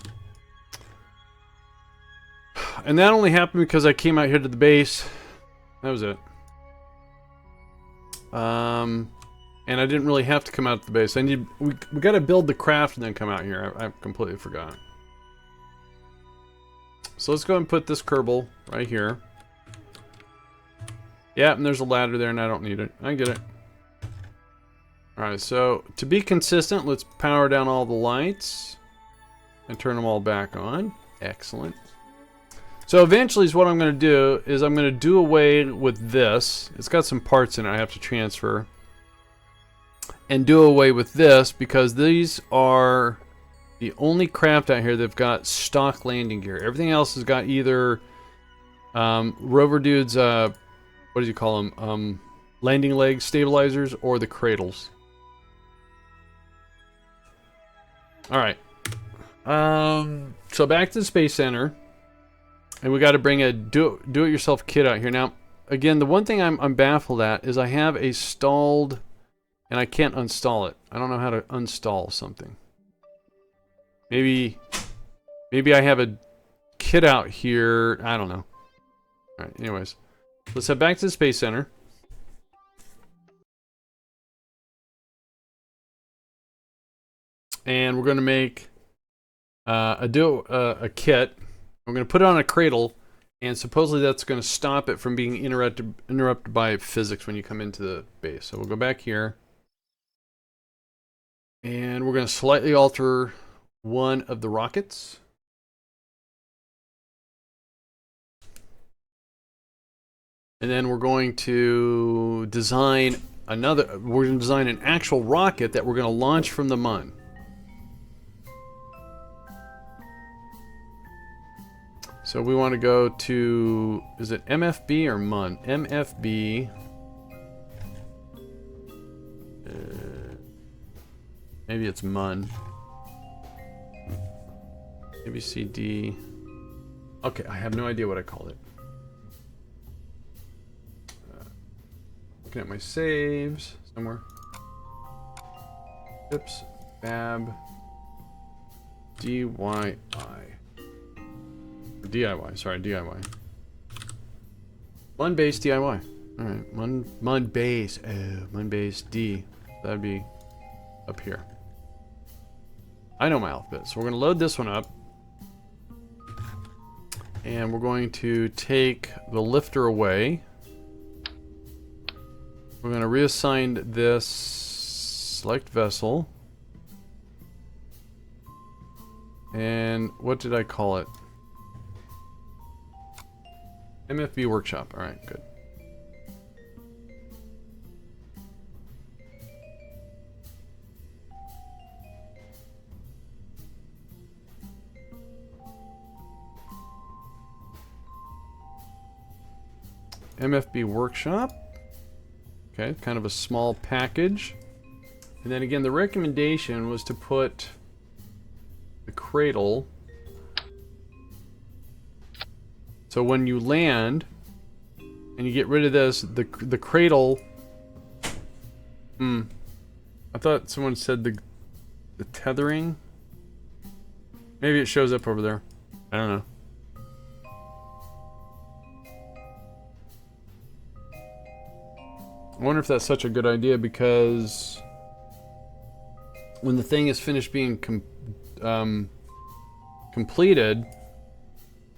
And that only happened because I came out here to the base. That was it. And I didn't really have to come out to the base. We got to build the craft and then come out here. I completely forgot. So let's go ahead and put this Kerbal right here. Yeah, and there's a ladder there and I don't need it. I get it. Alright, so to be consistent, let's power down all the lights and turn them all back on. Excellent. So eventually is what I'm going to do is I'm going to do away with this. It's got some parts in it I have to transfer. And do away with this because these are the only craft out here that've got stock landing gear. Everything else has got either Rover Dude's, what do you call them? Landing leg stabilizers or the cradles. Alright. So back to the Space Center. And we got to bring a do-it-yourself kit out here. Now, again, the one thing I'm baffled at is I have a stalled, and I can't install it. I don't know how to uninstall something. Maybe I have a kit out here. I don't know. All right. Anyways, let's head back to the Space Center. And we're going to make a kit. We're going to put it on a cradle, and supposedly that's going to stop it from being interrupted by physics when you come into the base. So we'll go back here. And we're going to slightly alter one of the rockets. And then we're going to design an actual rocket that we're going to launch from the Mun. So we want to go to, is it MFB or Mun? MFB. Maybe it's Mun. Maybe CD. Okay, I have no idea what I called it. Looking at my saves somewhere. Oops. Fab. DYI. DIY, sorry, DIY. Mun Base DIY. Alright, Mun Base. Mun Base D. That'd be up here. I know my alphabet, so we're going to load this one up. And we're going to take the lifter away. We're going to reassign this select vessel. And what did I call it? MFB Workshop. Alright, good. MFB Workshop. Okay, kind of a small package. And then again, the recommendation was to put the cradle. So when you land and you get rid of this, the cradle. I thought someone said the tethering. Maybe it shows up over there. I don't know. I wonder if that's such a good idea because when the thing is finished being completed,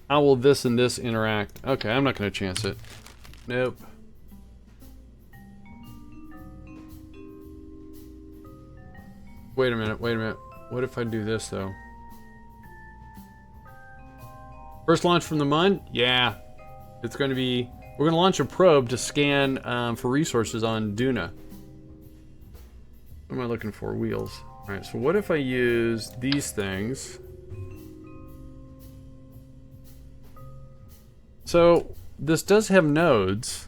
how will this and this interact? Okay, I'm not going to chance it. Nope. Wait a minute, wait a minute. What if I do this though? First launch from the Mun? Yeah. It's going to be... We're going to launch a probe to scan for resources on Duna. What am I looking for? Wheels. Alright, so what if I use these things? So, this does have nodes.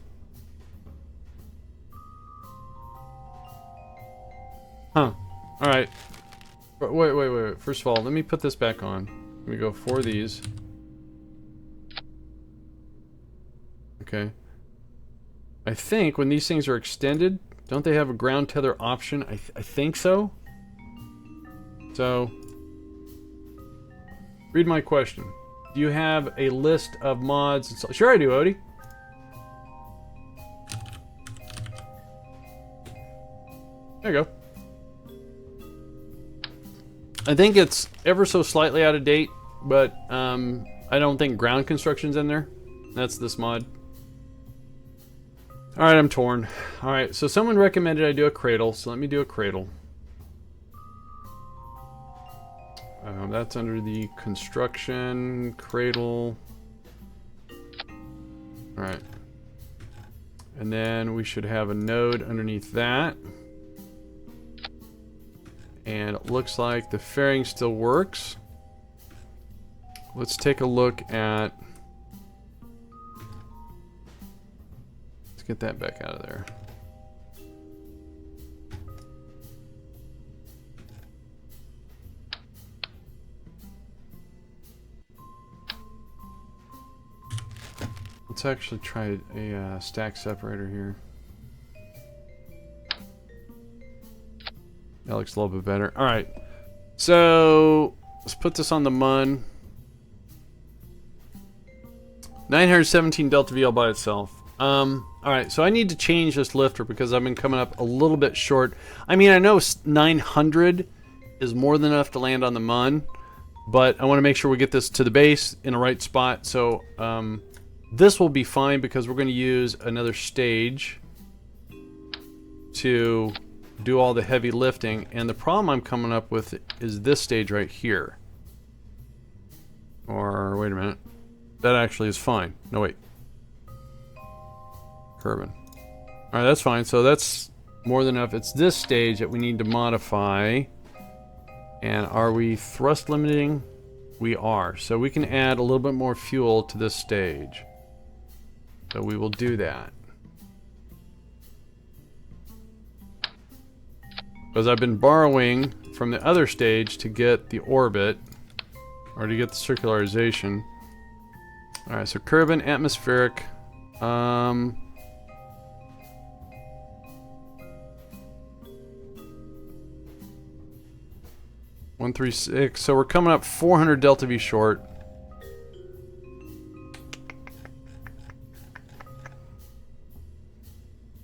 Huh. Alright. Wait. First of all, let me put this back on. Let me go for these. Okay. I think when these things are extended, don't they have a ground tether option? I think so. So, read my question. Do you have a list of mods? And so sure I do, Odie. There you go. I think it's ever so slightly out of date, but I don't think ground construction's in there. That's this mod. Alright, I'm torn. Alright, so someone recommended I do a cradle, so let me do a cradle. That's under the construction, cradle. Alright. And then we should have a node underneath that. And it looks like the fairing still works. Let's take a look at... Let's get that back out of there. Let's actually try a stack separator here. That looks a little bit better. Alright. So, let's put this on the Mun. 917 Delta V all by itself. Alright, so I need to change this lifter because I've been coming up a little bit short. I mean, I know 900 is more than enough to land on the Mun, but I want to make sure we get this to the base in the right spot. So, this will be fine because we're going to use another stage to do all the heavy lifting. And the problem I'm coming up with is this stage right here. Or, wait a minute. That actually is fine. No, wait. Kerbin. Alright, that's fine. So that's more than enough. It's this stage that we need to modify. And are we thrust limiting? We are. So we can add a little bit more fuel to this stage. So we will do that. Because I've been borrowing from the other stage to get the orbit, or to get the circularization. Alright, so Kerbin, atmospheric. 136. So we're coming up 400 Delta V short.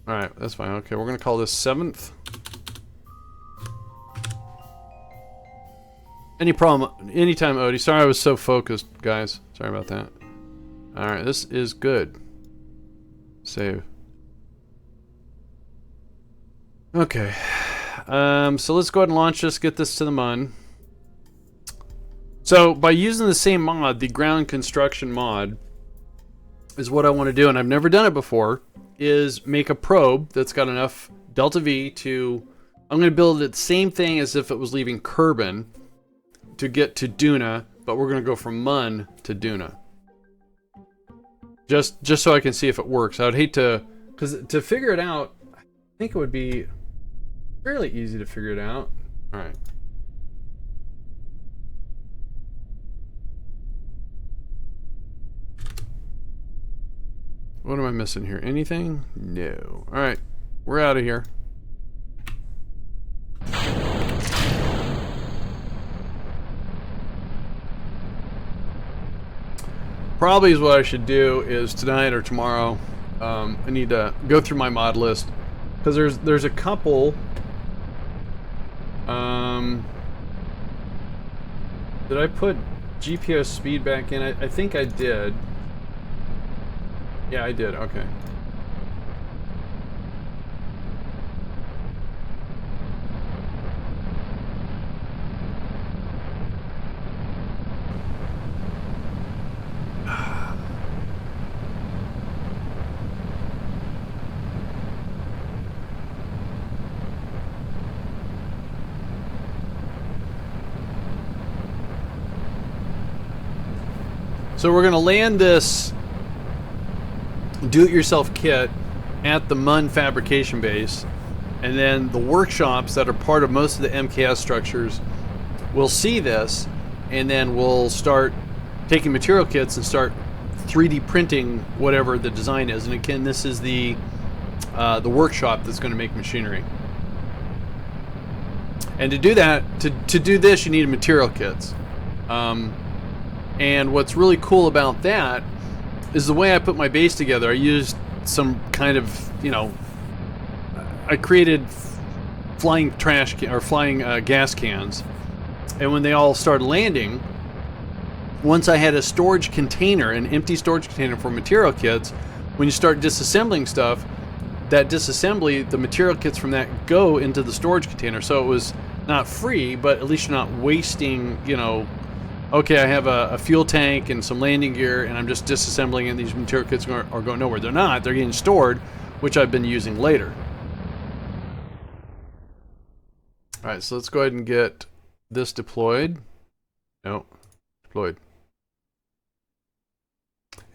Alright, that's fine. Okay, we're going to call this 7th. Any problem? Anytime, Odie. Sorry I was so focused, guys. Sorry about that. Alright, this is good. Save. Okay. So let's go ahead and launch this, get this to the Mun. So, by using the same mod, the ground construction mod, is what I want to do, and I've never done it before, is make a probe that's got enough Delta V to... I'm going to build it the same thing as if it was leaving Kerbin to get to Duna, but we're going to go from Mun to Duna. Just so I can see if it works. I would hate to... Because to figure it out, I think it would be fairly easy to figure it out. Alright. What am I missing here? Anything? No. Alright. We're out of here. Probably is what I should do is tonight or tomorrow. I need to go through my mod list. Because there's a couple. Did I put GPS speed back in? I think I did. Yeah, I did. Okay. So we're going to land this do-it-yourself kit at the Mun fabrication base, and then the workshops that are part of most of the MKS structures will see this, and then we'll start taking material kits and start 3D printing whatever the design is. And again, this is the the workshop that's going to make machinery. And to do that, to do this, you need material kits. And what's really cool about that is the way I put my base together. I used some kind of, I created flying trash or flying gas cans, and when they all started landing, once I had a storage container, an empty storage container for material kits, when you start disassembling stuff, that disassembly, the material kits from that go into the storage container. So it was not free, but at least you're not wasting, okay, I have a fuel tank and some landing gear, and I'm just disassembling, and these material kits are going nowhere. They're not. They're getting stored, which I've been using later. All right, so let's go ahead and get this deployed. No, deployed.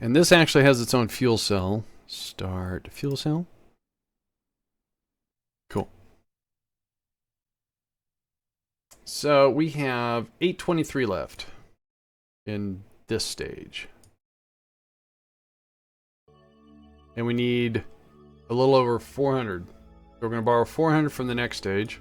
And this actually has its own fuel cell. Start fuel cell. Cool. So we have 823 left in this stage. And we need a little over 400. So we're going to borrow 400 from the next stage.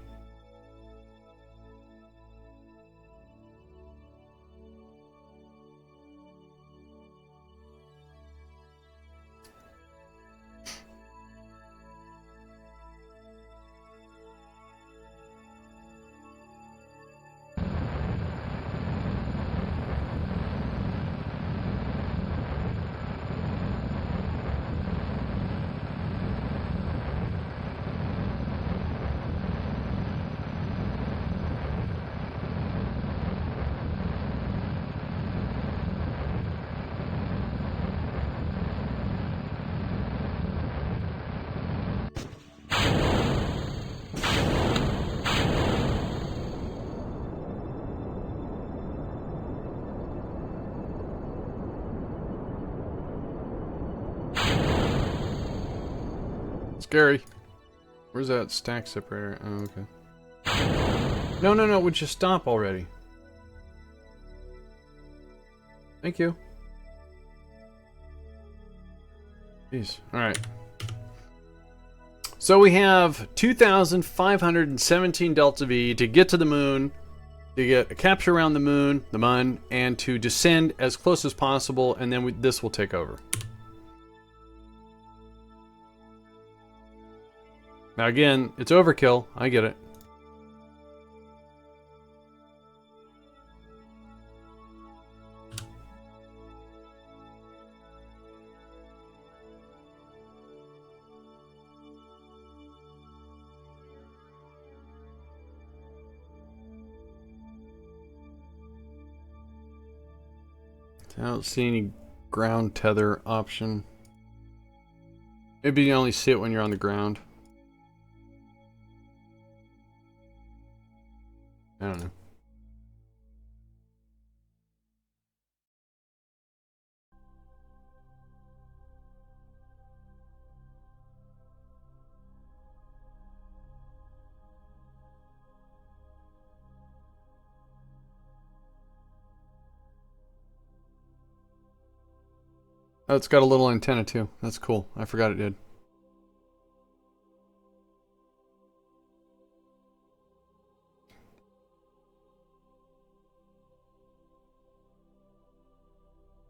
Scary. Where's that stack separator? Oh, okay. No, would you stop already? Thank you. Jeez. Alright. So we have 2,517 Delta V to get to the moon, to get a capture around the moon, the Mun, and to descend as close as possible, and then this will take over. Now again, it's overkill. I get it. I don't see any ground tether option. Maybe you only see it when you're on the ground. I don't know. Oh, it's got a little antenna too. That's cool. I forgot it did.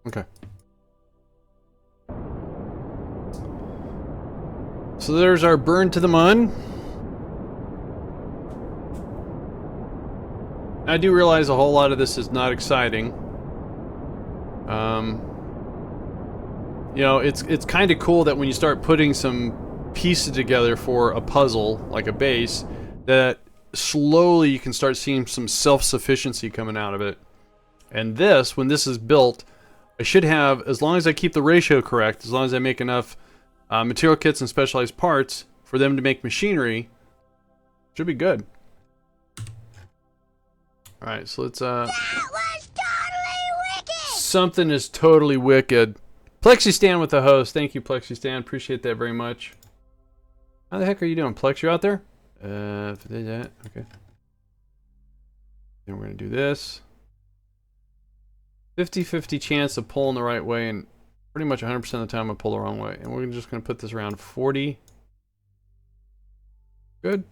Okay. So there's our burn to the Mun. I do realize a whole lot of this is not exciting. You know, it's kind of cool that when you start putting some pieces together for a puzzle, like a base, that slowly you can start seeing some self-sufficiency coming out of it. And this, when this is built, I should have, as long as I keep the ratio correct, as long as I make enough material kits and specialized parts for them to make machinery, should be good. Alright, so let's That was totally wicked! something is totally wicked. Plexistan with the host. Thank you, Plexistan. Appreciate that very much. How the heck are you doing, Plex? You out there? Okay. Then we're gonna do this. 50-50 chance of pulling the right way, and pretty much 100% of the time I pull the wrong way. And we're just gonna put this around 40. Good.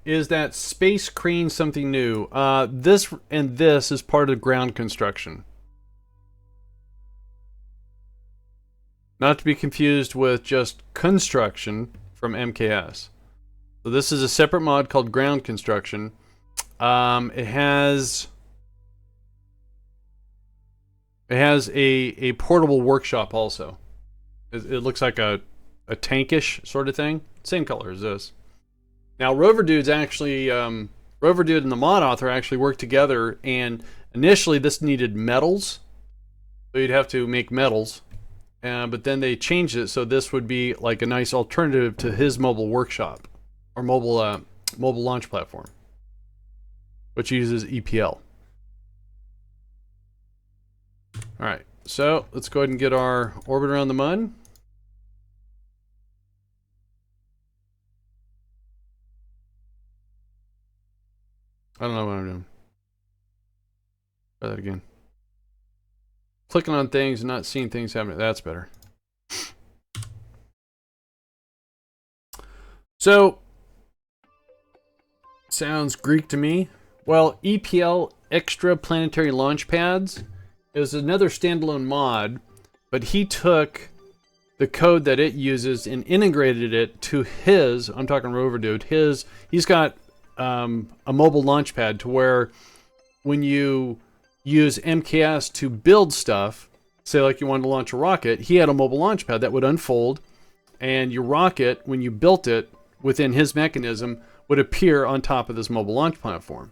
Is that space crane something new? This and this is part of ground construction. Not to be confused with just construction from MKS. So this is a separate mod called ground construction. It has a portable workshop also. It looks like a tankish sort of thing. Same color as this. Now Rover Dude's actually Rover Dude and the mod author actually worked together, and initially this needed metals, so you'd have to make metals, but then they changed it so this would be like a nice alternative to his mobile workshop or mobile launch platform, which uses EPL. All right, so let's go ahead and get our orbit around the Mun. I don't know what I'm doing. Try that again. Clicking on things and not seeing things happening. That's better. So, sounds Greek to me. Well, EPL Extra Planetary Launch Pads is another standalone mod, but he took the code that it uses and integrated it to his, I'm talking Rover Dude, he's got a mobile launch pad to where when you use MKS to build stuff, say like you wanted to launch a rocket, he had a mobile launch pad that would unfold, and your rocket, when you built it within his mechanism, would appear on top of this mobile launch platform.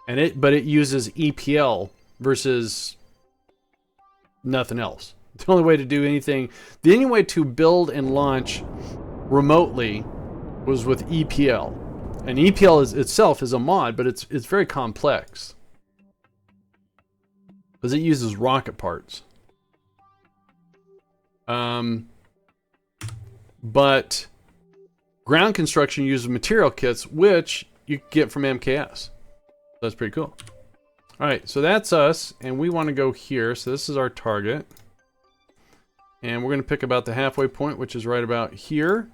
But it uses EPL versus nothing else. The only way to do anything, the only way to build and launch remotely was with EPL. And EPL itself is a mod, but it's very complex because it uses rocket parts. But ground construction uses material kits, which you get from MKS. That's pretty cool. All right, so that's us, and we want to go here. So this is our target, and we're going to pick about the halfway point, which is right about here.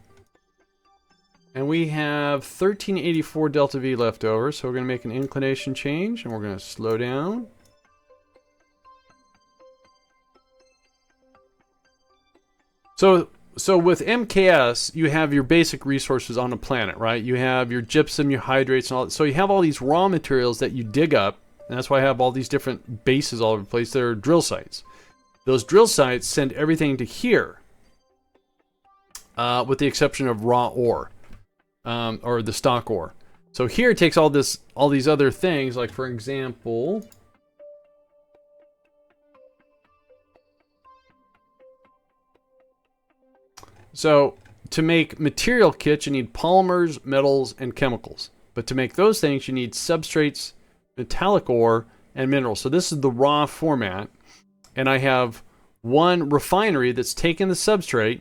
And we have 1384 delta V left over, so we're going to make an inclination change, and we're going to slow down. So with MKS, you have your basic resources on the planet, right? You have your gypsum, your hydrates, and all that. So you have all these raw materials that you dig up, and that's why I have all these different bases all over the place. They're drill sites. Those drill sites send everything to here, with the exception of raw ore. Or the stock ore. So here it takes all these other things, like for example, so to make material kits you need polymers, metals, and chemicals. But to make those things you need substrates, metallic ore, and minerals. So this is the raw format, and I have one refinery that's taken the substrate.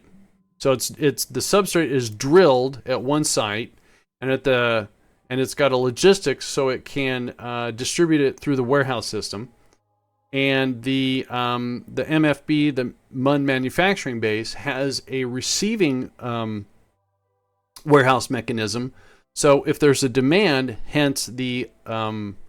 So it's the substrate is drilled at one site, and it's got a logistics so it can distribute it through the warehouse system, and the MFB, the Mun manufacturing base, has a receiving warehouse mechanism. So if there's a demand, hence the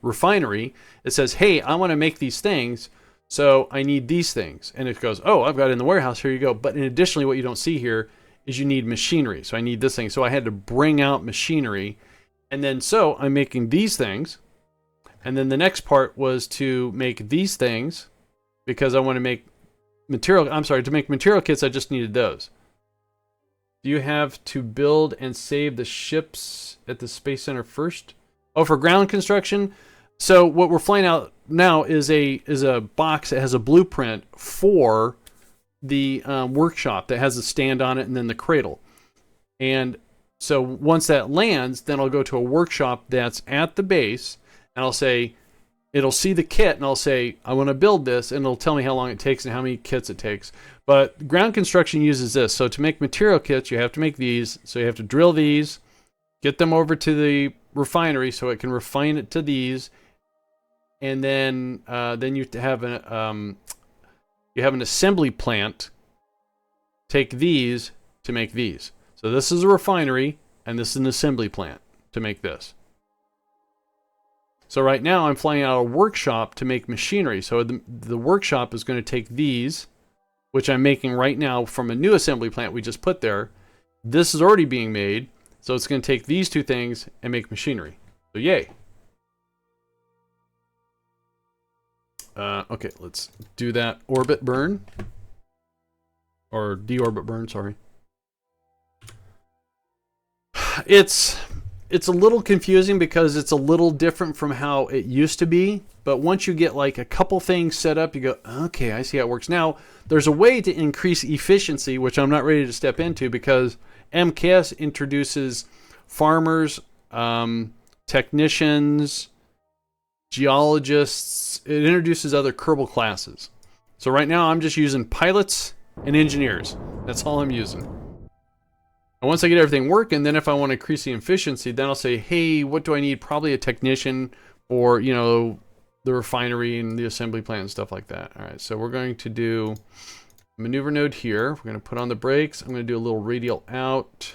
refinery, it says, "Hey, I want to make these things." So I need these things. And it goes, oh, I've got it in the warehouse. Here you go. But additionally, what you don't see here is you need machinery. So I need this thing. So I had to bring out machinery. And then so I'm making these things. And then the next part was to make these things because I want to make material. I'm sorry, to make material kits, I just needed those. Do you have to build and save the ships at the Space Center first? Oh, for ground construction? So what we're flying out now is a box that has a blueprint for the workshop that has a stand on it and then the cradle. And so once that lands, then I'll go to a workshop that's at the base, and I'll say, it'll see the kit, and I'll say, I want to build this, and it'll tell me how long it takes and how many kits it takes. But ground construction uses this. So to make material kits, you have to make these. So you have to drill these, get them over to the refinery so it can refine it to these. And then you have an assembly plant take these to make these. So this is a refinery, and this is an assembly plant to make this. So right now I'm flying out a workshop to make machinery. So the workshop is going to take these, which I'm making right now from a new assembly plant we just put there. This is already being made, so it's going to take these two things and make machinery. So yay. Okay, let's do that orbit burn. Or deorbit burn, sorry. It's a little confusing because it's a little different from how it used to be. But once you get like a couple things set up, you go, okay, I see how it works. Now, there's a way to increase efficiency, which I'm not ready to step into because MKS introduces farmers, technicians, geologists. It introduces other Kerbal classes. So right now I'm just using pilots and engineers. That's all I'm using. And once I get everything working, then if I want to increase the efficiency, then I'll say, hey, what do I need? Probably a technician for, you know, the refinery and the assembly plant and stuff like that. All right, so we're going to do maneuver node here. We're going to put on the brakes. I'm going to do a little radial out.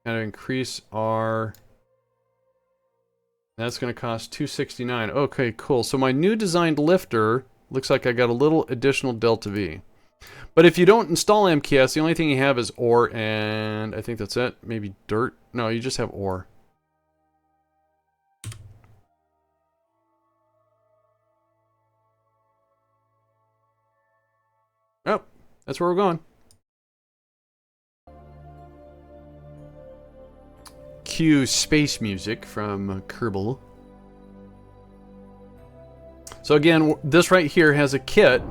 Kind of increase our... That's going to cost $269. Okay, cool. So my new designed lifter looks like I got a little additional delta V. But if you don't install MKS, the only thing you have is ore, and I think that's it. Maybe dirt. No, you just have ore. Oh, that's where we're going. Cue space music from Kerbal. So again, this right here has a kit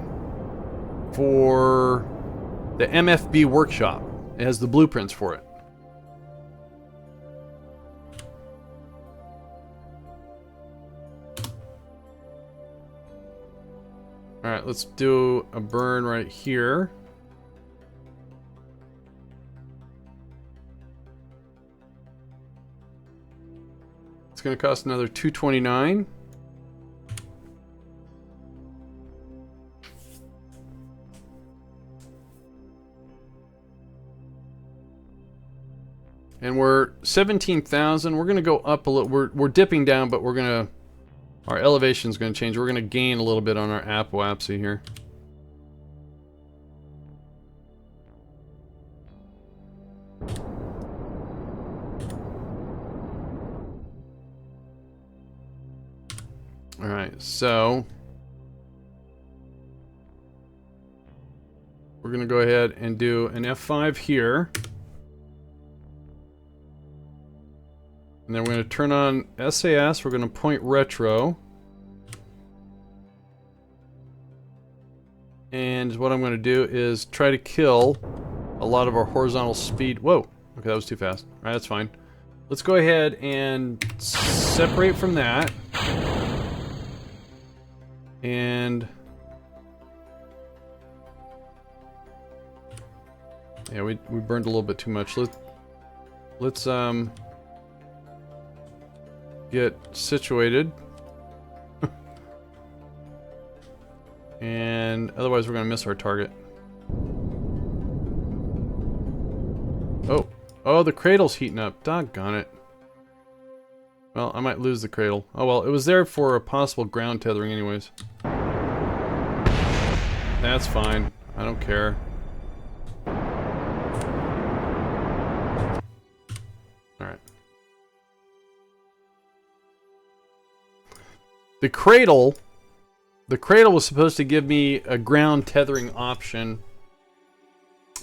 for the MFB workshop. It has the blueprints for it. All right, let's do a burn right here. It's going to cost another $229. And we're 17,000. We're going to go up a little. We're dipping down, but we're going to... Our elevation's going to change. We're going to gain a little bit on our apoapsy here. All right, so we're going to go ahead and do an F5 here. And then we're going to turn on SAS. We're going to point retro. And what I'm going to do is try to kill a lot of our horizontal speed. Whoa. Okay, that was too fast. All right, that's fine. Let's go ahead and separate from that. And yeah, we burned a little bit too much. Let's get situated. And otherwise we're going to miss our target. Oh, the cradle's heating up. Doggone it. Well, I might lose the cradle. Oh well, it was there for a possible ground tethering anyways. That's fine. I don't care. Alright. The cradle was supposed to give me a ground tethering option.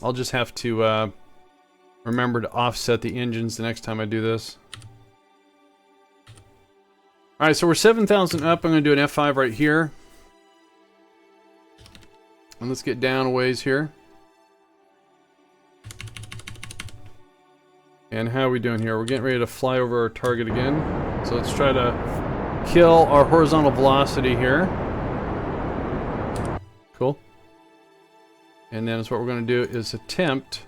I'll just have to remember to offset the engines the next time I do this. Alright, so we're 7,000 up. I'm going to do an F5 right here. And let's get down a ways here. And how are we doing here? We're getting ready to fly over our target again. So let's try to kill our horizontal velocity here. Cool. And then what we're going to do is attempt.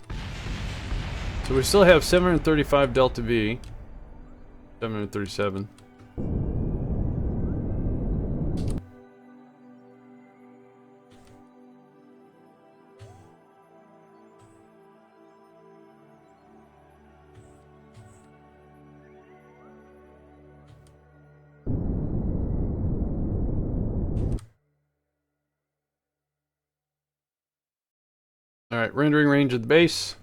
So we still have 735 delta V. 737. Alright, rendering range of the base.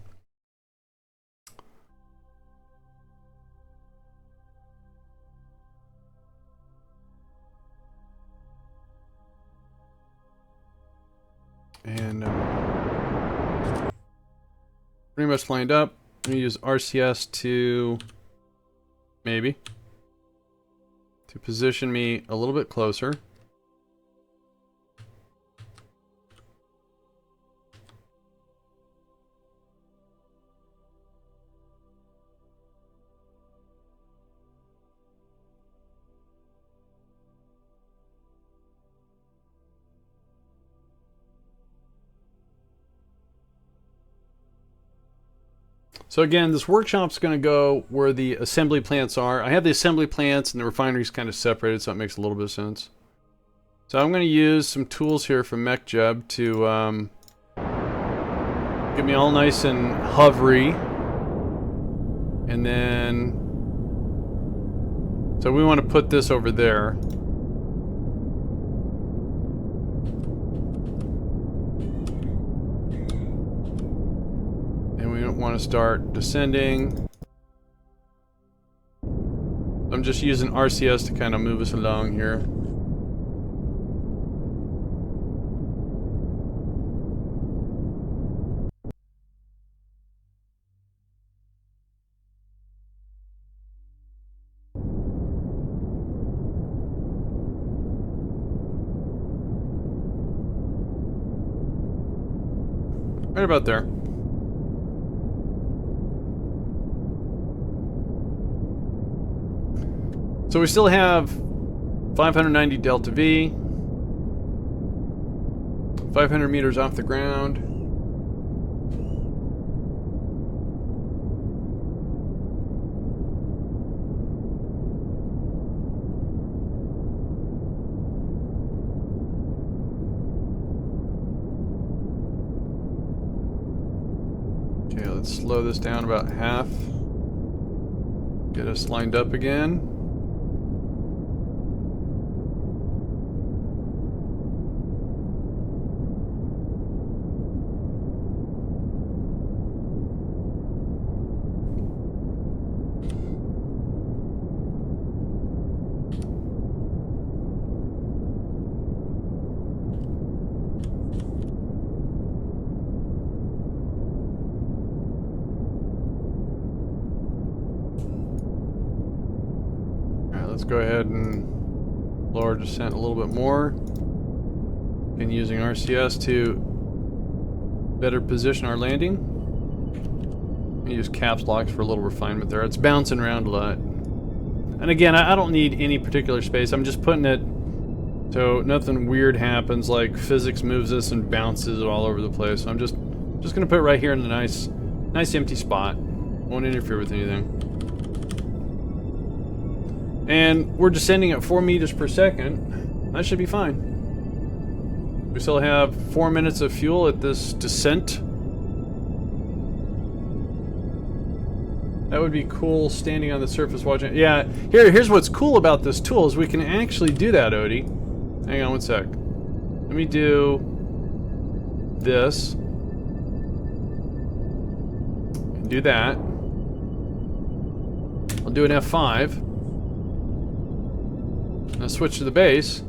And pretty much lined up. I'm going to use RCS to position me a little bit closer. So again, this workshop's going to go where the assembly plants are. I have the assembly plants and the refineries kind of separated, so it makes a little bit of sense. So I'm going to use some tools here from MechJeb to get me all nice and hovery. And then, so we want to put this over there. Want to start descending. I'm just using RCS to kind of move us along here. Right about there. So we still have 590 delta V, 500 meters off the ground. Okay, let's slow this down about half. Get us lined up again. Let's go ahead and lower descent a little bit more. And using RCS to better position our landing. I use caps locks for a little refinement there. It's bouncing around a lot. And again, I don't need any particular space. I'm just putting it so nothing weird happens, like physics moves this and bounces it all over the place. So I'm just gonna put it right here in a nice empty spot. Won't interfere with anything. And we're descending at 4 meters per second. That should be fine. We still have 4 minutes of fuel at this descent. That would be cool standing on the surface watching. Yeah, here's what's cool about this tool is we can actually do that, Odie. Hang on one sec. Let me do this. And do that. I'll do an F5. I'll switch to the base,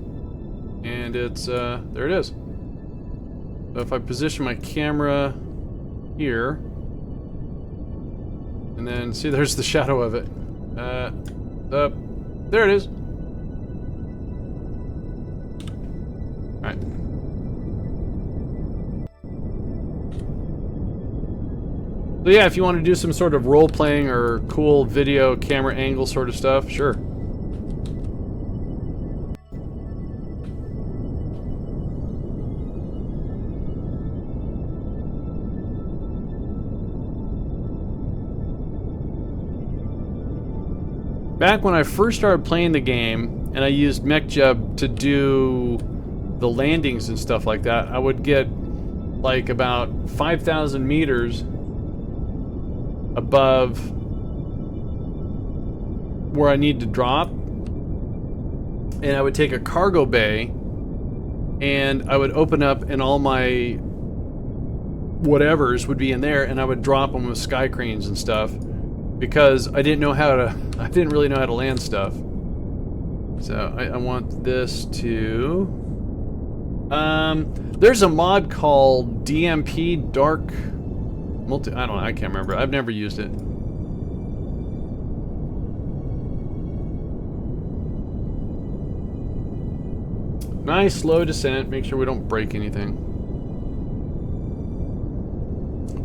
and it's, there it is. So if I position my camera here, and then, see, there's the shadow of it. There it is. Alright. So yeah, if you want to do some sort of role-playing or cool video camera angle sort of stuff, sure. Back when I first started playing the game, and I used MechJeb to do the landings and stuff like that, I would get like about 5,000 meters above where I need to drop, and I would take a cargo bay, and I would open up, and all my whatevers would be in there, and I would drop them with sky cranes and stuff because I didn't really know how to land stuff. So I want this to. There's a mod called DMP Dark Multi. I don't know. I can't remember. I've never used it. Nice slow descent. Make sure we don't break anything.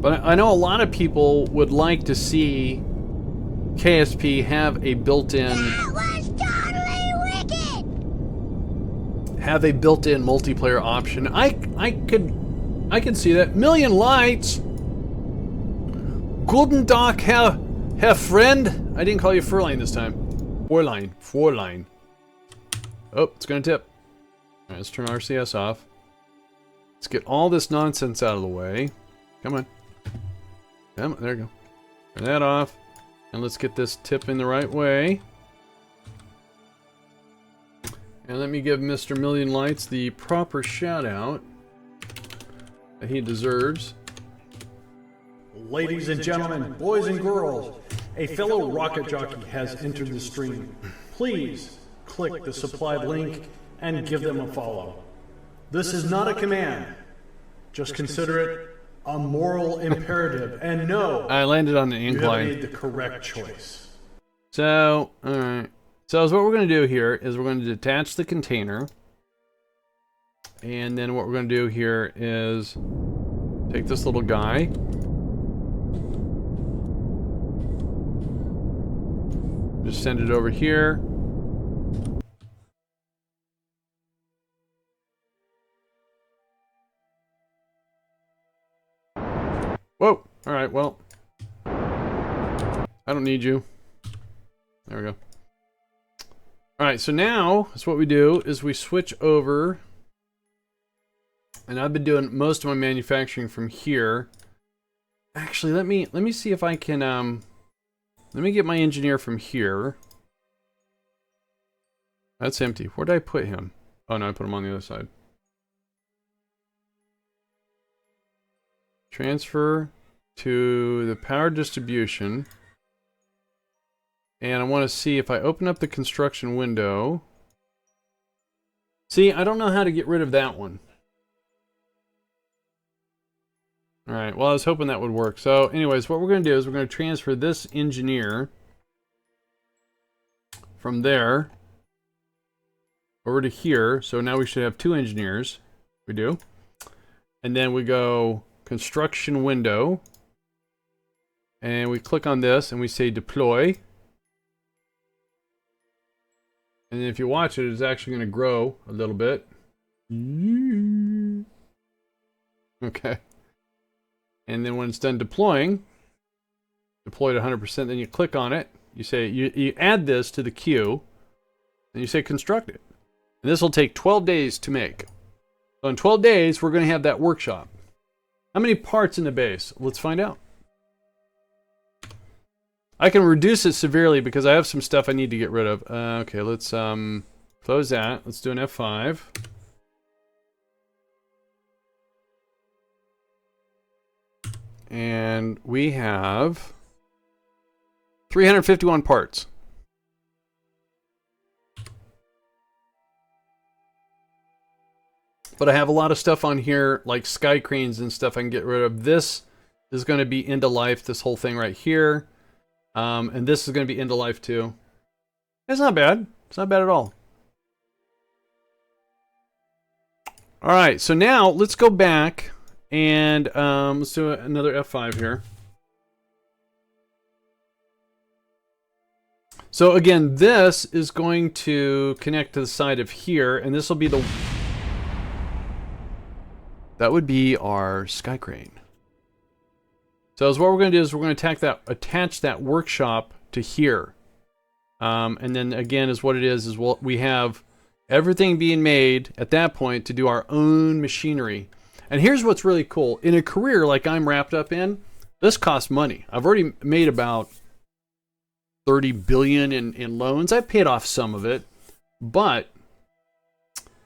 But I know a lot of people would like to see KSP have a built-in. That was totally wicked! Have a built-in multiplayer option. I could see that. Million lights. Guten Tag, Herr friend. I didn't call you Furline this time. Fräulein. Oh, it's gonna tip. All right, let's turn RCS off. Let's get all this nonsense out of the way. Come on. Come on, there you go. Turn that off. And let's get this tip in the right way. And let me give Mr. Million Lights the proper shout out that he deserves. Ladies and gentlemen, boys and girls, a fellow rocket jockey has entered the stream. Please click the supplied link and give them a follow. This is not a command. Just consider it a moral imperative, and no, I landed on the incline. You have made the correct choice. So, alright. So what we're going to do here is we're going to detach the container. And then what we're going to do here is take this little guy. Just send it over here. Whoa! Alright, well. I don't need you. There we go. Alright, so now, that's what we do, is we switch over. And I've been doing most of my manufacturing from here. Actually, let me see if I can, let me get my engineer from here. That's empty. Where did I put him? Oh no, I put him on the other side. Transfer to the power distribution. And I want to see if I open up the construction window. See, I don't know how to get rid of that one. Alright, well I was hoping that would work. So anyways, what we're going to do is we're going to transfer this engineer from there over to here. So now we should have two engineers. We do. And then we go construction window. And we click on this and we say deploy. And then if you watch it, it's actually going to grow a little bit. Okay. And then when it's done deploying, deployed 100%, then you click on it. You say, you add this to the queue. And you say construct it. And this will take 12 days to make. So in 12 days, we're going to have that workshop. How many parts in the base? Let's find out. I can reduce it severely because I have some stuff I need to get rid of. Okay, let's close that. Let's do an F5. And we have 351 parts. But I have a lot of stuff on here, like sky cranes and stuff I can get rid of. This is going to be end of life, this whole thing right here. And this is going to be end of life too. It's not bad. It's not bad at all. Alright, so now let's go back and let's do another F5 here. So again, this is going to connect to the side of here, and this will be the... That would be our sky crane. So what we're going to do is we're going to attach that workshop to here. And then again, is what it is we have everything being made at that point to do our own machinery. And here's what's really cool. In a career like I'm wrapped up in, this costs money. I've already made about 30 billion in loans. I paid off some of it, but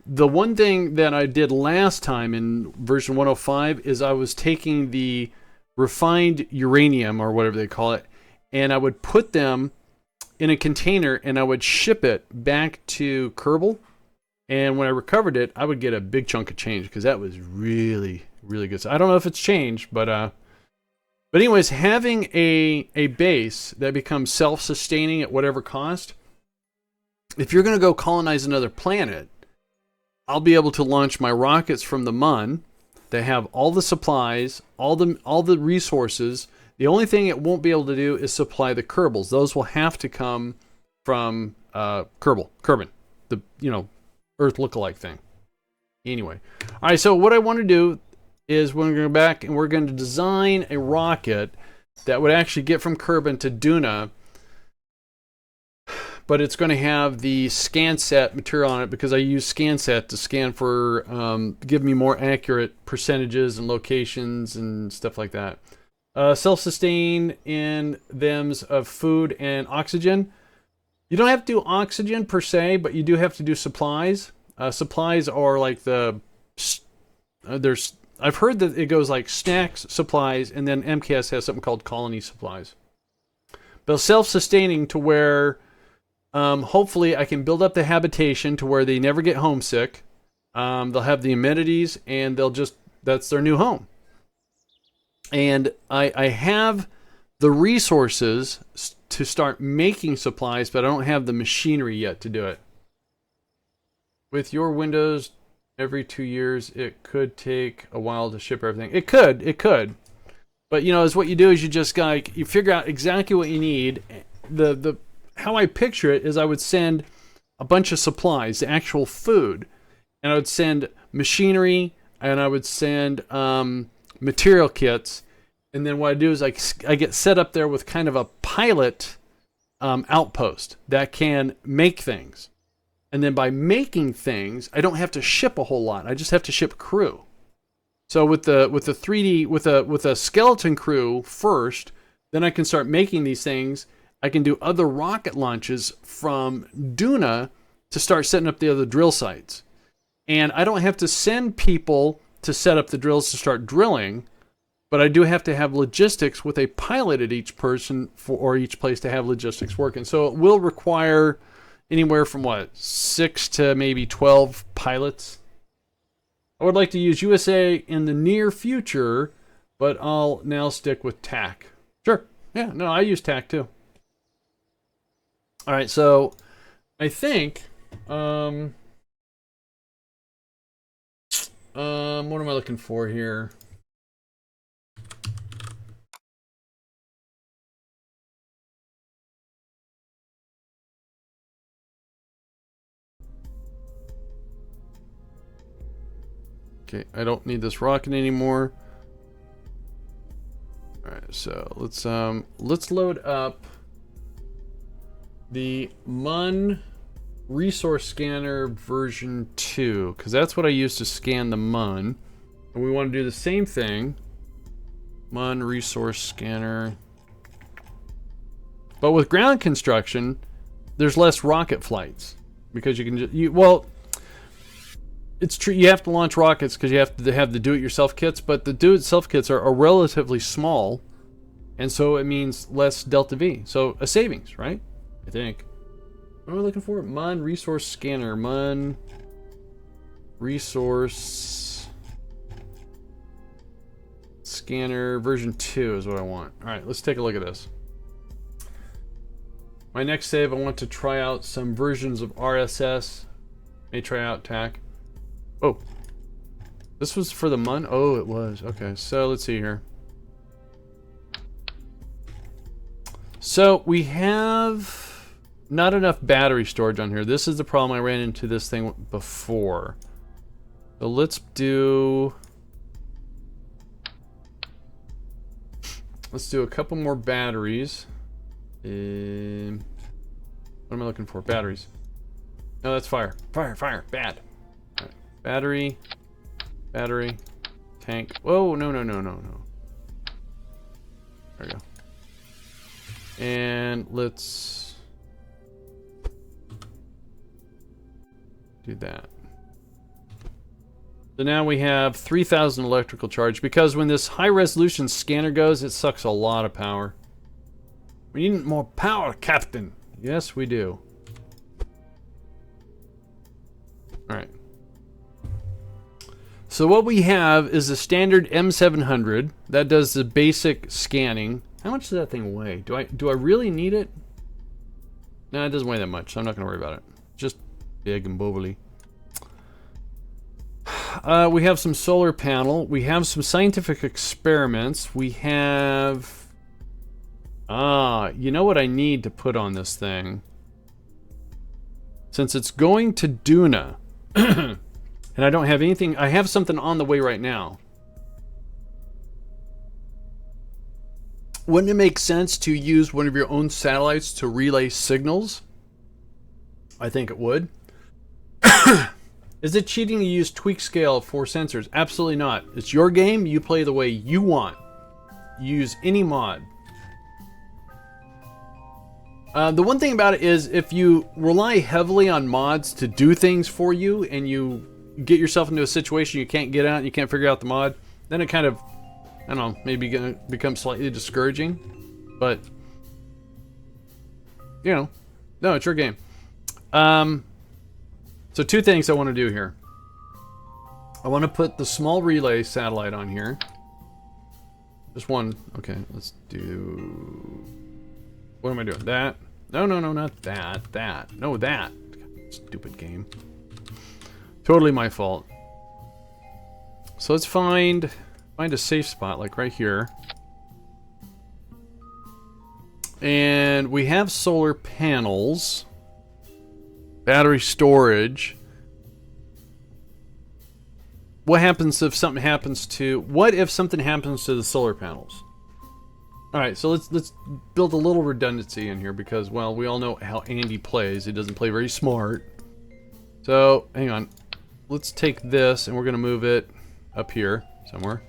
the one thing that I did last time in version 105 is I was taking the refined uranium, or whatever they call it, and I would put them in a container and I would ship it back to Kerbal. And when I recovered it, I would get a big chunk of change because that was really, really good. So I don't know if it's changed, but anyways, having a base that becomes self-sustaining at whatever cost, if you're going to go colonize another planet, I'll be able to launch my rockets from the Mun. They have all the supplies, all the resources. The only thing it won't be able to do is supply the Kerbals. Those will have to come from Kerbin, the Earth lookalike thing. Anyway, all right. So what I want to do is we're going to go back and we're going to design a rocket that would actually get from Kerbin to Duna. But it's going to have the ScanSat material on it because I use ScanSat to scan for, give me more accurate percentages and locations and stuff like that. Self-sustain in thems of food and oxygen. You don't have to do oxygen per se, but you do have to do supplies. Supplies are like I've heard that it goes like snacks, supplies, and then MKS has something called colony supplies. But self-sustaining to where hopefully I can build up the habitation to where they never get homesick. They'll have the amenities and that's their new home. And I have the resources to start making supplies, but I don't have the machinery yet to do it. With your Windows every 2 years, it could take a while to ship everything. It could. But is what you do is you just you figure out exactly what you need. How I picture it is I would send a bunch of supplies, the actual food, and I would send machinery, and I would send material kits, and then what I do is I get set up there with kind of a pilot outpost that can make things. And then by making things, I don't have to ship a whole lot. I just have to ship crew. So with a skeleton crew first, then I can start making these things. I can do other rocket launches from Duna to start setting up the other drill sites. And I don't have to send people to set up the drills to start drilling, but I do have to have logistics with a pilot at each person or each place to have logistics working. So it will require anywhere from 6 to maybe 12 pilots. I would like to use USA in the near future, but I'll now stick with TAC. Sure. Yeah, no, I use TAC too. All right, so I think, what am I looking for here? Okay, I don't need this rocket anymore. All right, so let's load up the Mun Resource Scanner version 2, because that's what I use to scan the Mun. And we want to do the same thing. Mun Resource Scanner. But with ground construction, there's less rocket flights. Because you can it's true, you have to launch rockets because you have to have the do-it-yourself kits, but the do-it-yourself kits are relatively small, and so it means less delta V. So a savings, right? I think. What am I looking for? Mun Resource Scanner. Mun Resource Scanner version 2 is what I want. Alright, let's take a look at this. My next save, I want to try out some versions of RSS. May try out TAC. Oh. This was for the Mun? Oh, it was. Okay, so let's see here. So we have not enough battery storage on here. This is the problem. I ran into this thing before. So let's do a couple more batteries. What am I looking for? Batteries. No, that's fire. Fire. Bad. Right. Battery. Tank. Whoa, no. There we go. And let's do that. So now we have 3,000 electrical charge, because when this high-resolution scanner goes, it sucks a lot of power. We need more power, Captain. Yes, we do. Alright. So what we have is a standard M700 that does the basic scanning. How much does that thing weigh? Do I really need it? No, it doesn't weigh that much, so I'm not going to worry about it. Just big and bubbly. We have some solar panel. We have some scientific experiments. We have... you know what I need to put on this thing? Since it's going to Duna, and I don't have anything... I have something on the way right now. Wouldn't it make sense to use one of your own satellites to relay signals? I think it would. Is it cheating to use tweak scale for sensors? Absolutely not. It's your game. You play the way you want. Use any mod. The one thing about it is, if you rely heavily on mods to do things for you, and you get yourself into a situation you can't get out and you can't figure out the mod, then it kind of, I don't know, maybe gonna become slightly discouraging. But, you know, no, it's your game. So two things I want to do here. I want to put the small relay satellite on here. Just one. Okay, let's do... What am I doing? That? No, not that. That. No, that. God, stupid game. Totally my fault. So let's find a safe spot, like right here. And we have solar panels. Battery storage. What happens if something happens to... What if something happens to the solar panels? Alright, so let's build a little redundancy in here because, well, we all know how Andy plays. He doesn't play very smart. So, hang on. Let's take this and we're going to move it up here somewhere.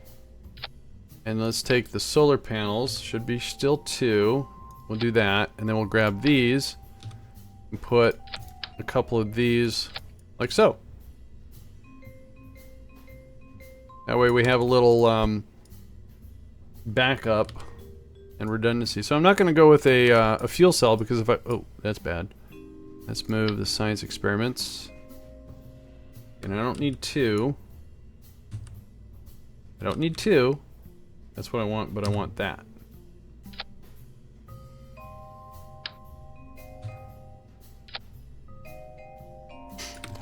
And let's take the solar panels. Should be still 2. We'll do that. And then we'll grab these and put a couple of these like so. That way we have a little backup and redundancy. So I'm not going to go with a fuel cell because if I... Oh, that's bad. Let's move the science experiments. And I don't need 2. I don't need 2. That's what I want, but I want that.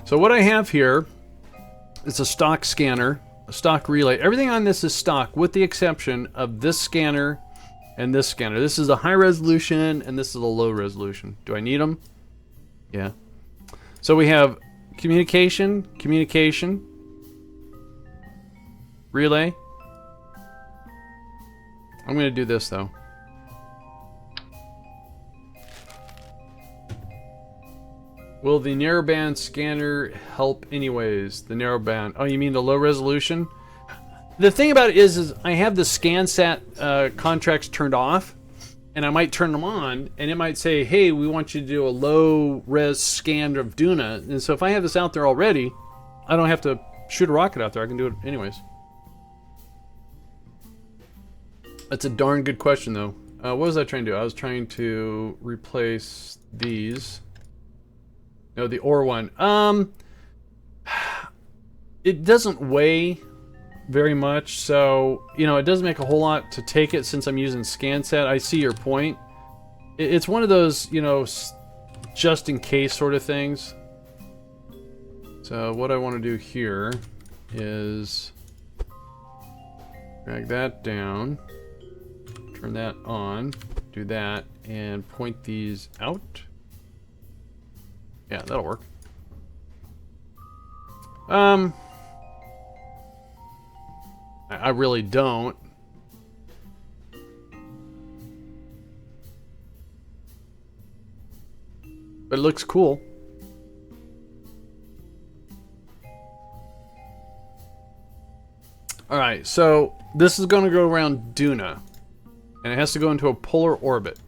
So what I have here is a stock scanner, a stock relay. Everything on this is stock with the exception of this scanner and this scanner. This is a high resolution and this is a low resolution. Do I need them? Yeah. So we have communication, relay. I'm going to do this though. Will the narrowband scanner help anyways? The narrowband. Oh, you mean the low resolution? The thing about it is I have the ScanSat contracts turned off, and I might turn them on, and it might say, hey, we want you to do a low-res scan of Duna. And so if I have this out there already, I don't have to shoot a rocket out there. I can do it anyways. That's a darn good question, though. What was I trying to do? I was trying to replace these. No, the ore one. It doesn't weigh very much, so, you know, it doesn't make a whole lot to take it since I'm using ScanSat. I see your point. It's one of those, you know, just in case sort of things. So what I want to do here is drag that down, turn that on, do that, and point these out. Yeah, that'll work. I really don't. But it looks cool. Alright, so this is going to go around Duna. And it has to go into a polar orbit.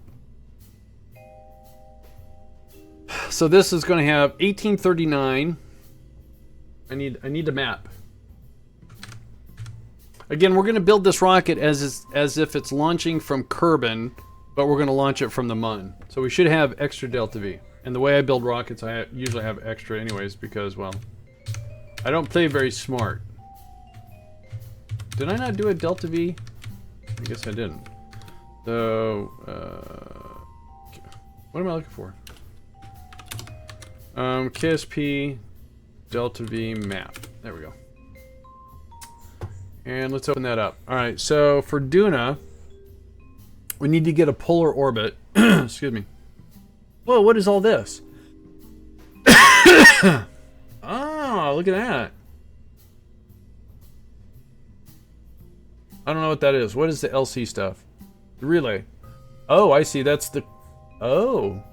So this is going to have 1839. I need a map. Again, we're going to build this rocket as if it's launching from Kerbin, but we're going to launch it from the Mun. So we should have extra delta V. And the way I build rockets, I usually have extra anyways because, well, I don't play very smart. Did I not do a delta V? I guess I didn't. So, what am I looking for? KSP delta V map. There we go. And let's open that up. Alright, so for Duna, we need to get a polar orbit. Excuse me. Whoa, what is all this? Oh, look at that. I don't know what that is. What is the LC stuff? The relay. Oh, I see. That's the... Oh.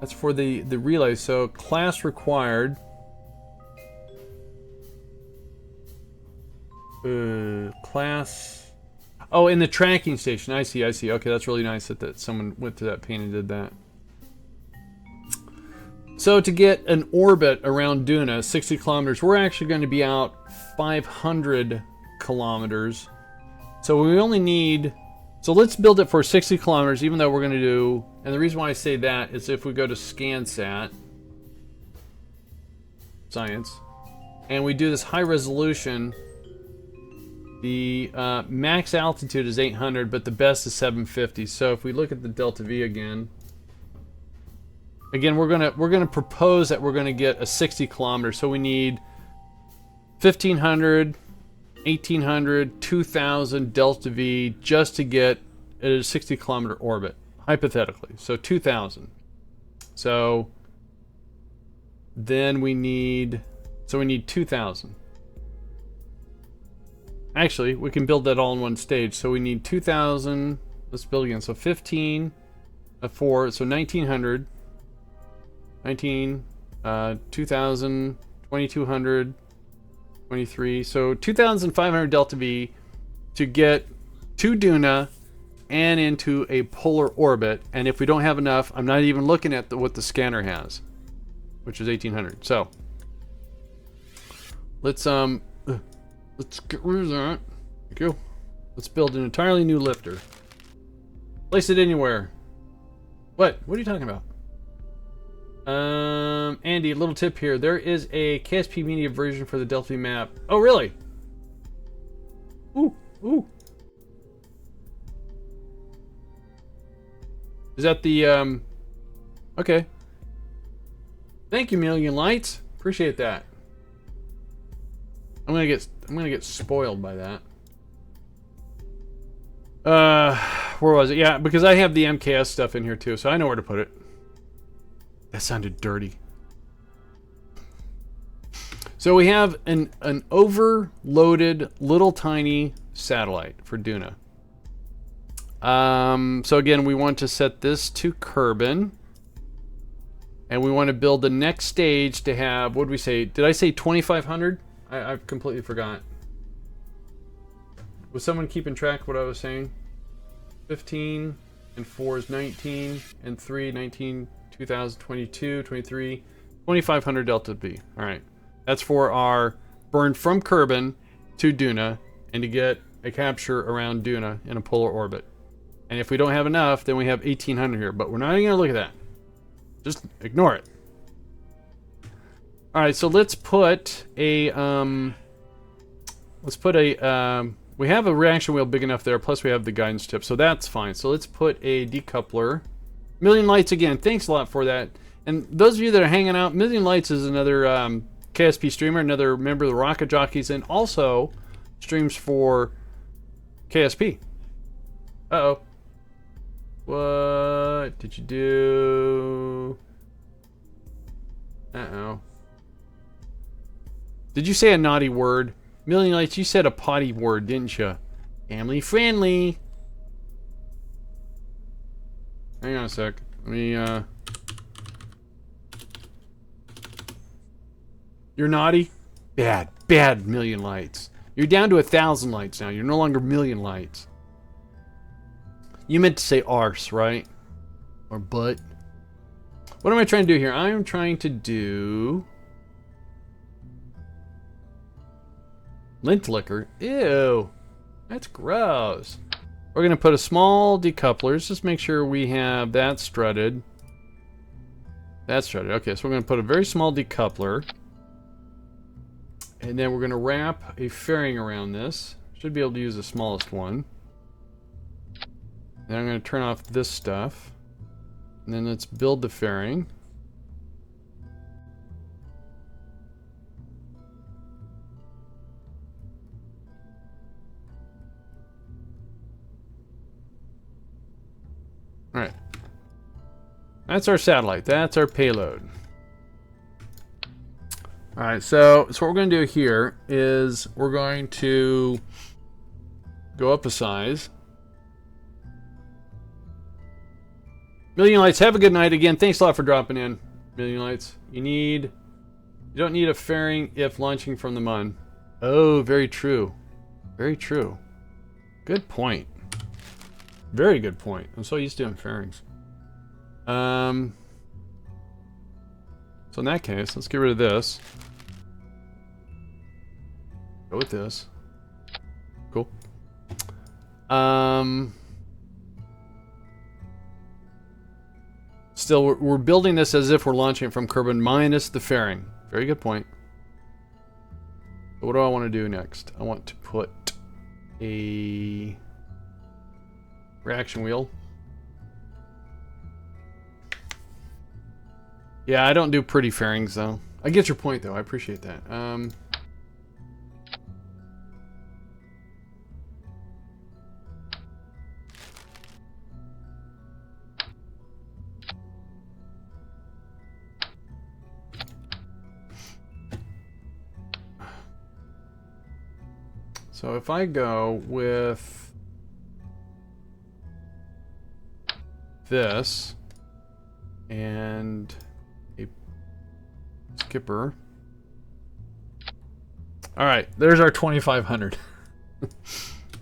That's for the relay. So, class required. Class... Oh, in the tracking station. I see, I see. Okay, that's really nice that someone went to that pain and did that. So to get an orbit around Duna, 60 kilometers, we're actually going to be out 500 kilometers. So we only need... So let's build it for 60 kilometers, even though we're going to do... And the reason why I say that is if we go to ScanSat, Science, and we do this high resolution... The max altitude is 800, but the best is 750. So if we look at the delta V again, we're gonna propose that we're gonna get a 60 kilometer. So we need 1500, 1800, 2000 delta V just to get a 60 kilometer orbit, hypothetically. So 2000. So then we need 2000. Actually, we can build that all in one stage. So we need 2,000. Let's build again. So 15, 4, so 1,900, 19, 2,000, 2,200, 23. So 2,500 delta V to get to Duna and into a polar orbit. And if we don't have enough, I'm not even looking at what the scanner has, which is 1,800. So let's get rid of that. Thank you. Let's build an entirely new lifter. Place it anywhere. What? What are you talking about? Andy, a little tip here. There is a KSP media version for the Delphi map. Oh, really? Ooh, ooh. Is that the, okay. Thank you, Million Lights. Appreciate that. I'm gonna get spoiled by that. Where was it? Yeah, because I have the MKS stuff in here too, so I know where to put it. That sounded dirty. So we have an overloaded little tiny satellite for Duna. So again, we want to set this to Kerbin. And we want to build the next stage to have, what did we say? Did I say 2,500? I've completely forgot. Was someone keeping track of what I was saying? 15 and 4 is 19 and 3, 19, 2022, 23, 2,500 delta V. All right. That's for our burn from Kerbin to Duna and to get a capture around Duna in a polar orbit. And if we don't have enough, then we have 1,800 here, but we're not even going to look at that. Just ignore it. All right, so let's put a we have a reaction wheel big enough there, plus we have the guidance tip, so that's fine. So let's put a decoupler. Million Lights again, thanks a lot for that. And those of you that are hanging out, Million Lights is another KSP streamer, another member of the Rocket Jockeys, and also streams for KSP. Uh-oh. What did you do? Uh-oh. Did you say a naughty word? Million Lights, you said a potty word, didn't you? Family friendly. Hang on a sec. Let me, You're naughty? Bad. Bad, Million Lights. You're down to 1,000 lights now. You're no longer Million Lights. You meant to say arse, right? Or butt. What am I trying to do here? I'm trying to do... Lint liquor? Ew. That's gross. We're going to put a small decoupler. Just make sure we have that strutted. That's strutted. Okay, so we're going to put a very small decoupler. And then we're going to wrap a fairing around this. Should be able to use the smallest one. Then I'm going to turn off this stuff. And then let's build the fairing. Alright. That's our satellite. That's our payload. Alright, so what we're going to do here is we're going to go up a size. Million Lights, have a good night. Again, thanks a lot for dropping in, Million Lights. You don't need a fairing if launching from the Mun. Oh, very true. Very true. Good point. Very good point. I'm so used to doing fairings. So in that case, let's get rid of this. Go with this. Cool. Still, we're building this as if we're launching from Kerbal minus the fairing. Very good point. But what do I want to do next? I want to put a reaction wheel. Yeah, I don't do pretty fairings though. I get your point though. I appreciate that. So if I go with this and a skipper. All right, there's our 2,500. All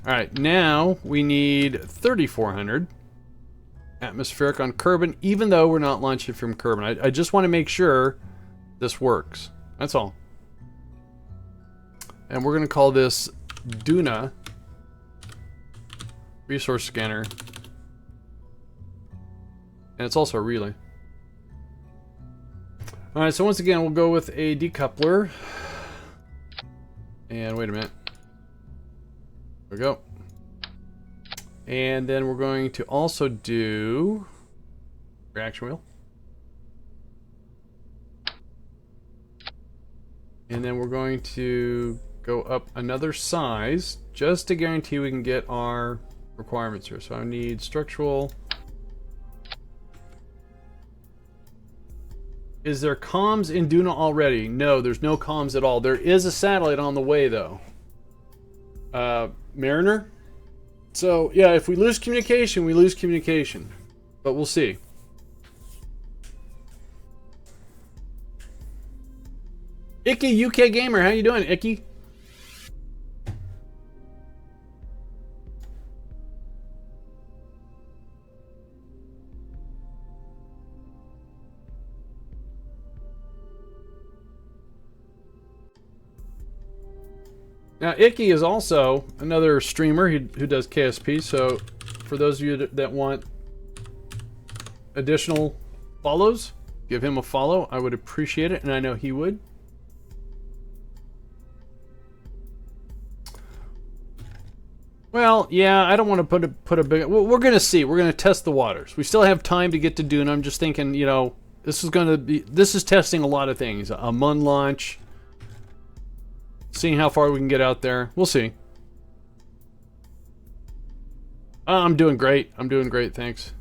right, now we need 3,400 atmospheric on Kerbal, even though we're not launching from Kerbal. I just want to make sure this works. That's all. And we're going to call this Duna resource scanner. And it's also a relay. Alright, so once again, we'll go with a decoupler. And wait a minute. There we go. And then we're going to also do reaction wheel. And then we're going to go up another size just to guarantee we can get our requirements here. So I need structural. Is there comms in Duna already? No, there's no comms at all. There is a satellite on the way though. Mariner. So yeah, if we lose communication, we lose communication. But we'll see. Icky UK Gamer, how you doing, Icky? Now, Icky is also another streamer who does KSP, so for those of you that want additional follows, give him a follow. I would appreciate it, and I know he would. Well, yeah, I don't want to put a big... Well, we're going to see. We're going to test the waters. We still have time to get to Dune. I'm just thinking, you know, this is testing a lot of things. A Mun launch... Seeing how far we can get out there. We'll see. I'm doing great. I'm doing great, thanks.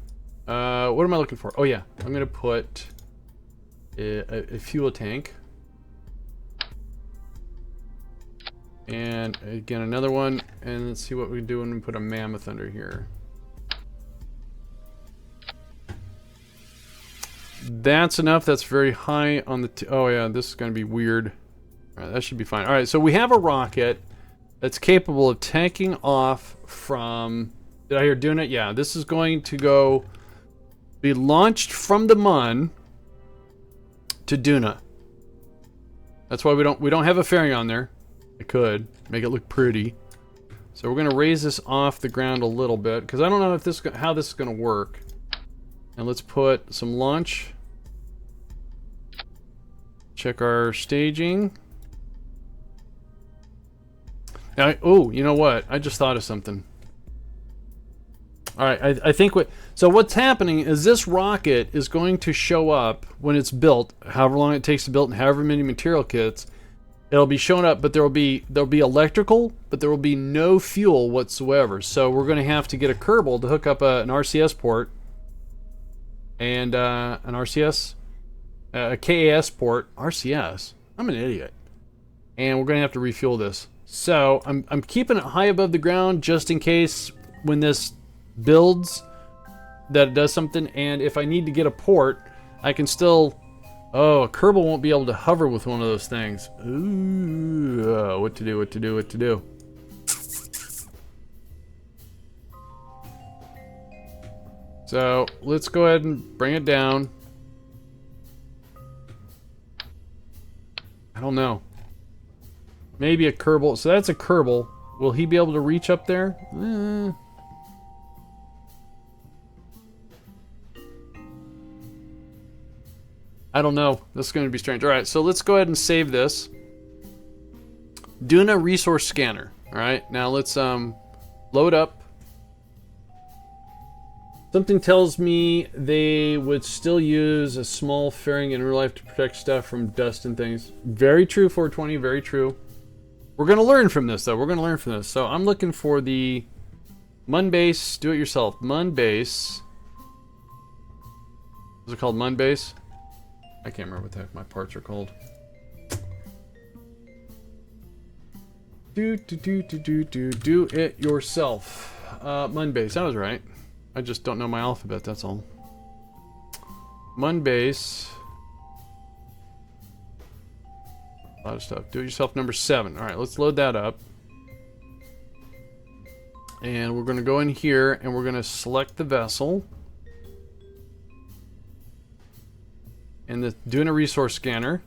What am I looking for? Oh yeah, I'm gonna put a fuel tank. And again, another one. And let's see what we can do when we put a mammoth under here. That's enough. That's very high on the... oh yeah, this is gonna be weird. Alright, that should be fine. Alright, so we have a rocket that's capable of taking off from... Did I hear doing it? Yeah, this is going to be launched from the Mun to Duna. That's why we don't have a fairing on there. I could make it look pretty. So we're going to raise this off the ground a little bit because I don't know if this how this is going to work. And let's put some launch. Check our staging. Now, oh, you know what? I just thought of something. All right, I think so what's happening is this rocket is going to show up when it's built, however long it takes to build, and however many material kits. It'll be showing up, but there'll be electrical, but there will be no fuel whatsoever. So we're going to have to get a Kerbal to hook up an RCS port and an RCS, a KAS port, RCS. I'm an idiot, and we're going to have to refuel this. So I'm keeping it high above the ground just in case when this builds that it does something, and if I need to get a port, I can still. Oh, a Kerbal won't be able to hover with one of those things. Ooh, what to do? So let's go ahead and bring it down. I don't know. Maybe a Kerbal. So that's a Kerbal. Will he be able to reach up there? I don't know. This is going to be strange. All right, so let's go ahead and save this. Duna resource scanner. All right, now let's load up. Something tells me they would still use a small fairing in real life to protect stuff from dust and things. Very true, 420. Very true. We're going to learn from this, though. We're going to learn from this. So I'm looking for the Mun Base. Do it yourself. Mun Base. Is it called Mun Base? I can't remember what the heck my parts are called. Do it yourself. Mun Base. That was right. I just don't know my alphabet, that's all. Mun Base. A lot of stuff. Do it yourself number 7. Alright, let's load that up. And we're going to go in here and we're going to select the vessel. And doing a resource scanner.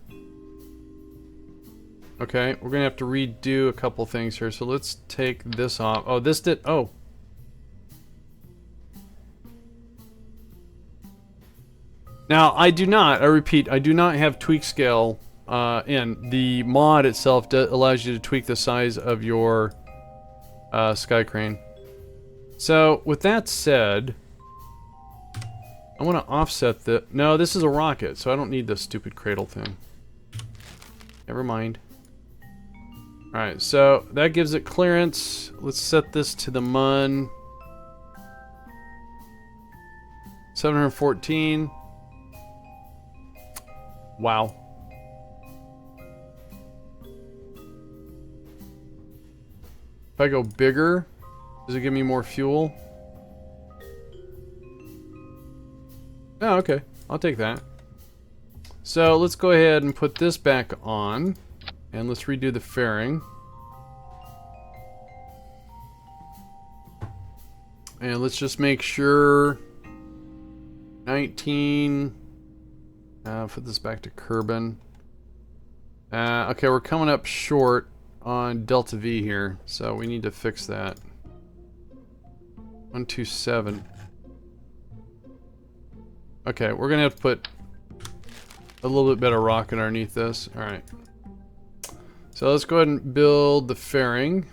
Okay, we're gonna have to redo a couple things here. So let's take this off. Oh, this did. Oh. Now I do not. I repeat, I do not have tweak scale in. The mod itself allows you to tweak the size of your sky crane. So with that said. I want to offset the... No, this is a rocket, so I don't need this stupid cradle thing. Never mind. Alright, so that gives it clearance. Let's set this to the Mun. 714. Wow. If I go bigger, does it give me more fuel? Oh, okay. I'll take that. So let's go ahead and put this back on. And let's redo the fairing. And let's just make sure 19. Put this back to Kerbin. Okay, we're coming up short on Delta V here. So we need to fix that. 127. Okay, we're gonna have to put a little bit better rocket underneath this. Alright. So let's go ahead and build the fairing.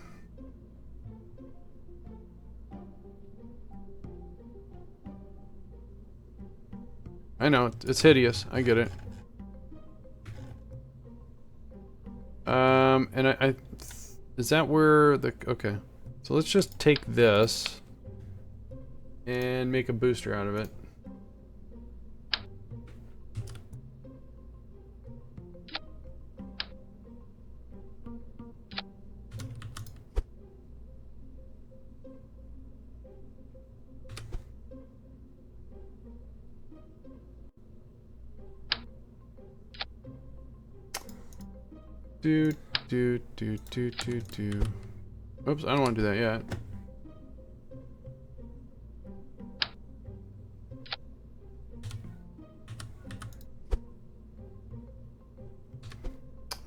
I know, it's hideous. I get it. And I is that where the... Okay. So let's just take this and make a booster out of it. Do. Oops, I don't want to do that yet.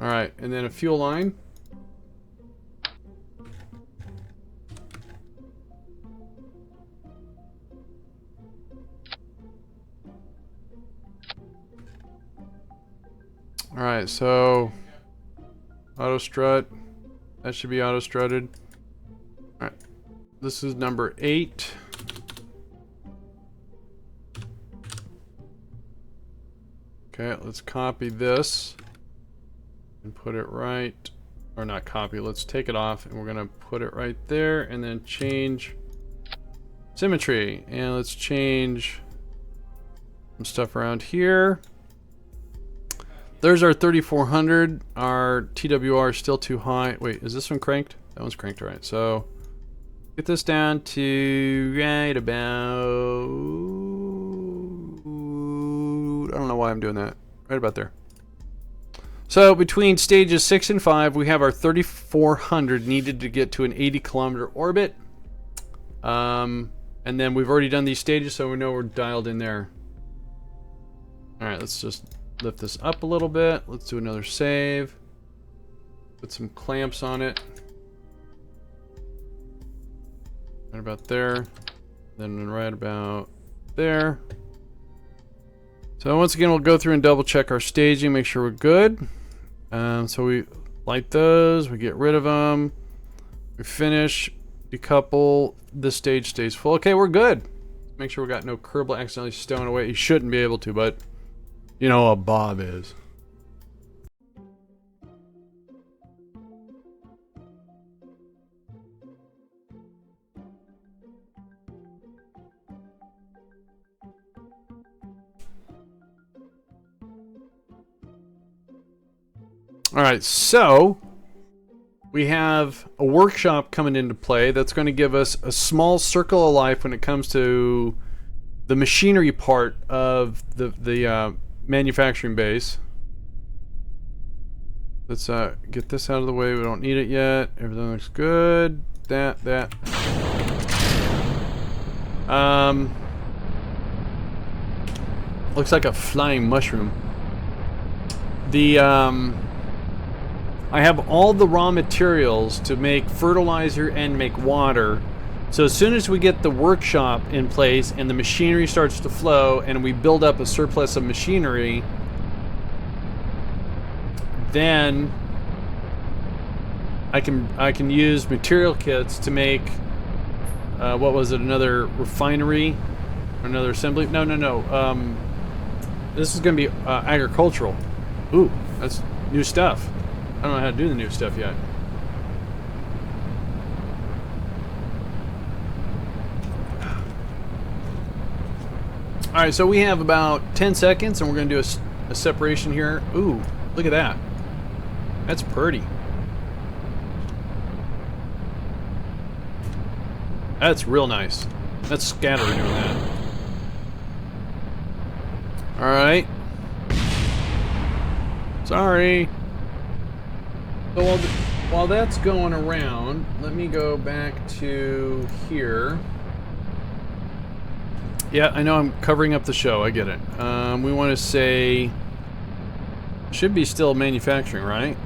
Alright, and then a fuel line. Alright, so auto strut. That should be auto strutted. Alright. This is number 8. Okay, let's copy this and put it right, or not copy, let's take it off and we're gonna put it right there and then change symmetry, and let's change some stuff around here. There's our 3400. Our TWR is still too high. Wait, is this one cranked? That one's cranked, right? So get this down to right about, I don't know why I'm doing that. Right about there. So between stages 6 and 5, we have our 3400 needed to get to an 80-kilometer orbit. And then we've already done these stages, so we know we're dialed in there. Alright, let's just lift this up a little bit. Let's do another save. Put some clamps on it. Right about there. Then right about there. So once again, we'll go through and double check our staging, make sure we're good. So we light those, we get rid of them, we finish, decouple, this stage stays full. Okay, we're good. Make sure we got no Kerbal accidentally stowing away. You shouldn't be able to, but you know how Bob is. Alright, so we have a workshop coming into play that's going to give us a small circle of life when it comes to the machinery part of the manufacturing base. Let's get this out of the way. We don't need it yet. Everything looks good. That. Looks like a flying mushroom. I have all the raw materials to make fertilizer and make water. So as soon as we get the workshop in place and the machinery starts to flow and we build up a surplus of machinery, then I can use material kits to make what was it, another refinery, another assembly? No. This is going to be agricultural. Ooh, that's new stuff. I don't know how to do the new stuff yet. Alright, so we have about 10 seconds and we're going to do a separation here. Ooh, look at that. That's pretty. That's real nice. That's scatter doing that. Alright. Sorry. So while that's going around, let me go back to here. Yeah, I know I'm covering up the show. I get it. We want to say... should be still manufacturing, right?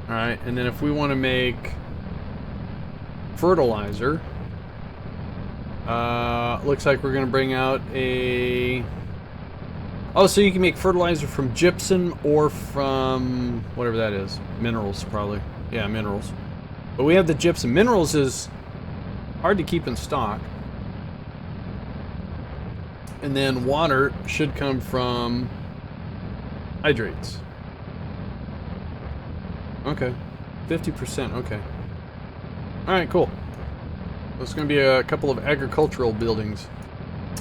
Alright, and then if we want to make fertilizer, looks like we're going to bring out a... oh, so you can make fertilizer from gypsum or from whatever that is. Minerals, probably. Yeah, minerals. But we have the gypsum. Minerals is hard to keep in stock. And then water should come from hydrates. Okay. 50%, okay. Alright, cool. There's going to be a couple of agricultural buildings.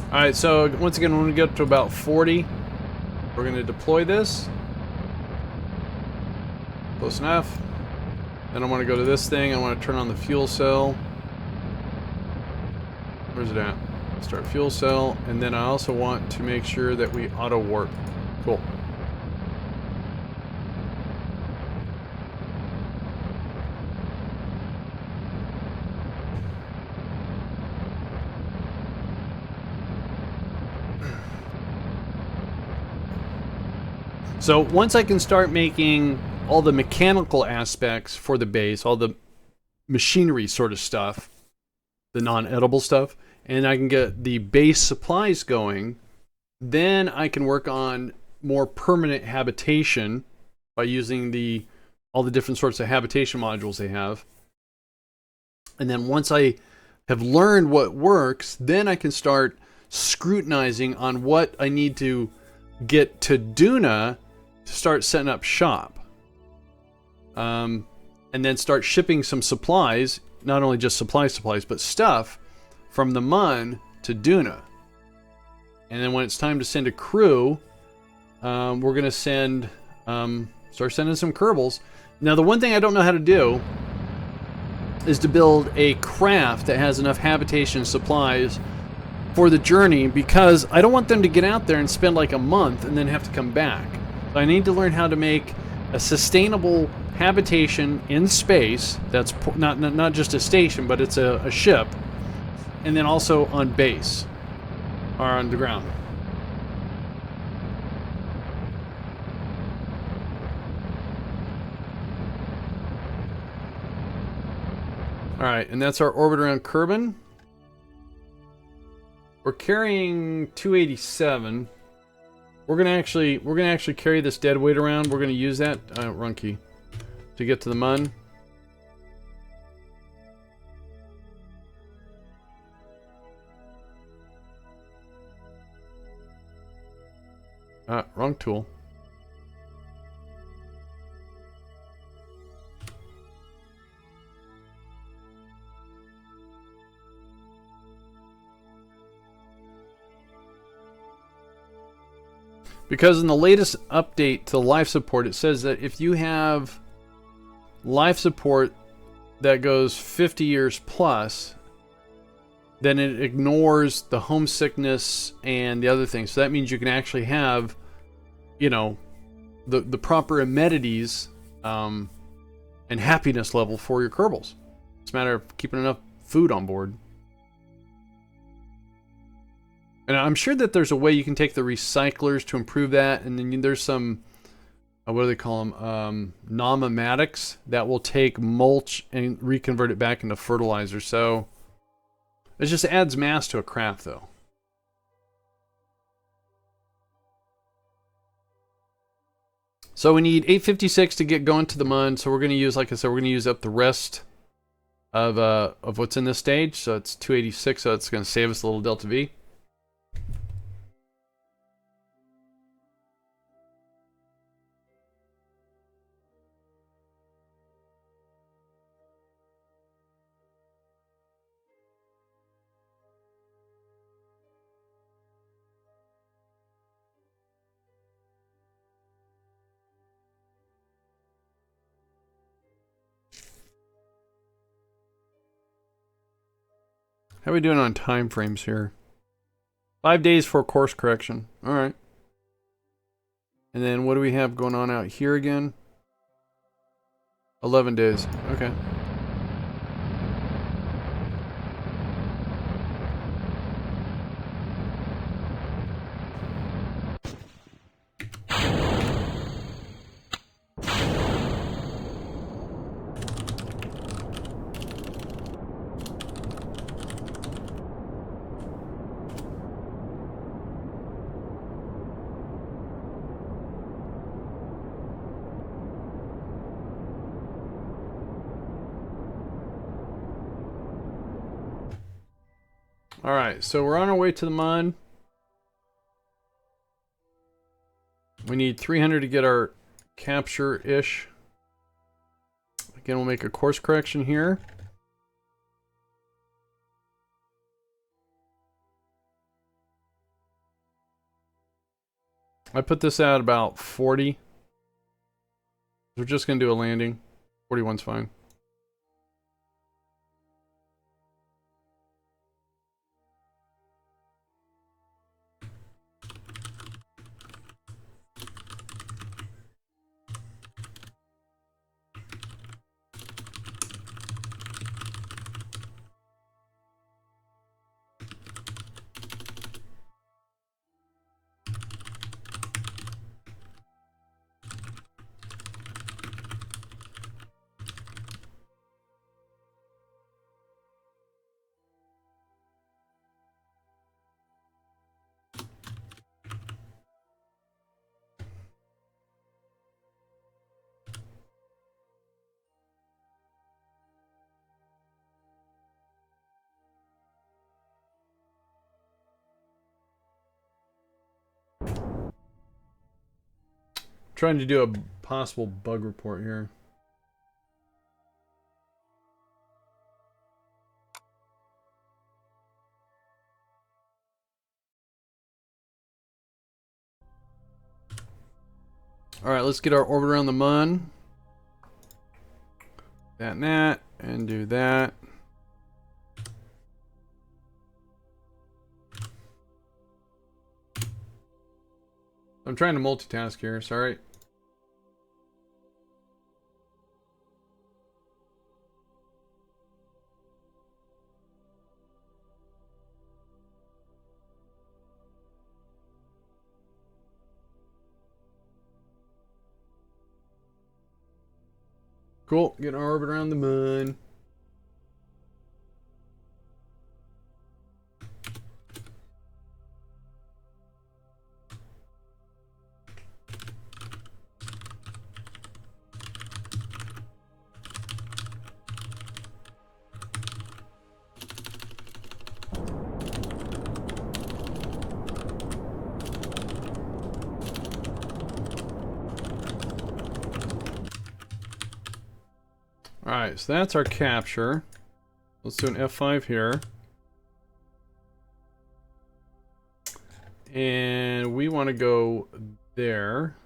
Alright, so once again, when we get to about 40, we're going to deploy this. Close enough. Then I want to go to this thing. I want to turn on the fuel cell. Where's it at? Start fuel cell. And then I also want to make sure that we auto warp. Cool. So once I can start making all the mechanical aspects for the base, all the machinery sort of stuff, the non-edible stuff, and I can get the base supplies going, Then I can work on more permanent habitation by using all the different sorts of habitation modules they have. And then once I have learned what works, then I can start scrutinizing on what I need to get to Duna to start setting up shop. And then start shipping some supplies, not only just supplies, but stuff from the Mun to Duna. And then when it's time to send a crew, we're going to start sending some Kerbals. Now, the one thing I don't know how to do is to build a craft that has enough habitation supplies for the journey, because I don't want them to get out there and spend like a month and then have to come back. So I need to learn how to make a sustainable habitation in space that's not just a station, but it's a ship, and then also on base or on the ground. All right, and that's our orbit around Kerbin. We're carrying 287. We're gonna actually carry this dead weight around. We're gonna use that run key to get to the Mun. Wrong tool. Because in the latest update to life support, it says that if you have life support that goes 50 years plus, then it ignores the homesickness and the other things. So that means you can actually have, the proper amenities and happiness level for your Kerbals. It's a matter of keeping enough food on board. And I'm sure that there's a way you can take the recyclers to improve that, and then there's some, what do they call them, nomomatics that will take mulch and reconvert it back into fertilizer. So it just adds mass to a craft, though. So we need 856 to get going to the Mun. So we're going to use, like I said, we're going to use up the rest of what's in this stage. So it's 286. So it's going to save us a little delta V. How are we doing on time frames here? 5 days for course correction. All right. And then what do we have going on out here again? 11 days. Okay. Alright, so we're on our way to the Mun. We need 300 to get our capture-ish. Again, we'll make a course correction here. I put this at about 40. We're just going to do a landing. 41's fine. trying to do a possible bug report here. Alright, let's get our orbit around the Mun. That and that, and do that. I'm trying to multitask here, sorry. Cool, getting our orbit around the Mun. Alright, so that's our capture. Let's do an F5 here. And we want to go there.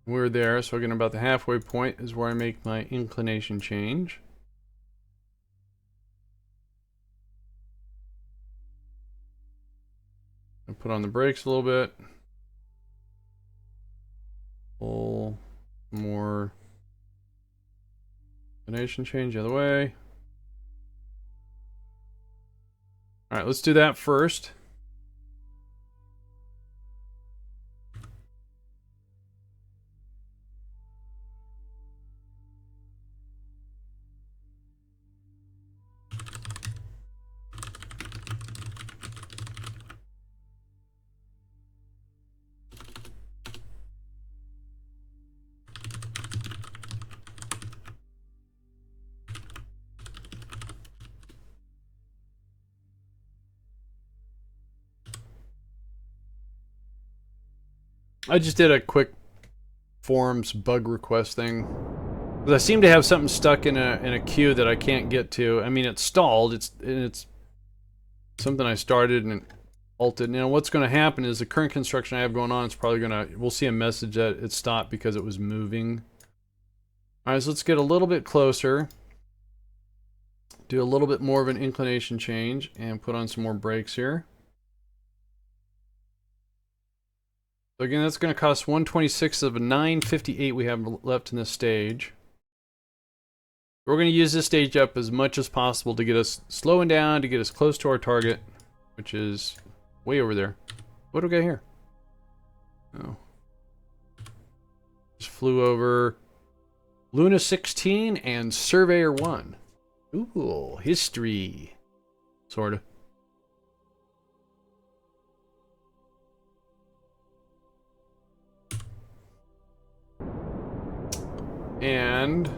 We're there, so again, about the halfway point is where I make my inclination change. I put on the brakes a little bit. Pull more inclination change the other way. All right, let's do that first. I just did a quick forums bug request thing. Because I seem to have something stuck in a queue that I can't get to. I mean, it's stalled. It's something I started and halted. Now, what's going to happen is the current construction I have going on, it's probably going to... We'll see a message that it stopped because it was moving. Alright, so let's get a little bit closer. Do a little bit more of an inclination change and put on some more brakes here. So again, that's going to cost 1/26 of a 958 we have left in this stage. We're going to use this stage up as much as possible to get us slowing down, to get us close to our target, which is way over there. What do we got here? Oh. Just flew over Luna 16 and Surveyor 1. Ooh, history. Sorta. And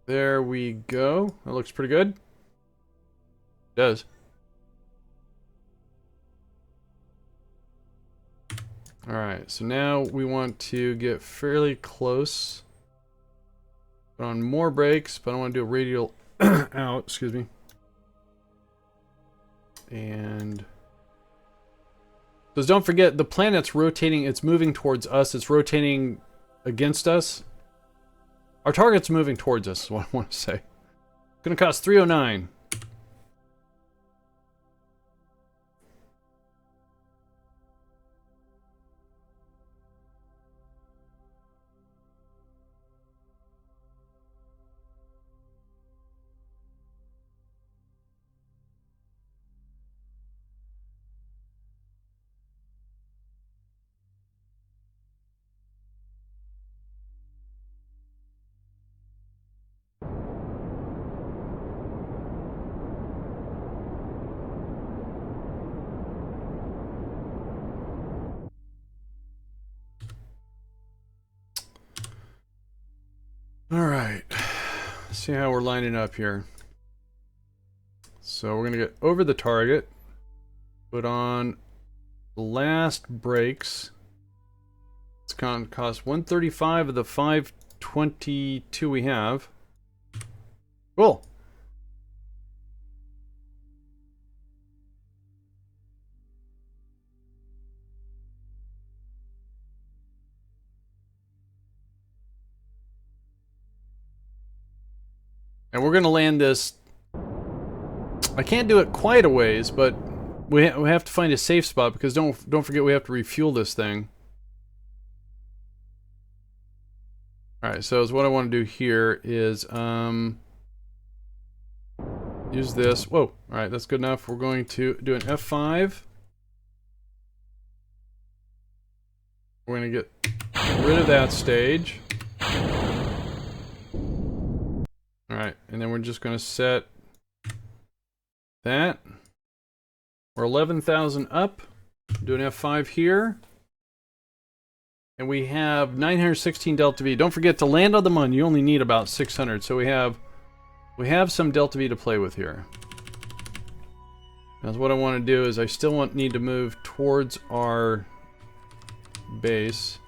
there we go. That looks pretty good. It does. Alright, so now we want to get fairly close. Put on more brakes, but I want to do a radial out, excuse me. And because don't forget, the planet's rotating, it's moving towards us, it's rotating against us. Our target's moving towards us, is what I want to say. It's gonna cost 309. Alright, let's see how we're lining up here. So we're going to get over the target, put on The last brakes. It's going to cost 135 of the 522 we have. Cool. And we're going to land this. I can't do it quite a ways, but we have to find a safe spot because don't forget we have to refuel this thing. All right, so what I want to do here is use this. Whoa! All right, that's good enough. We're going to do an F5. We're going to get rid of that stage. All right, and then we're just going to set that. We're 11,000 up. Do an F5 here. And we have 916 delta V. Don't forget to land on the Mun. You only need about 600. So we have some delta V to play with here. Now what I want to do is I still need to move towards our base.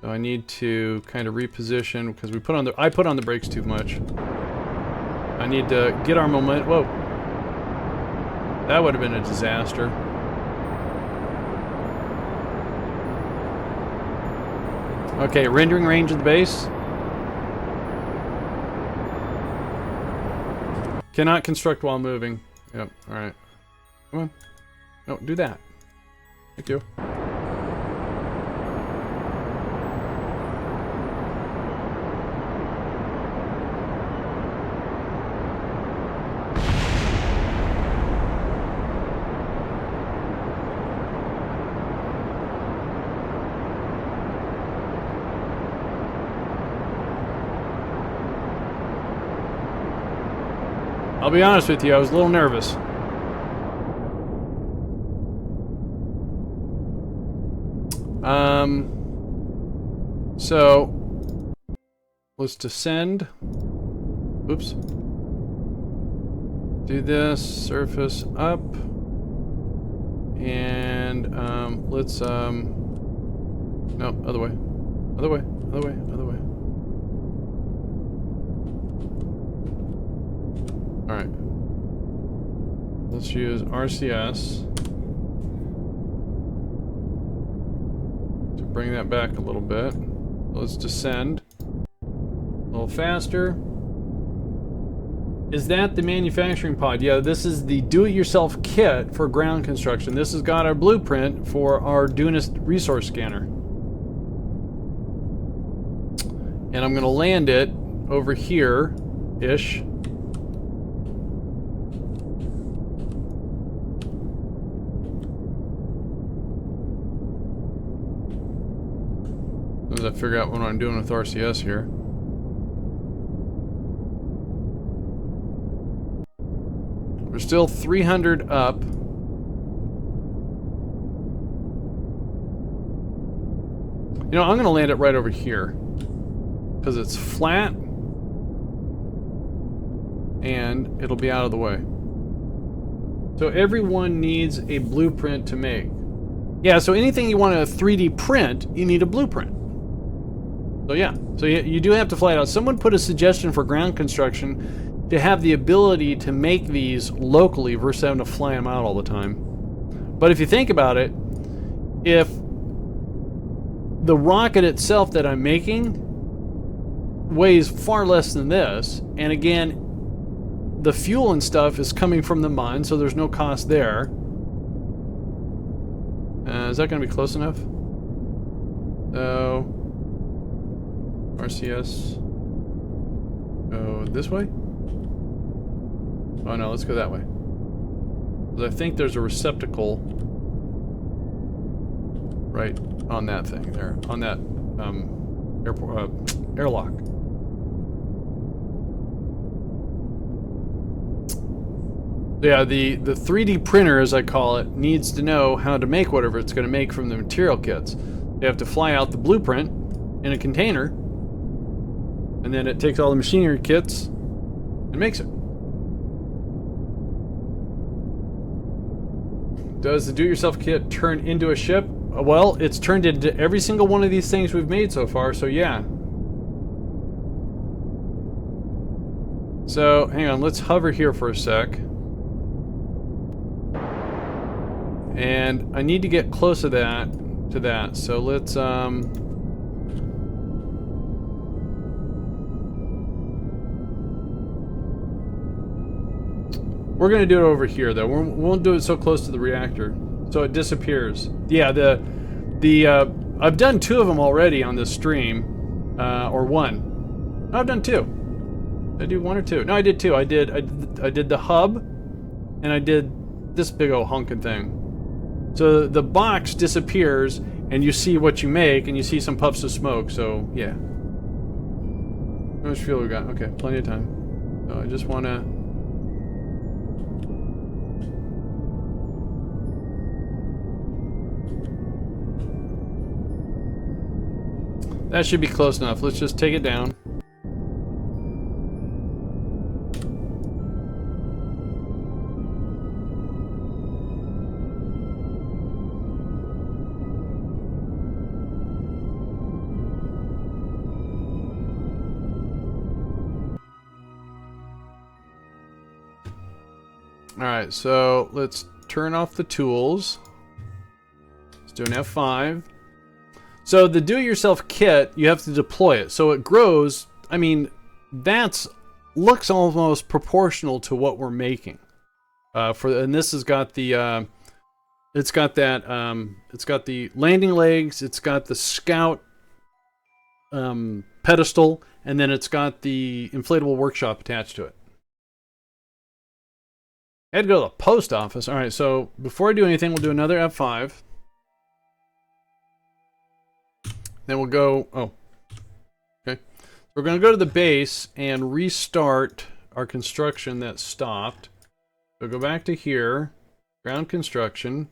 So I need to kind of reposition because I put on the brakes too much. I need to get our momentum. Whoa. That would have been a disaster. Okay, rendering range of the base. Cannot construct while moving. Yep, alright. Come on. No, do that. Thank you. I'll be honest with you, I was a little nervous. So let's descend. Oops. Do this, surface up. And let's no, other way. Other way, other way, other way. Alright. Let's use RCS to bring that back a little bit. Let's descend a little faster. Is that the manufacturing pod? Yeah, this is the do-it-yourself kit for ground construction. This has got our blueprint for our Dunas resource scanner. And I'm going to land it over here-ish. As I figure out what I'm doing with RCS here. We're still 300 up. You know, I'm going to land it right over here. Because it's flat. And it'll be out of the way. So everyone needs a blueprint to make. Yeah, so anything you want to 3D print, you need a blueprint. So yeah, so you do have to fly it out. Someone put a suggestion for ground construction to have the ability to make these locally versus having to fly them out all the time. But if you think about it, if the rocket itself that I'm making weighs far less than this, and again, the fuel and stuff is coming from the Mun, so there's no cost there. Is that going to be close enough? So... RCS. Go this way? Oh no, let's go that way. Because I think there's a receptacle right on that thing there. On that airlock. Yeah, the 3D printer, as I call it, needs to know how to make whatever it's going to make from the material kits. They have to fly out the blueprint in a container, and then it takes all the machinery kits and makes it. Does the do-it-yourself kit turn into a ship? Well, it's turned into every single one of these things we've made so far, so yeah. So, hang on, let's hover here for a sec. And I need to get close to that, so let's, we're gonna do it over here, though. We won't do it so close to the reactor, so it disappears. Yeah, I've done 2 of them already on this stream, or 1. No, I've done 2. Did I do 1 or 2? No, I did 2. I did the hub, and I did this big old honking thing. So the box disappears, and you see what you make, and you see some puffs of smoke. So yeah. How much fuel we got? Okay, plenty of time. So I just want to. That should be close enough. Let's just take it down. Alright, so let's turn off the tools. Let's do an F5. So the do-it-yourself kit, you have to deploy it. So it grows, I mean, looks almost proportional to what we're making. And this has got the, it's got the landing legs, it's got the scout pedestal, and then it's got the inflatable workshop attached to it. I had to go to the post office. All right, so before I do anything, we'll do another F5. Then we'll go, oh, okay. We're going to go to the base and restart our construction that stopped. So go back to here, ground construction,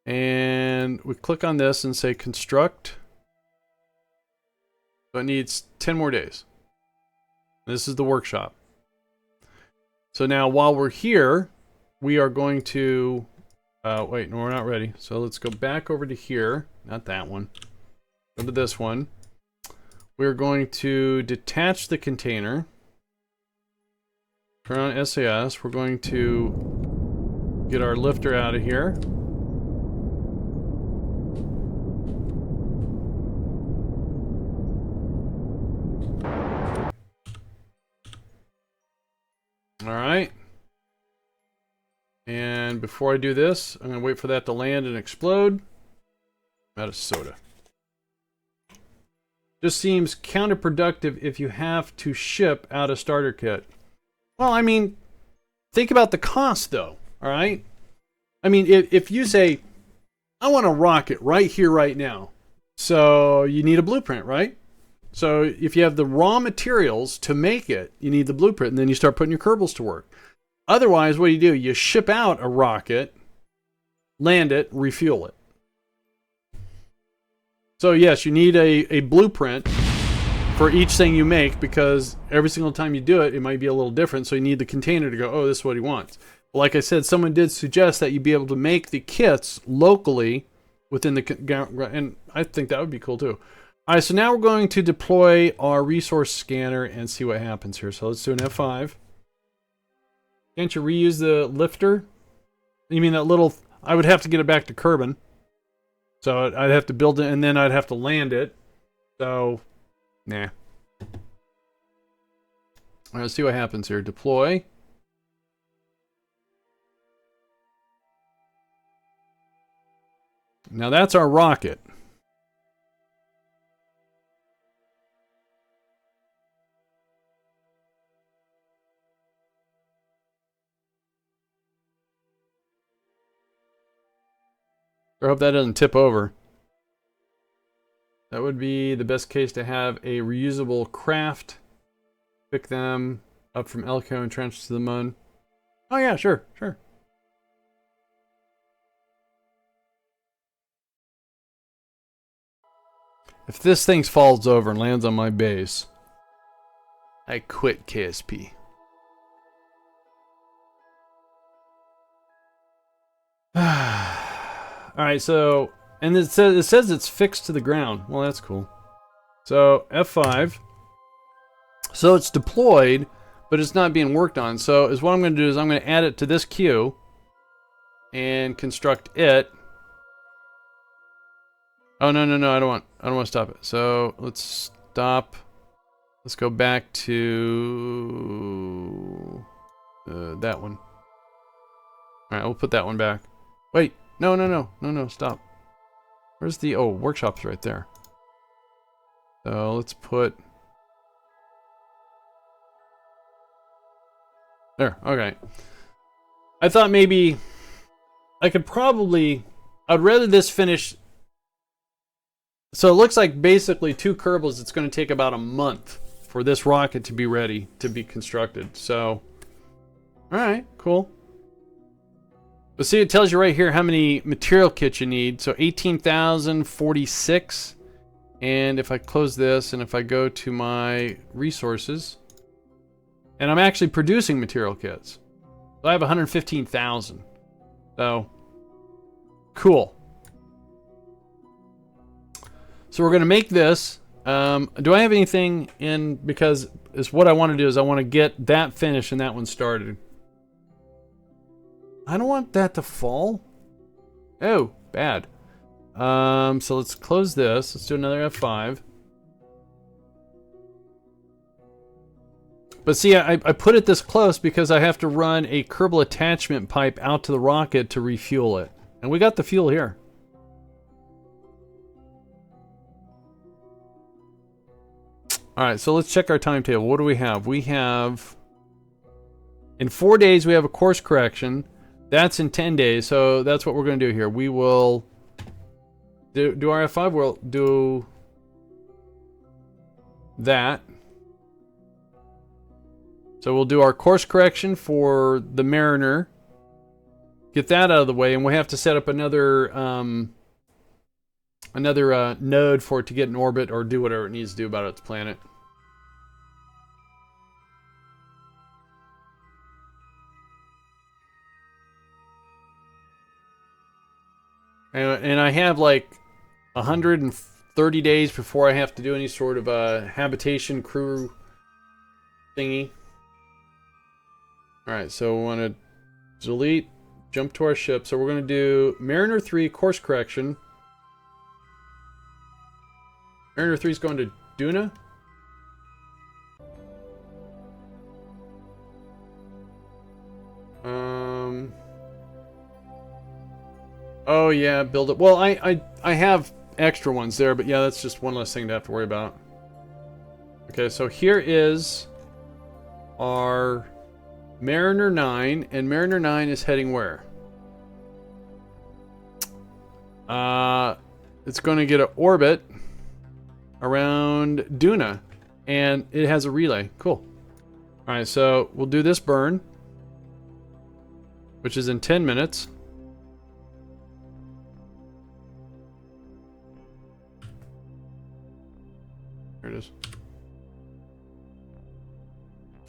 and we click on this and say construct. So it needs 10 more days. This is the workshop. So now while we're here, we are going to, wait, no, we're not ready. So let's go back over to here, not that one. Go to this one. We're going to detach the container. Turn on SAS. We're going to get our lifter out of here. All right. And before I do this, I'm going to wait for that to land and explode. I'm out of soda. Just seems counterproductive if you have to ship out a starter kit. Well, I mean, think about the cost, though. All right. I mean, if you say, I want a rocket right here, right now. So you need a blueprint, right? So if you have the raw materials to make it, you need the blueprint, and then you start putting your Kerbals to work. Otherwise, what do? You ship out a rocket, land it, refuel it. So yes, you need a blueprint for each thing you make, because every single time you do it, it might be a little different. So you need the container to go, oh, this is what he wants. But like I said, someone did suggest that you be able to make the kits locally within the, and I think that would be cool too. All right, so now we're going to deploy our resource scanner and see what happens here. So let's do an F5. Can't you reuse the lifter? You mean that little, I would have to get it back to Kerbin. So I'd have to build it, and then I'd have to land it. So, nah. All right, let's see what happens here. Deploy. Now that's our rocket. I hope that doesn't tip over. That would be the best case, to have a reusable craft. Pick them up from Elko and transfer to the Mun. Oh yeah, sure, sure. If this thing falls over and lands on my base, I quit KSP. Alright, so, and it says it's fixed to the ground. Well, that's cool. So, F5. So it's deployed, but it's not being worked on. So is what I'm going to do is I'm going to add it to this queue and construct it. Oh, no, I don't want to stop it. So let's stop. Let's go back to that one. All right, we'll put that one back. Wait, no, stop. Where's the, oh, workshop's right there. So let's put, there, okay. I thought maybe I could probably, I'd rather this finish. So it looks like basically 2 Kerbals, it's going to take about a month for this rocket to be ready to be constructed. So, alright, cool. But see, it tells you right here how many material kits you need. So 18,046. And if I close this and if I go to my resources, and I'm actually producing material kits. So I have 115,000. So, cool. So we're going to make this. Do I have anything in, because it's what I want to do is I want to get that finished and that one started. I don't want that to fall. Oh, bad. So let's close this. Let's do another F5. But see, I put it this close because I have to run a Kerbal attachment pipe out to the rocket to refuel it. And we got the fuel here. Alright, so let's check our timetable. What do we have? We have, in 4 days we have a course correction. That's in 10 days, so that's what we're going to do here. We will do our F5, we'll do that. So we'll do our course correction for the Mariner. Get that out of the way, and we have to set up another node for it to get in orbit or do whatever it needs to do about its planet. And I have like 130 days before I have to do any sort of habitation crew thingy. Alright, so we want to delete, jump to our ship. So we're going to do Mariner 3 course correction. Mariner 3 is going to Duna. Oh yeah, build it. Well, I have extra ones there, but yeah, that's just one less thing to have to worry about. Okay, so here is our Mariner 9, and Mariner 9 is heading where? It's going to get an orbit around Duna, and it has a relay. Cool. Alright, so we'll do this burn, which is in 10 minutes. There it is.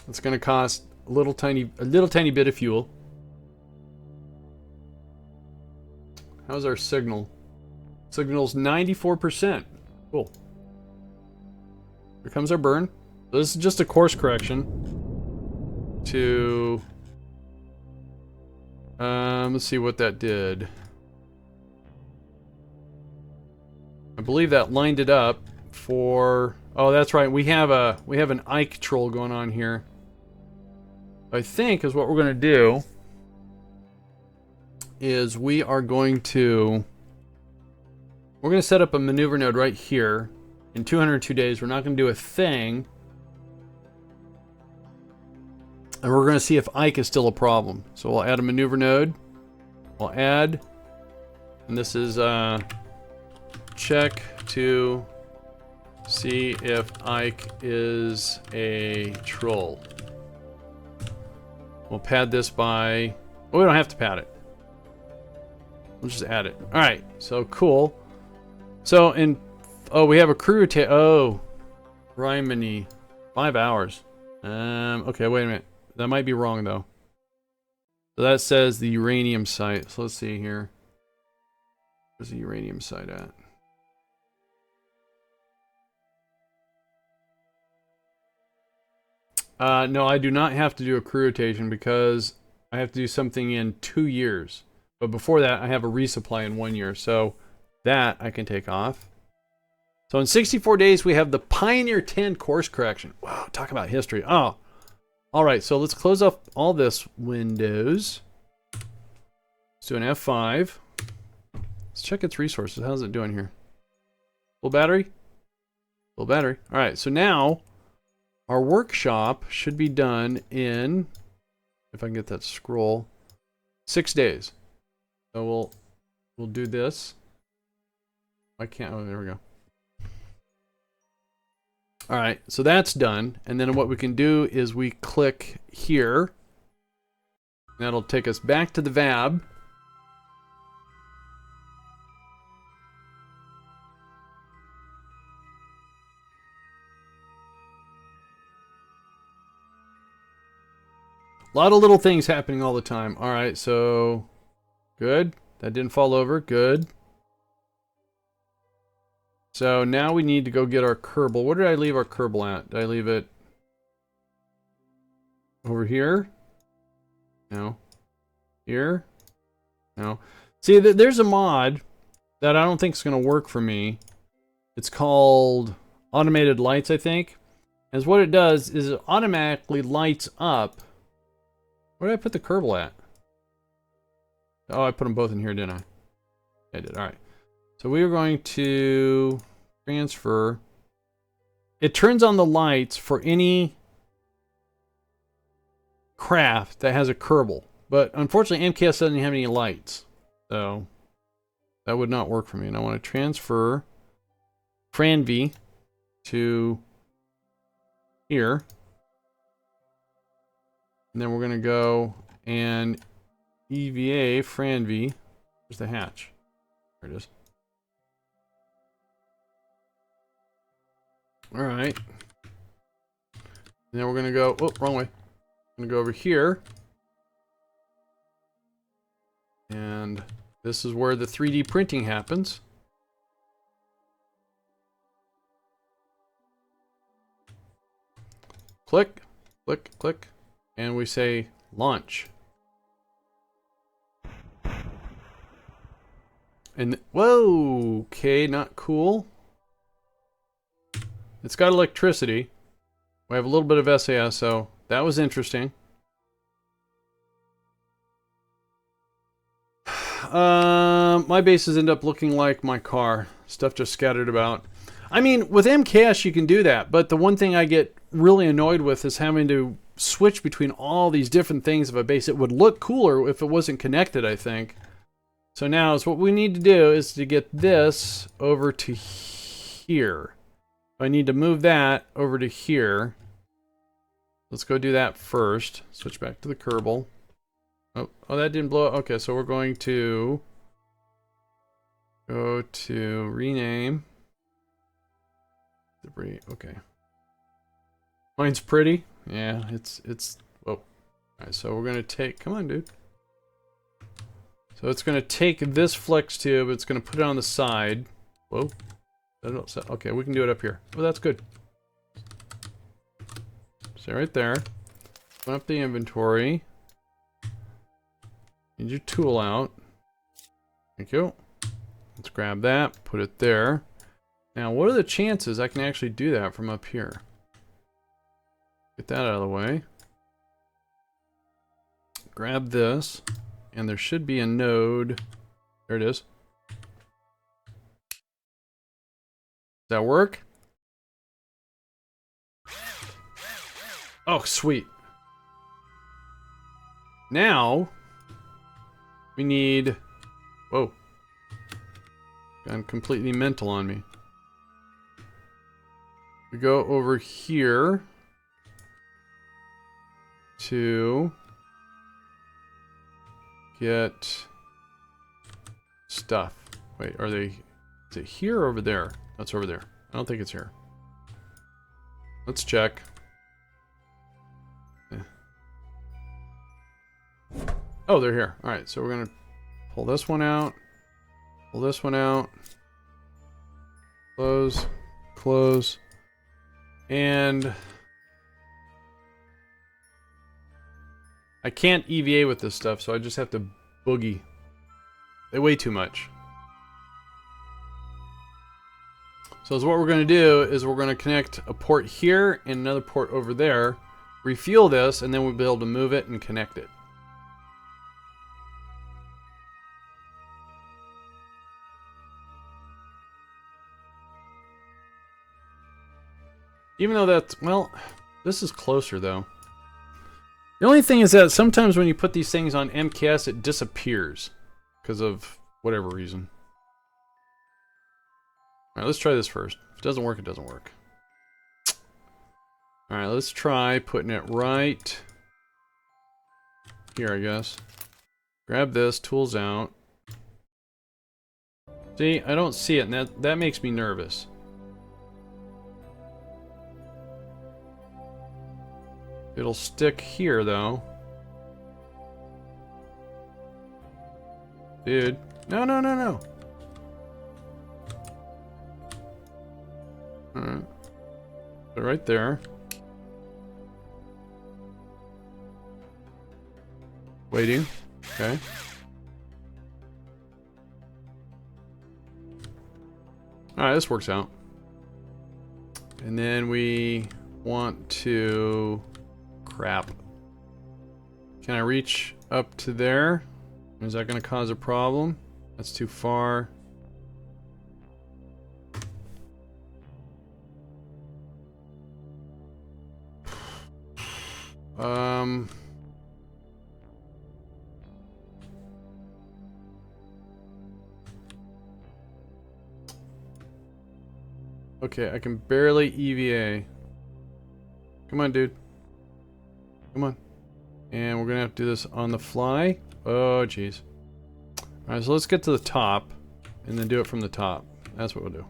It's going to cost a little tiny bit of fuel. How's our signal? Signal's 94%. Cool. Here comes our burn. So this is just a course correction to let's see what that did. I believe that lined it up for, oh, that's right. We have an Ike troll going on here. I think is what we're going to do is we're going to set up a maneuver node right here. In 202 days, we're not going to do a thing. And we're going to see if Ike is still a problem. So we'll add a maneuver node. We'll add, and this is check to see if Ike is a troll. We'll pad this by, oh, we don't have to pad it. We'll just add it. All right, so cool. So in, oh, we have a crew oh, Rimini, 5 hours. Okay, wait a minute. That might be wrong though. So that says the uranium site. So let's see here. Where's the uranium site at? No, I do not have to do a crew rotation because I have to do something in 2 years. But before that, I have a resupply in 1 year. So that I can take off. So in 64 days, we have the Pioneer 10 course correction. Wow, talk about history. Oh, all right. So let's close off all this Windows. Let's do an F5. Let's check its resources. How's it doing here? Full battery? Full battery. All right. So now our workshop should be done in, if I can get that scroll, 6 days. So we'll do this. I can't. Oh, there we go. All right, so that's done. And then what we can do is we click here. That'll take us back to the VAB. A lot of little things happening all the time. All right, so good. That didn't fall over. Good. So now we need to go get our Kerbal. Where did I leave our Kerbal at? Did I leave it over here? No. Here? No. See, there's a mod that I don't think is going to work for me. It's called Automated Lights, I think. And what it does is it automatically lights up. Where did I put the Kerbal at? Oh, I put them both in here, didn't I? I did. All right. So we are going to transfer. It turns on the lights for any craft that has a Kerbal. But unfortunately, MKS doesn't have any lights. So that would not work for me. And I want to transfer Franv to here. And then we're going to go and EVA Franv. Where's the hatch? There it is. All right. And then we're going to go, oh, wrong way. I'm going to go over here. And this is where the 3D printing happens. Click, click, click. And we say launch. And whoa, okay, not cool. It's got electricity. We have a little bit of SAS, so that was interesting. My bases end up looking like my car. Stuff just scattered about. I mean, with MKS you can do that, but the one thing I get really annoyed with is having to switch between all these different things of a base. It would look cooler if it wasn't connected, I think. So now is what we need to do is to get this over to here. I need to move that over to here. Let's go do that first. Switch back to the Kerbal. Oh, that didn't blow up. Okay, so we're going to go to rename. Debris. Okay. Mine's pretty. Yeah, it's. Oh. All right, so we're gonna take. Come on, dude. So it's gonna take this flex tube. It's gonna put it on the side. Whoa. Okay, we can do it up here. Oh, that's good. Stay right there. Open up the inventory. Need your tool out. Thank you. Let's grab that. Put it there. Now, what are the chances I can actually do that from up here? Get that out of the way. Grab this. And there should be a node. There it is. Does that work? Oh, sweet. Now, we need... Whoa. Gone completely mental on me. We go over here to get stuff. Wait, are they... Is it here or over there? That's over there. I don't think it's here. Let's check. Oh, they're here. All right, so we're gonna pull this one out, pull this one out, close, close, and I can't EVA with this stuff, so I just have to boogie. They weigh too much. So what we're going to do is we're going to connect a port here and another port over there, refuel this, and then we'll be able to move it and connect it. Even though that's, well, this is closer though. The only thing is that sometimes when you put these things on MKS, it disappears because of whatever reason. Alright, let's try this first. If it doesn't work, it doesn't work. Alright, let's try putting it right here, I guess. Grab this, tools out. See, I don't see it, and that makes me nervous. It'll stick here, though. Dude. No, no, no, no. Alright. Put it right there. Waiting. Okay. Alright, this works out. And then we want to... Crap. Can I reach up to there? Is that going to cause a problem? That's too far. Okay, I can barely EVA. Come on, dude. Come on. And we're gonna have to do this on the fly. Oh, jeez. Alright, so let's get to the top and then do it from the top. That's what we'll do.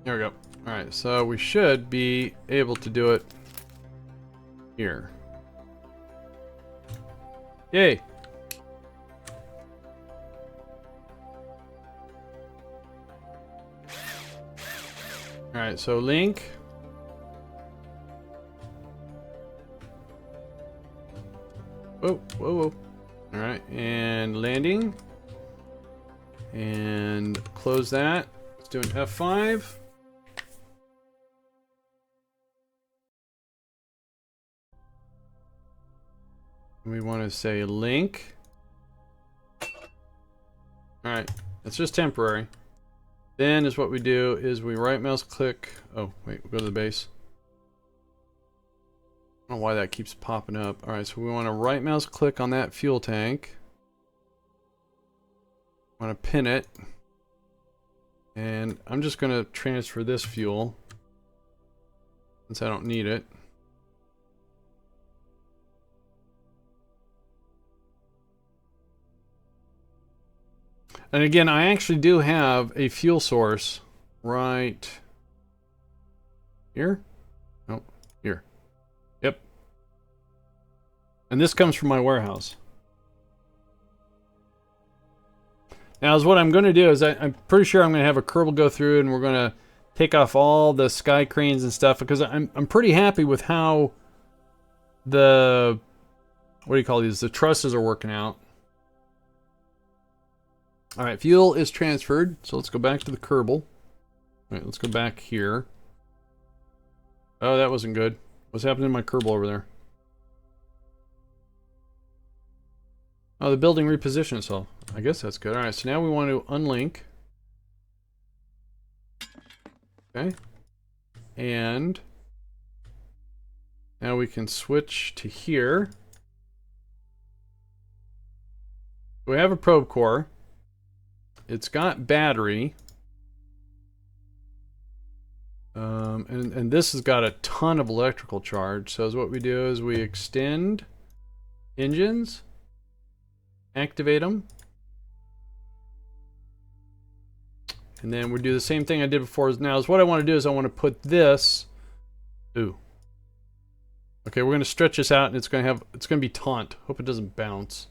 There we go. Alright, so we should be able to do it here. Yay! Alright, so link. Whoa, whoa, whoa. Alright, and landing. And close that. Let's do an F5. We want to say link. Alright, it's just temporary. Then is what we do is we right mouse click. Oh, wait, we'll go to the base. I don't know why that keeps popping up. Alright, so we want to right mouse click on that fuel tank. Want to pin it. And I'm just going to transfer this fuel since I don't need it. And again, I actually do have a fuel source right here. Nope, here. Yep. And this comes from my warehouse. Now, is what I'm going to do is I'm pretty sure I'm going to have a Kerbal go through and we're going to take off all the sky cranes and stuff because I'm pretty happy with how the, what do you call these? The trusses are working out. Alright, fuel is transferred, so let's go back to the Kerbal. Alright, let's go back here. Oh, that wasn't good. What's happening to my Kerbal over there? Oh, the building repositioned itself. I guess that's good. Alright, so now we want to unlink. Okay. And now we can switch to here. We have a probe core. It's got battery. And this has got a ton of electrical charge. So what we do is we extend engines, activate them, And then we do the same thing I did before. Now, is what I want to do is I want to put this. Ooh. Okay, we're going to stretch this out, and it's going to be taunt. Hope it doesn't bounce.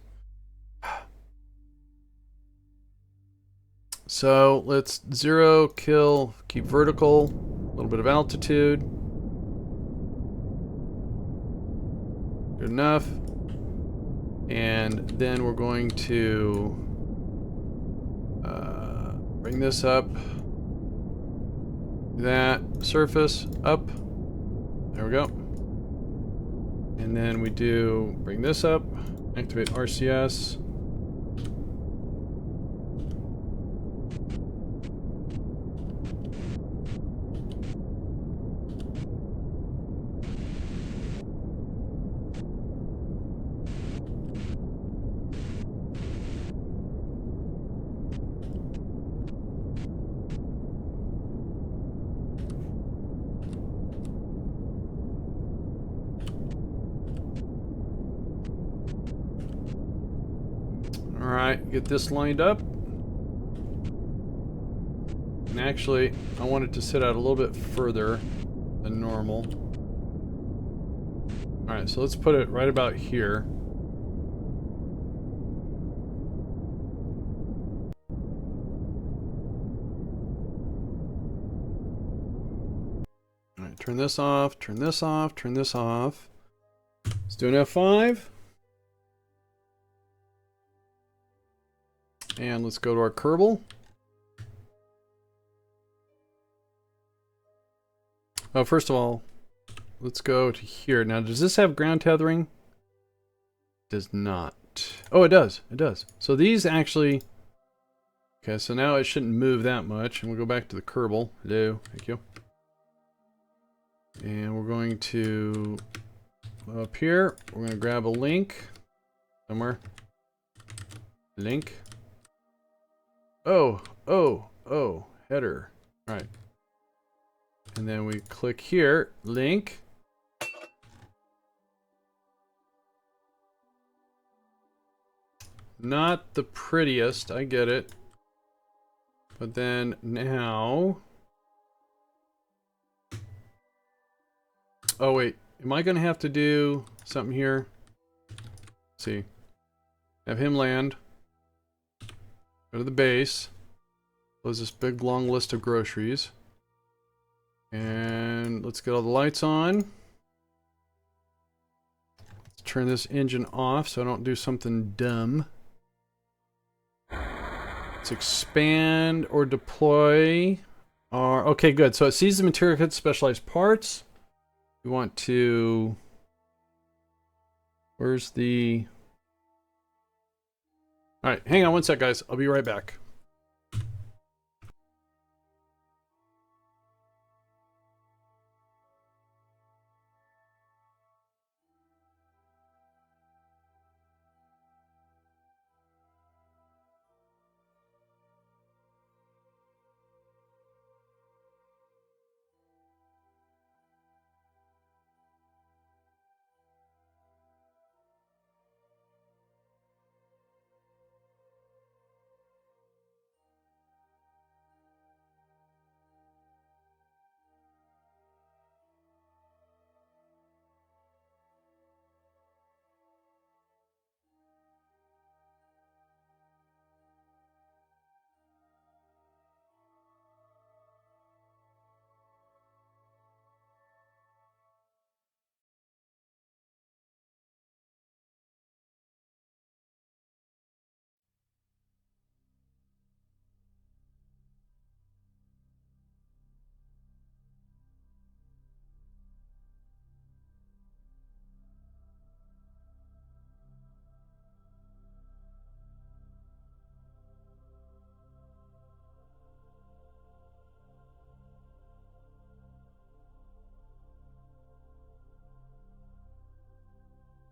So let's 0, kill, keep vertical, a little bit of altitude. Good enough. And then we're going to bring this up. That surface up. There we go. And then we do bring this up, activate RCS. Alright, get this lined up. And actually, I want it to sit out a little bit further than normal. Alright, so let's put it right about here. Alright, turn this off, turn this off, turn this off. Let's do an F5. And let's go to our Kerbal. Oh, first of all, let's go to here. Now, does this have ground tethering? It does not. Oh, it does. It does. So these actually... Okay, so now it shouldn't move that much. And we'll go back to the Kerbal. Hello. Thank you. And we're going to... Up here, we're going to grab a link. Somewhere. Link. Oh, header. All right. And then we click here, link. Not the prettiest, I get it. But then now... Oh wait, am I gonna have to do something here? Let's see. Have him land. Go to the base. Close this big long list of groceries. And let's get all the lights on. Let's turn this engine off so I don't do something dumb. Let's expand or deploy. Okay, good. So it sees the material kit specialized parts. We want to... Where's the... Alright, hang on one sec, guys. I'll be right back.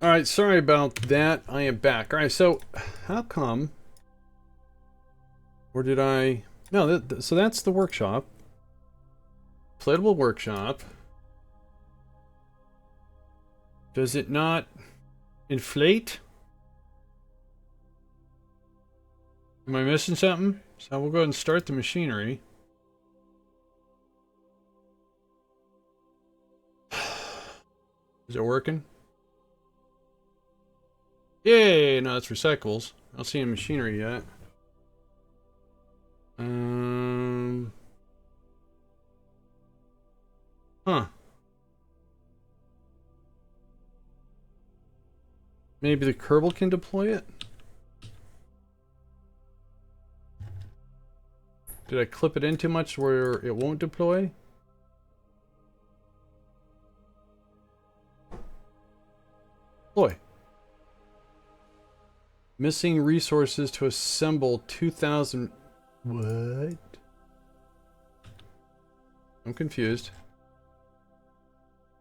Alright, sorry about that. I am back. Alright, so how come... Or did I... No, so that's the workshop. Inflatable workshop. Does it not inflate? Am I missing something? So we'll go ahead and start the machinery. Is it working? Yay! No, that's recyclables. I don't see any machinery yet. Huh. Maybe the Kerbal can deploy it? Did I clip it in too much where it won't deploy? Deploy. Missing resources to assemble 2,000... What? I'm confused.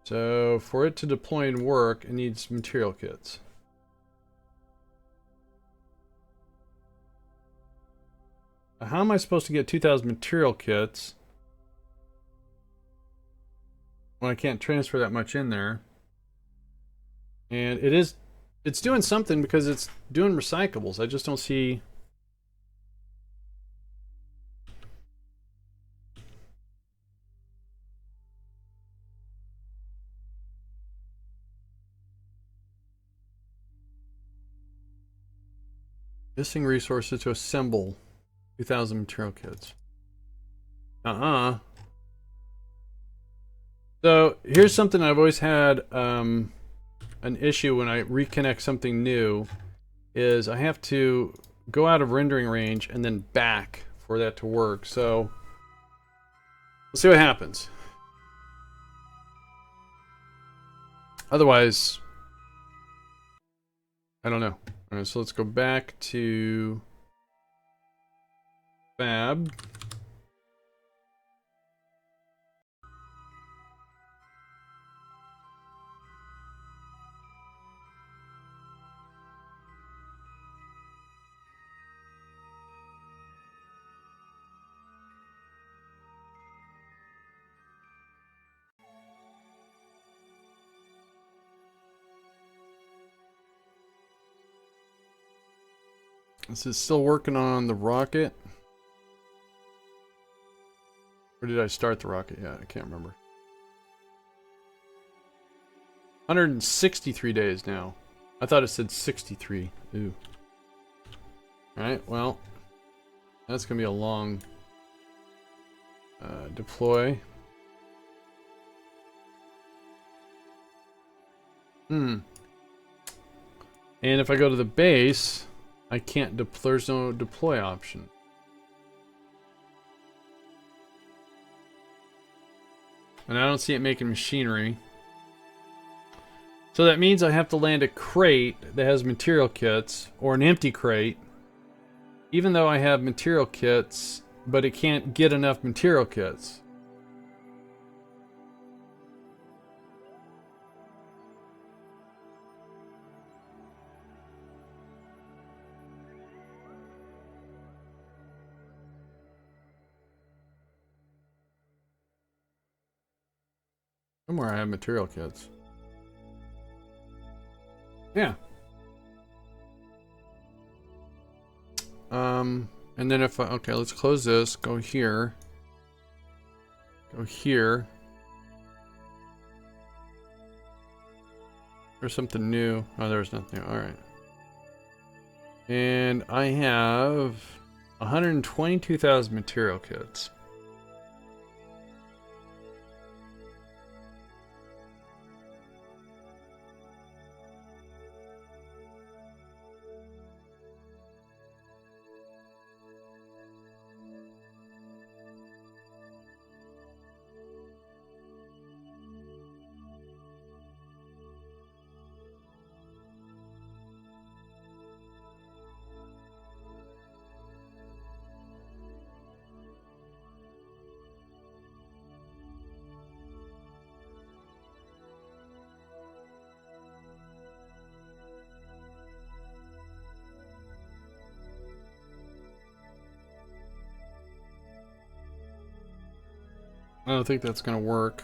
So, for it to deploy and work, it needs material kits. How am I supposed to get 2,000 material kits when I can't transfer that much in there? And it's doing something because it's doing recyclables. I just don't see... Missing resources to assemble 2,000 material kits. So here's something I've always had an issue when I reconnect something new is I have to go out of rendering range and then back for that to work. So we'll see what happens. Otherwise, I don't know. All right, so let's go back to Fab. This is still working on the rocket. Or did I start the rocket? Yeah, I can't remember. 163 days now. I thought it said 63. Ooh. Alright, well. That's going to be a long deploy. And if I go to the base, I can't there's no deploy option. And I don't see it making machinery. So that means I have to land a crate that has material kits, or an empty crate, even though I have material kits, but it can't get enough material kits. Somewhere I have material kits. Yeah. And then if I, okay, let's close this, go here. Go here. There's something new. Oh, there's nothing. All right. And I have 122,000 material kits. I don't think that's gonna work.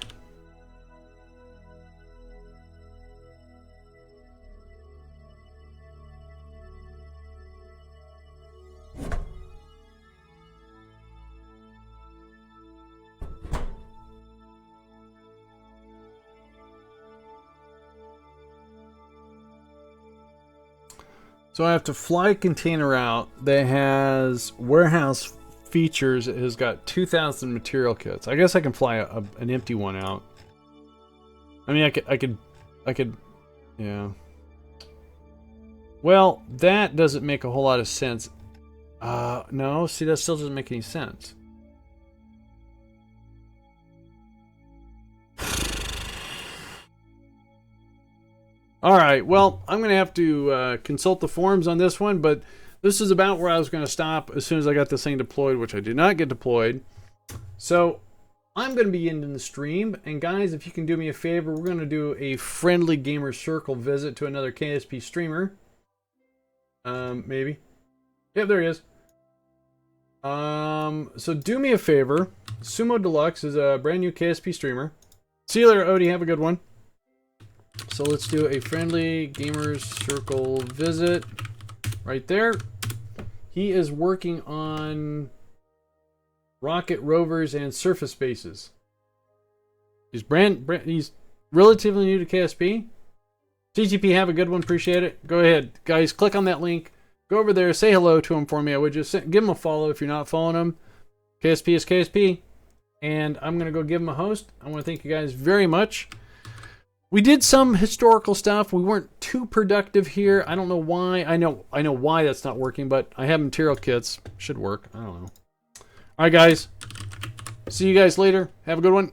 So I have to fly a container out that has warehouse features. It has got 2,000 material kits. I guess I can fly an empty one out. I mean, I could, yeah. Well, that doesn't make a whole lot of sense. No, see, that still doesn't make any sense. Alright, well, I'm going to have to consult the forums on this one, but this is about where I was going to stop as soon as I got this thing deployed, which I did not get deployed. So, I'm going to be ending the stream, and guys, if you can do me a favor, we're going to do a friendly gamer circle visit to another KSP streamer. Maybe. Yep, there he is. So do me a favor. Sumo Deluxe is a brand new KSP streamer. See you later, Odie. Have a good one. So let's do a friendly gamers circle visit right there. He is working on rocket rovers and surface bases. He's he's relatively new to KSP. CTP, have a good one. Appreciate it. Go ahead, guys. Click on that link. Go over there. Say hello to him for me. I would just give him a follow if you're not following him. KSP is KSP. And I'm going to go give him a host. I want to thank you guys very much. We did some historical stuff. We weren't too productive here. I don't know why. I know why that's not working, but I have material kits. Should work. I don't know. All right, guys. See you guys later. Have a good one.